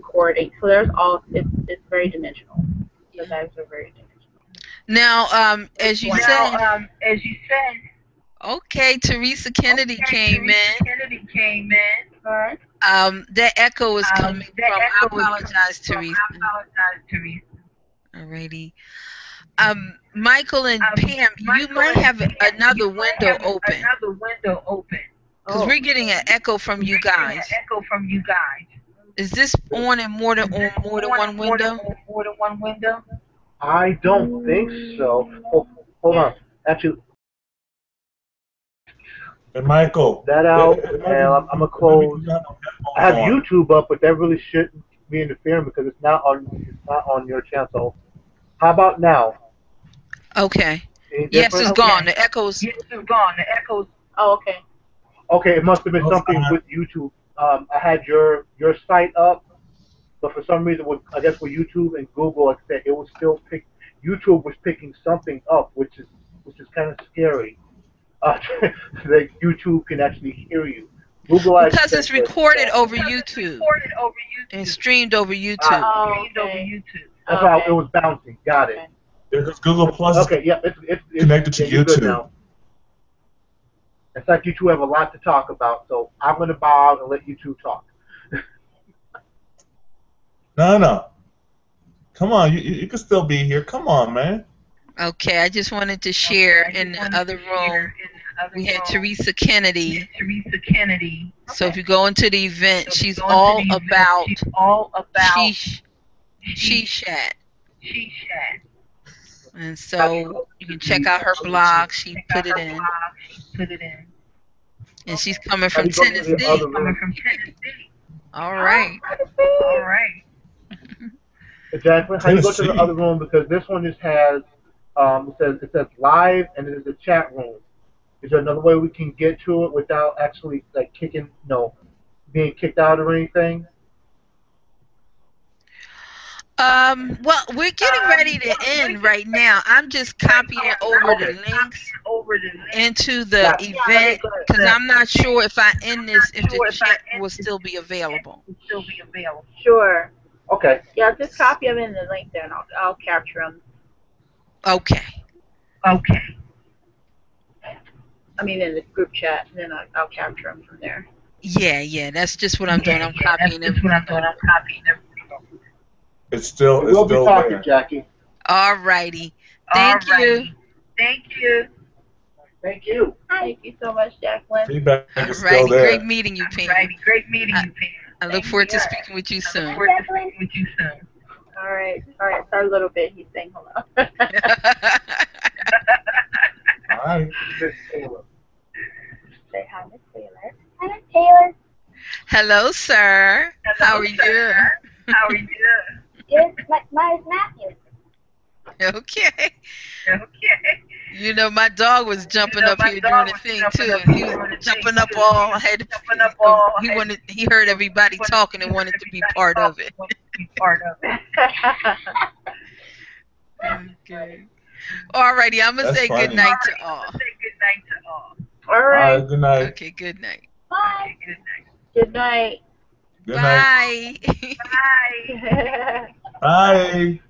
cording. So it's very dimensional. The bags are very dimensional. Now, as you said, okay, Teresa Kennedy came in. All right. That echo is coming from. I apologize, Teresa. Alrighty. Michael and Pam, you might have another window open, because we're getting an echo from you guys. Is this on in more than one window? I don't think so. Hold on. Actually, And Michael, that out, and I'm gonna close. I have YouTube up, but that really shouldn't be interfering because it's not on your channel. So how about now? Okay. Any Yes, different? it's gone. The echoes. Oh, okay. Okay, it must have been something with YouTube. I had your site up, but for some reason, I guess with YouTube and Google, like I said, it was still YouTube was picking something up, which is kind of scary. That YouTube can actually hear you. Google, because it's recorded over YouTube and streamed over YouTube. Okay. That's why it was bouncing. Got it. Because Google Plus Okay, yeah, it's connected to you're good YouTube. now. It's like you two have a lot to talk about, so I'm going to bow out and let you two talk. No. Come on, you can still be here. Come on, man. Okay, I just wanted to share in the other room. We had Teresa Kennedy. So if you go into the event, she's all about she chat. And so you can check out her blog. She put it in. And she's coming from Tennessee. All right. Exactly. How you go to the other room, because this one just has it says live, and it is a chat room. Is there another way we can get to it without actually like being kicked out or anything? Well, we're getting ready to end right now. I'm just copying over the links into the event, because I'm not sure if I end this, if the chat will still be available. Sure. Okay. Yeah, just copy them in the link there, and I'll capture them. Okay. I mean, in the group chat, and then I'll capture them from there. Yeah, that's just what I'm doing. I'm copying them. It's still We'll be talking, there. Jackie. All righty. Thank you. Thank you. Thank you. Thank you so much, Jacqueline. Feedback All is righty. still there. Great meeting you, Pam. I look forward to speaking with you soon. All right. For a little bit, he's saying hello. All right. Say hi, Miss Taylor. Hi, Miss Taylor. Hello, sir. How are you? Good. My is Matthew. Okay. You know, my dog was jumping up here doing the thing too. He was jumping up all. He heard everybody talking and wanted to be part of it. Okay. All righty. I'm gonna say good night to all. All right. Good night. Okay. Good night. Bye. Good night. Good night. Bye. Bye.